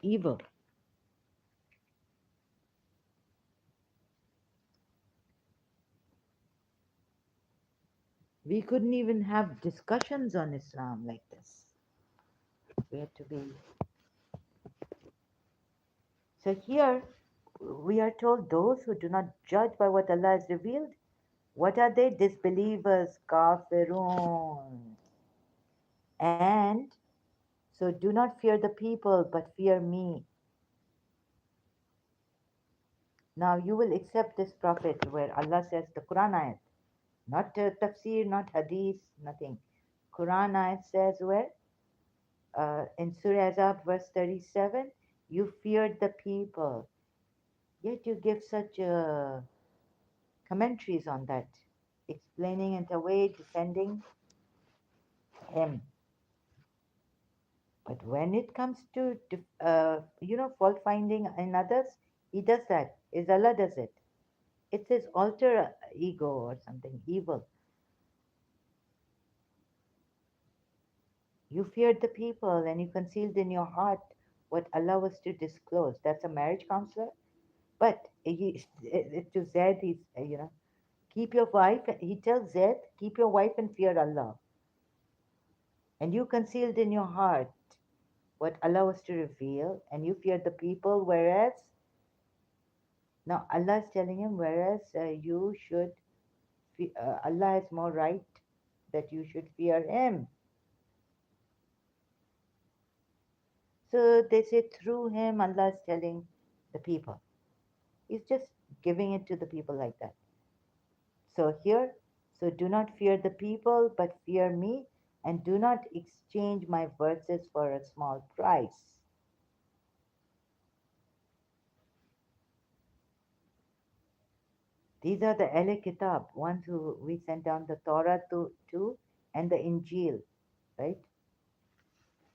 evil. We couldn't even have discussions on Islam like this. We had to be. So here we are told those who do not judge by what Allah has revealed. What are they? Disbelievers, kafirun. And so do not fear the people, but fear me. Now you will accept this prophet where Allah says the Quran ayat, not tafsir, not hadith, nothing. Quran ayat says where in Surah Azab verse 37, you feared the people, yet you give such commentaries on that, explaining it away, defending him. But when it comes to fault finding in others, he does that. Is Allah does it? It's his alter ego or something evil. You feared the people and you concealed in your heart what Allah was to disclose. That's a marriage counselor. But to Zaid, he's, keep your wife, he tells Zaid, keep your wife and fear Allah. And you concealed in your heart what Allah was to reveal, and you feared the people, whereas, now Allah is telling him, whereas you should, Allah has more right that you should fear Him. So they say through Him, Allah is telling the people. He's just giving it to the people like that. So here, so do not fear the people, but fear me, and do not exchange my verses for a small price. These are the Ahle Kitab, ones who we sent down the Torah to and the Injil, right?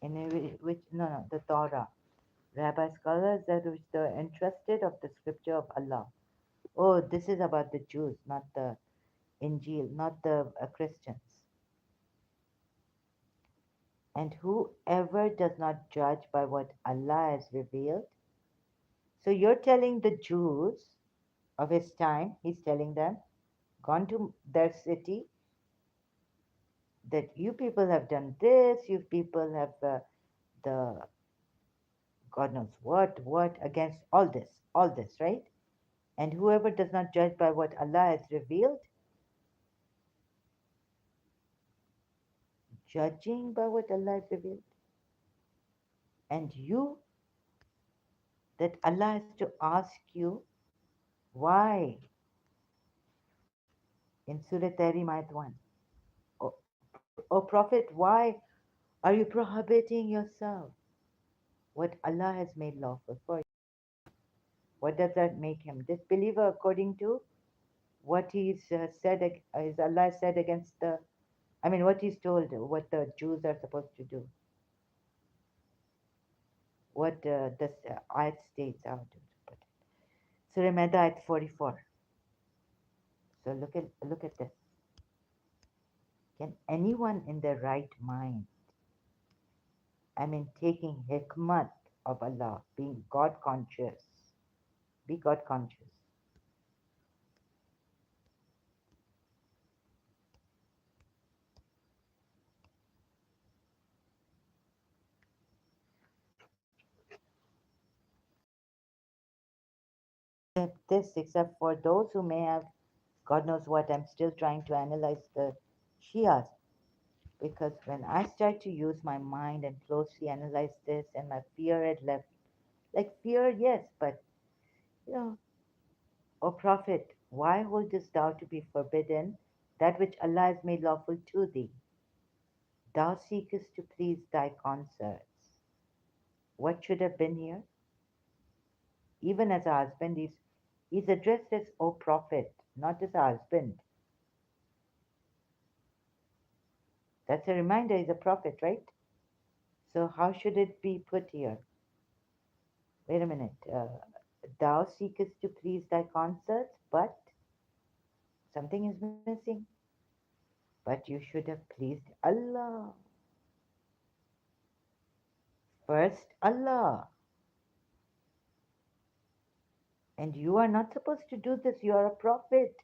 In which, no, the Torah. Rabbi scholars that which the entrusted of the scripture of Allah. Oh, this is about the Jews, not the Injil, not the Christians. And whoever does not judge by what Allah has revealed. So you're telling the Jews of his time, he's telling them, gone to their city, that you people have done this, you people have the God knows what against all this, right? And whoever does not judge by what Allah has revealed, judging by what Allah has revealed, and you, that Allah has to ask you why in Surah Tahrim Ayat 1. O Prophet, why are you prohibiting yourself what Allah has made lawful for you? What does that make him? Disbeliever according to what he's is Allah said against the, I mean, what he's told, what the Jews are supposed to do, what this ayat states out. Surah Maida ayat 44. So look at this. Can anyone in their right mind, I mean, taking hikmat of Allah, being God conscious, be God conscious. This, except for those who may have, God knows what, I'm still trying to analyze the Shias, because when I start to use my mind and closely analyze this, and my fear had left, like fear, yes, but you know, O Prophet, why holdest thou to be forbidden that which Allah has made lawful to thee? Thou seekest to please thy consorts. What should have been here? Even as a husband, he's addressed as O Prophet, not as a husband. That's a reminder he's a prophet, right? So how should it be put here? Wait a minute. Thou seekest to please thy consorts, but something is missing. But you should have pleased Allah. First, Allah. And you are not supposed to do this. You are a prophet.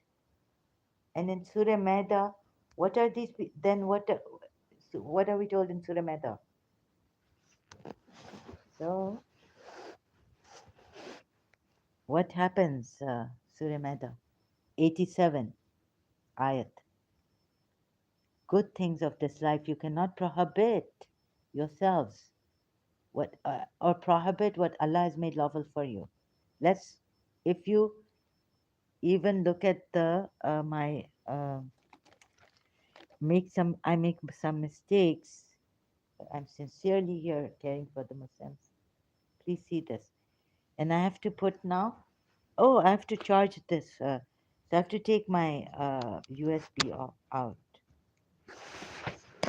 And in Surah Maida, what are these? Then so what are we told in Surah Maida? So what happens? Surah Maida, 87 ayat. Good things of this life you cannot prohibit yourselves. What or prohibit what Allah has made lawful for you. Let's, if you even look at the my I make some mistakes. I'm sincerely here caring for the Muslims. Please see this. And I have to put now. Oh, I have to charge this. So I have to take my USB out.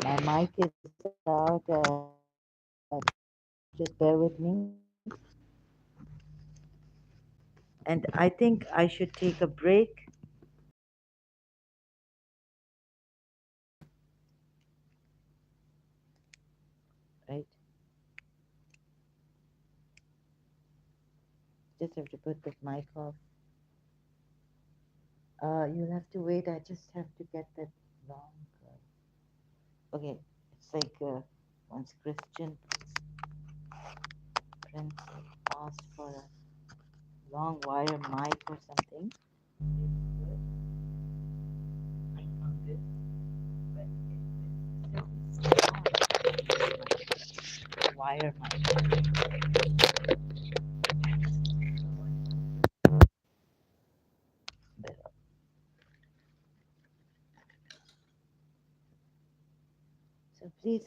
My mic is out. Just bear with me. And I think I should take a break, right? Just have to put this mic off. You'll have to wait. I just have to get that long. Okay, it's like once Christian Prince asked for a long wire mic or something. I found it, but it's wire mic. So please,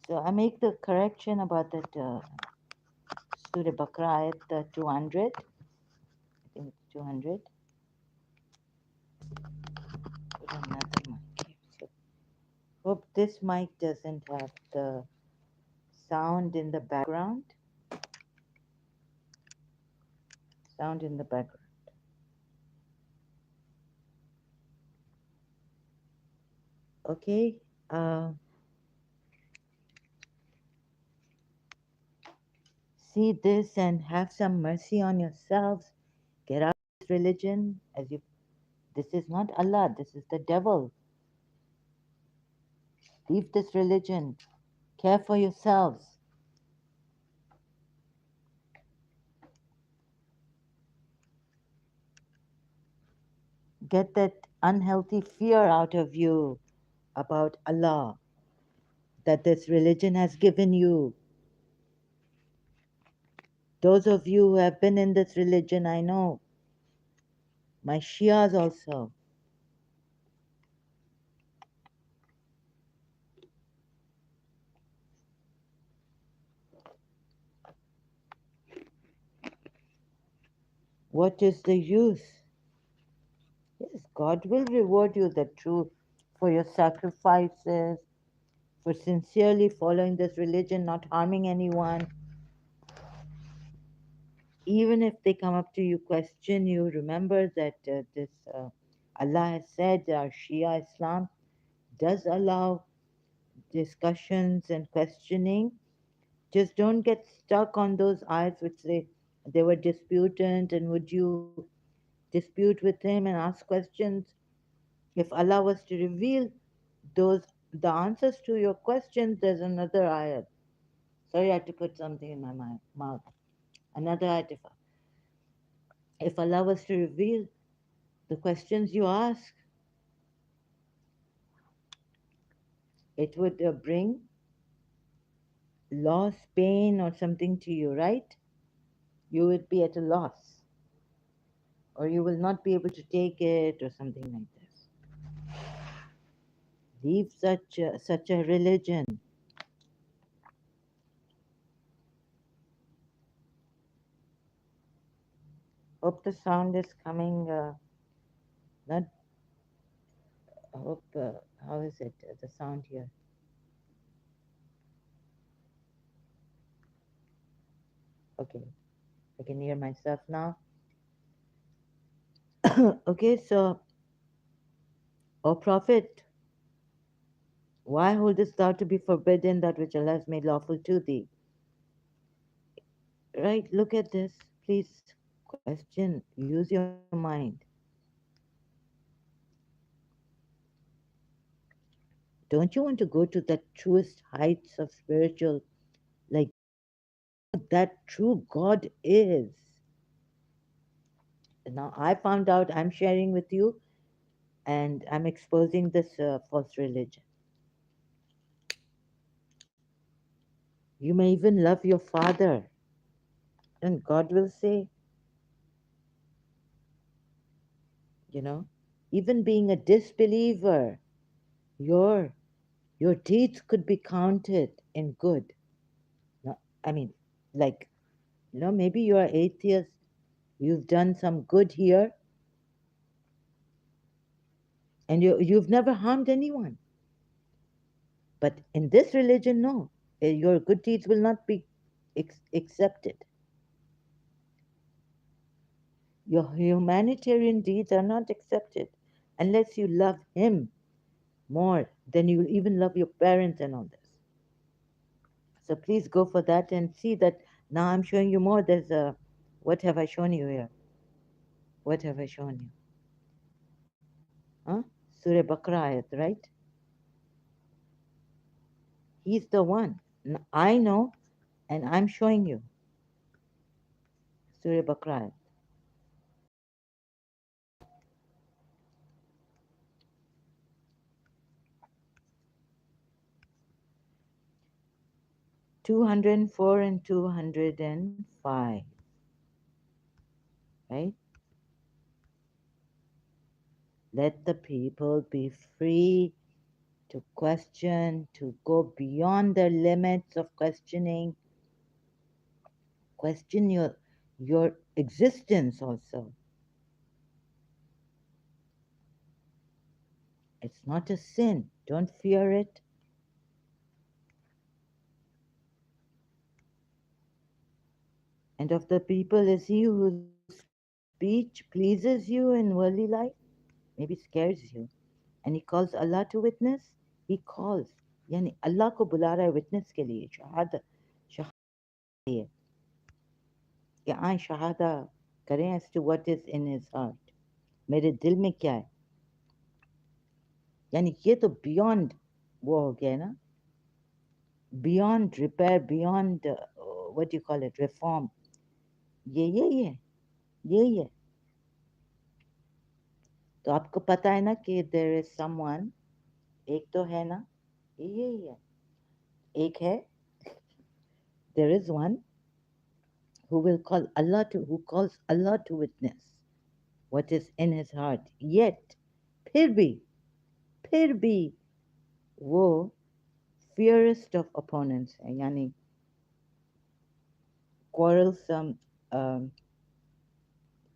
so I make the correction about that Surah Baqarah at 200. I think it's 200. Put another mic here. So hope this mic doesn't have the sound in the background. Sound in the background. Okay. Uh, See this and have some mercy on yourselves. Get out of this religion as you. This is not Allah, this is the devil. Leave this religion. Care for yourselves. Get that unhealthy fear out of you about Allah that this religion has given you. Those of you who have been in this religion, I know, my Shias also. What is the use? Yes, God will reward you the truth for your sacrifices, for sincerely following this religion, not harming anyone. Even if they come up to you, question you, remember that this Allah has said Shia Islam does allow discussions and questioning. Just don't get stuck on those ayats which say they were disputant and would you dispute with him and ask questions. If Allah was to reveal those the answers to your questions, there's another ayat. Sorry, I had to put something in my mouth. Another ayat. If Allah was to reveal the questions you ask, it would bring loss, pain, or something to you, right? You would be at a loss, or you will not be able to take it, or something like this. Leave such a religion. Hope the sound is coming. Not hope. How is it? The sound here. Okay, I can hear myself now. Okay, so, O Prophet, why holdest thou to be forbidden that which Allah has made lawful to thee? Right, look at this. Please question, use your mind. Don't you want to go to the truest heights of spiritual, like that true God is? Now, I found out, I'm sharing with you, and I'm exposing this false religion. You may even love your father, and God will say, you know, even being a disbeliever, your your deeds could be counted in good. No, I mean, like, maybe you are atheist, you've done some good here, and you've never harmed anyone. But in this religion, no, your good deeds will not be accepted. Your humanitarian deeds are not accepted unless you love Him more than you even love your parents and all this. So please go for that and see that now I'm showing you more. There's a, what have I shown you here? What have I shown you? Huh? Surah Baqarah ayat, right? He's the one. I know, and I'm showing you. Surah Baqarah ayat. 204 and 205, right? Let the people be free to question, to go beyond their limits of questioning, question your existence also. It's not a sin. Don't fear it. And of the people is he whose speech pleases you in worldly life, maybe scares you, and he calls Allah to witness. He calls, यानी अल्लाह को बुला रहा है witness के लिए, शहादत के लिए. کہ آئیں شہادہ کریں as to what is in his heart. میرے دل میں کیا ہے. یعنی یہ تو بیونڈ وہ ہو گیا ہے نا, beyond repair, beyond what you call it, reform. یہ یہی ہے, یہی ہے. تو آپ کو پتہ ہے نا کہ there is someone, ایک تو ہے نا, یہ یہی ہے. ایک ہے, there is one who will call Allah to, who calls Allah to witness what is in his heart. Yet, پھر بھی وہ fiercest of opponents ہے, یعنی quarrelsome,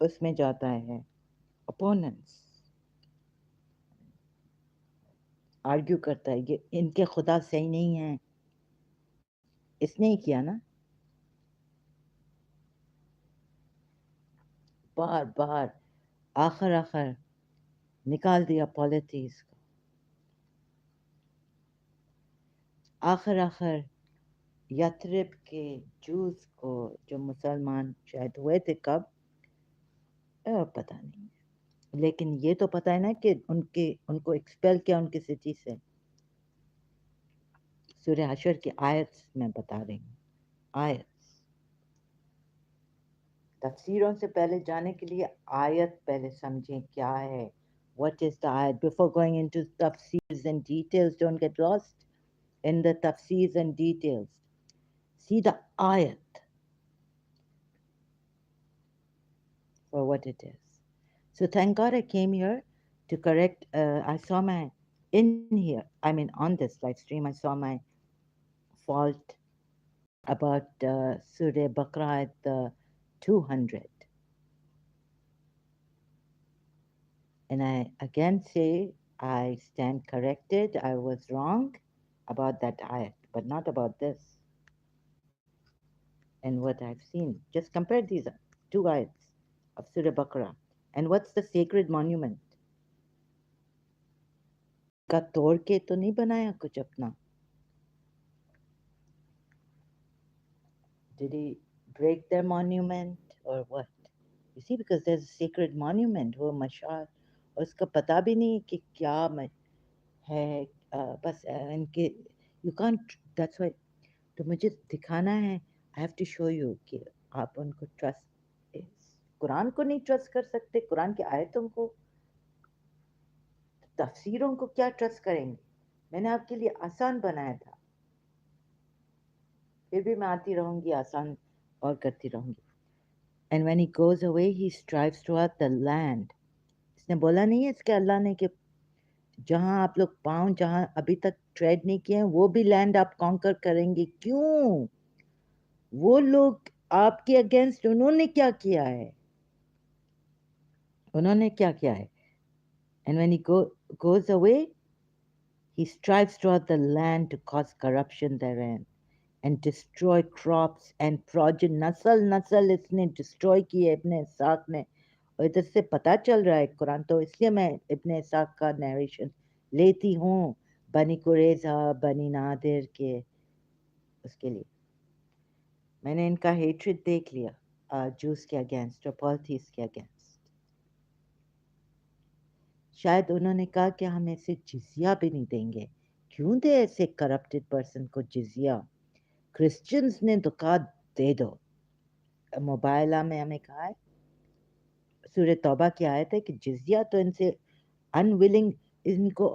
اس میں جاتا ہے, opponents, argue کرتا ہے, یہ ان کے خدا صحیح نہیں ہیں, اس نے ہی کیا نا, باہر آخر نکال دیا پالیتھیس کو, آخر یترب کے جوس کو جو مسلمان شاید ہوئے تھے کب, پتہ نہیں, لیکن یہ تو پتہ ہے نا کہ ان کو ایکسپیل کیا ان کی سٹی سے. سورہ حشر کی آیت میں بتا رہی ہوں, آیت. تفسیروں سے پہلے جانے کے لیے آیت پہلے سمجھیں کیا ہے. What is the ayat? Before going into tafseers and details, don't get lost in the tafseers and details. See the ayat for what it is. So thank God I came here to correct. I saw my, in here, I mean on this live stream, I saw my fault about Surah Baqarah at the 200. And I again say, I stand corrected. I was wrong about that ayat, but not about this and what I've seen. Just compare these two ayats of Surah Baqarah. And what's the sacred monument? کا توڑ کے تو نہیں بنایا کچھ اپنا. Did he break their monument or what? You see, because there's a sacred monument, وہ مشعل, اور اس کا پتہ بھی نہیں کہ کیا ہے, بس ان کے, you can't, that's why, تو مجھے دکھانا ہے, I have to show you کہ آپ ان کو ٹرسٹ, قرآن کو نہیں ٹرسٹ کر سکتے, قرآن کی آیتوں کو, تفسیروں کو کیا ٹرسٹ کریں گے. میں نے آپ کے لیے آسان بنایا تھا, پھر بھی میں آتی رہوں گی, آسان اور کرتی رہوں گی. And when he goes away, he strives throughout the land. اس نے بولا نہیں ہے اس کے اللہ نے کہ جہاں آپ لوگ پاؤں, جہاں ابھی تک ٹریڈ نہیں کیے ہیں, وہ بھی لینڈ آپ کانکر کریں گے. کیوں؟ وہ لوگ آپ کے اگینسٹ انہوں نے کیا کیا ہے, انہوں نے کیا کیا ہے. And when he goes away, he strives throughout the land to cause corruption therein and destroy crops and progeny. نسل اس نے destroy کی ہے ابن اسحاق نے, اور ادھر سے پتہ چل رہا ہے قرآن, تو اس لیے میں ابن اسحاق کا نیریشن لیتی ہوں, بنی قریظہ, بنی نادر کے, اس کے لیے میں نے ان کا ہیٹریڈ دیکھ لیا, جوس کے اگینسٹ اور پالتھیس کے اگینسٹ. شاید انہوں نے کہا کہ ہم ایسے جزیہ بھی نہیں دیں گے. کیوں دے ایسے کرپٹڈ پرسن کو جزیہ؟ کرسچنز نے تو کہا دے دو. موبائلہ میں ہمیں کہا ہے, سورہ توبہ کی آیت ہے کہ جزیہ تو ان سے انولنگ, ان کو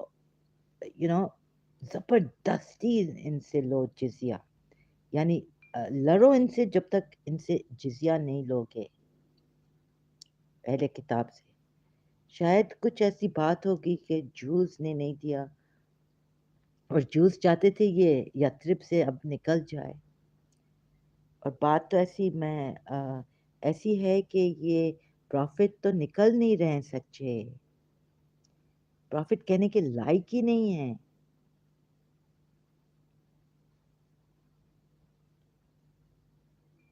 زبردستی ان سے لو جزیہ, یعنی لڑو ان سے جب تک ان سے جزیہ نہیں لوگے اہل کتاب سے. شاید کچھ ایسی بات ہوگی کہ جوز نے نہیں دیا, اور جوز چاہتے تھے یہ یترب سے اب نکل جائے. اور بات تو ایسی ہے کہ یہ پروفٹ تو نکل نہیں رہے سچے, پروفٹ کہنے کے لائق ہی نہیں ہیں.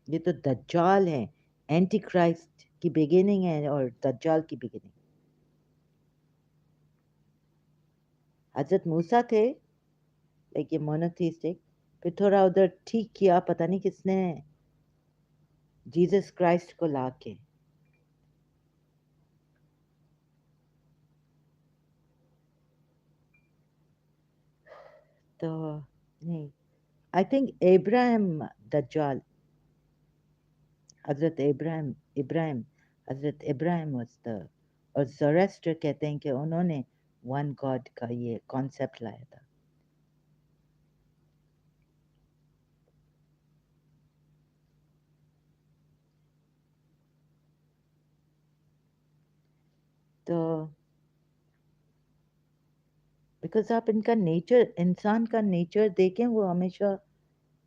یہ تو دجال ہیں, اینٹی کرائسٹ کی بگننگ ہے اور دجال کی بگننگ. حضرت موسیٰ تھے لیکن مونوتھیسٹک, پھر تھوڑا ادھر ٹھیک کیا, پتہ نہیں کس نے, जीसस क्राइस्ट को लाके। तो नहीं, I think Ibrahim दज्जाल, Hazrat Ibrahim Hazrat Ibrahim was the, और ज़ोरेस्टर कहते हैं कि उन्होंने वन गॉड का ये कॉन्सेप्ट लाया था। तो बिकॉज आप इनका नेचर, इंसान का नेचर देखें, वो हमेशा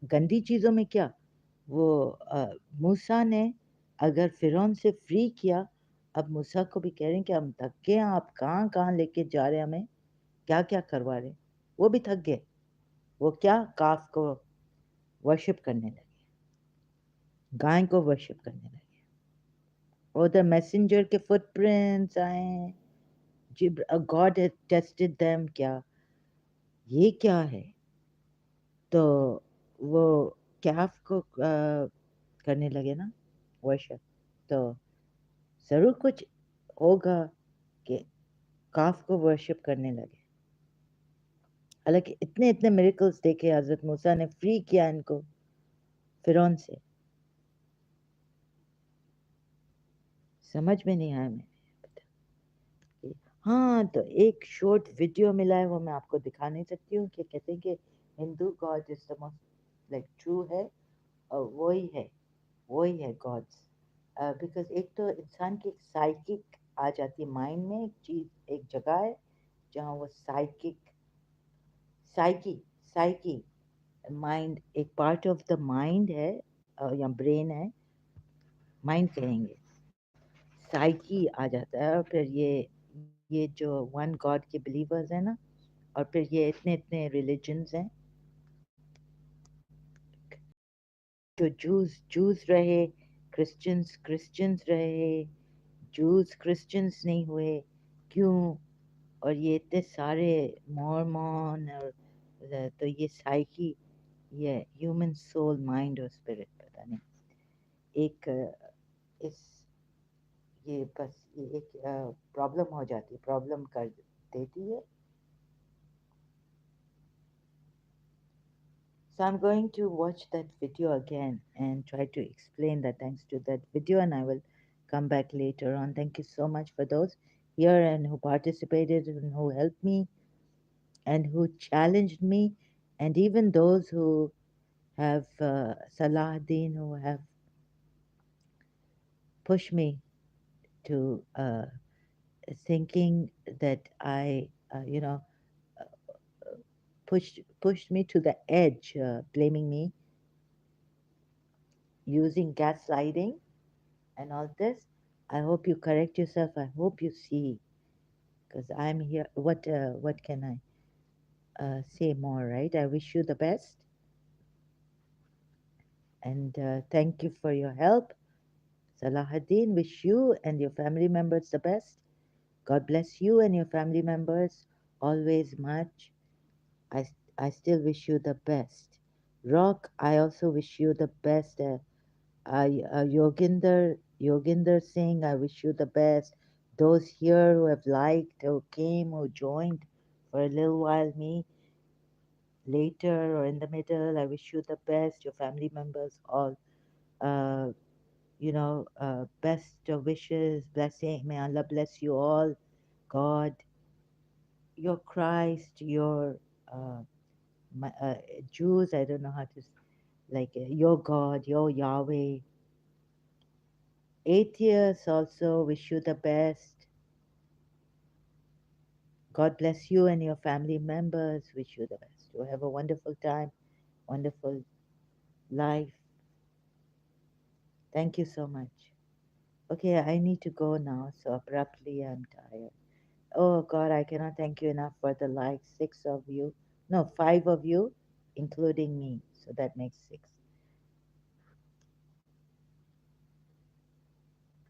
गंदी चीज़ों में क्या, वो मूसा ने अगर फिरौन से फ्री किया, अब मूसा को भी कह रहे हैं कि हम थक गए हैं, आप कहाँ कहाँ लेके जा रहे हैं हमें, क्या क्या करवा रहे हैं। वो भी थक गए। वो क्या, काफ को वर्शिप करने लगे, गाय को वर्शिप करने लगे। उधर मैसेंजर के फुटप्रिंट्स आए, गॉड हैज टेस्टेड देम, क्या ये क्या है। तो वो कैफ को करने लगे ना वर्शिप। तो ज़रूर कुछ होगा कि काफ को वर्शिप करने लगे। हालांकि इतने इतने मिरेकल्स देखे हजरत मूसा ने, फ्री किया इनको फिरौन से, समझ में नहीं आया मैंने। हाँ, तो एक शॉर्ट वीडियो मिला है, वो मैं आपको दिखा नहीं सकती हूँ, कि कहते हैं कि Hindu God is the most like true है, और वही है गॉड्स। बिकॉज एक तो इंसान की एक साइकिक आ जाती है माइंड में, एक चीज, एक जगह है जहाँ वो साइकिक, साइकी साइकी माइंड, एक पार्ट ऑफ द माइंड है, या ब्रेन है, माइंड कहेंगे, साइकी आ जाता है। और फिर ये जो वन गॉड के बिलीवर्स हैं ना, और फिर ये इतने इतने रिलीजन्स हैं, जो जूस जूस रहे, क्रिश्चियंस क्रिश्चियंस रहे, जूस क्रिश्चियंस नहीं हुए, क्यों, और ये इतने सारे मॉर्मन, और तो ये साइकी, ये ह्यूमन सोल, माइंड और स्पिरिट, पता नहीं, एक इस ये बस ये एक प्रॉब्लम हो जाती है, प्रॉब्लम कर देती है। So I'm going to watch that video again and try to explain that thanks to that video, and I will come back later on. Thank you so much for those here and who participated and who helped me and who challenged me, and even those who have Salahuddin, who have pushed me to thinking that I, pushed me to the edge, blaming me, using gaslighting and all this. I hope you correct yourself. I hope you see, because I'm here. What can I say more, right? I wish you the best, and thank you for your help. Salahuddin, wish you and your family members the best. God bless you and your family members always much. I, I still wish you the best. Rock, I also wish you the best. Yoginder Singh, I wish you the best. Those here who have liked, who came, who joined for a little while, me later or in the middle, I wish you the best. Your family members, all, uh, best of wishes, blessing. May Allah bless you all. God, your Christ, your uh, Jews, I don't know how to, your God, your Yahweh. Atheists also wish you the best. God bless you and your family members. Wish you the best. You have a wonderful time, wonderful life. Thank you so much. Okay, I need to go now. So abruptly, I'm tired. Oh God, I cannot thank you enough for the likes. 6 of you, no, 5 of you, including me. So that makes 6.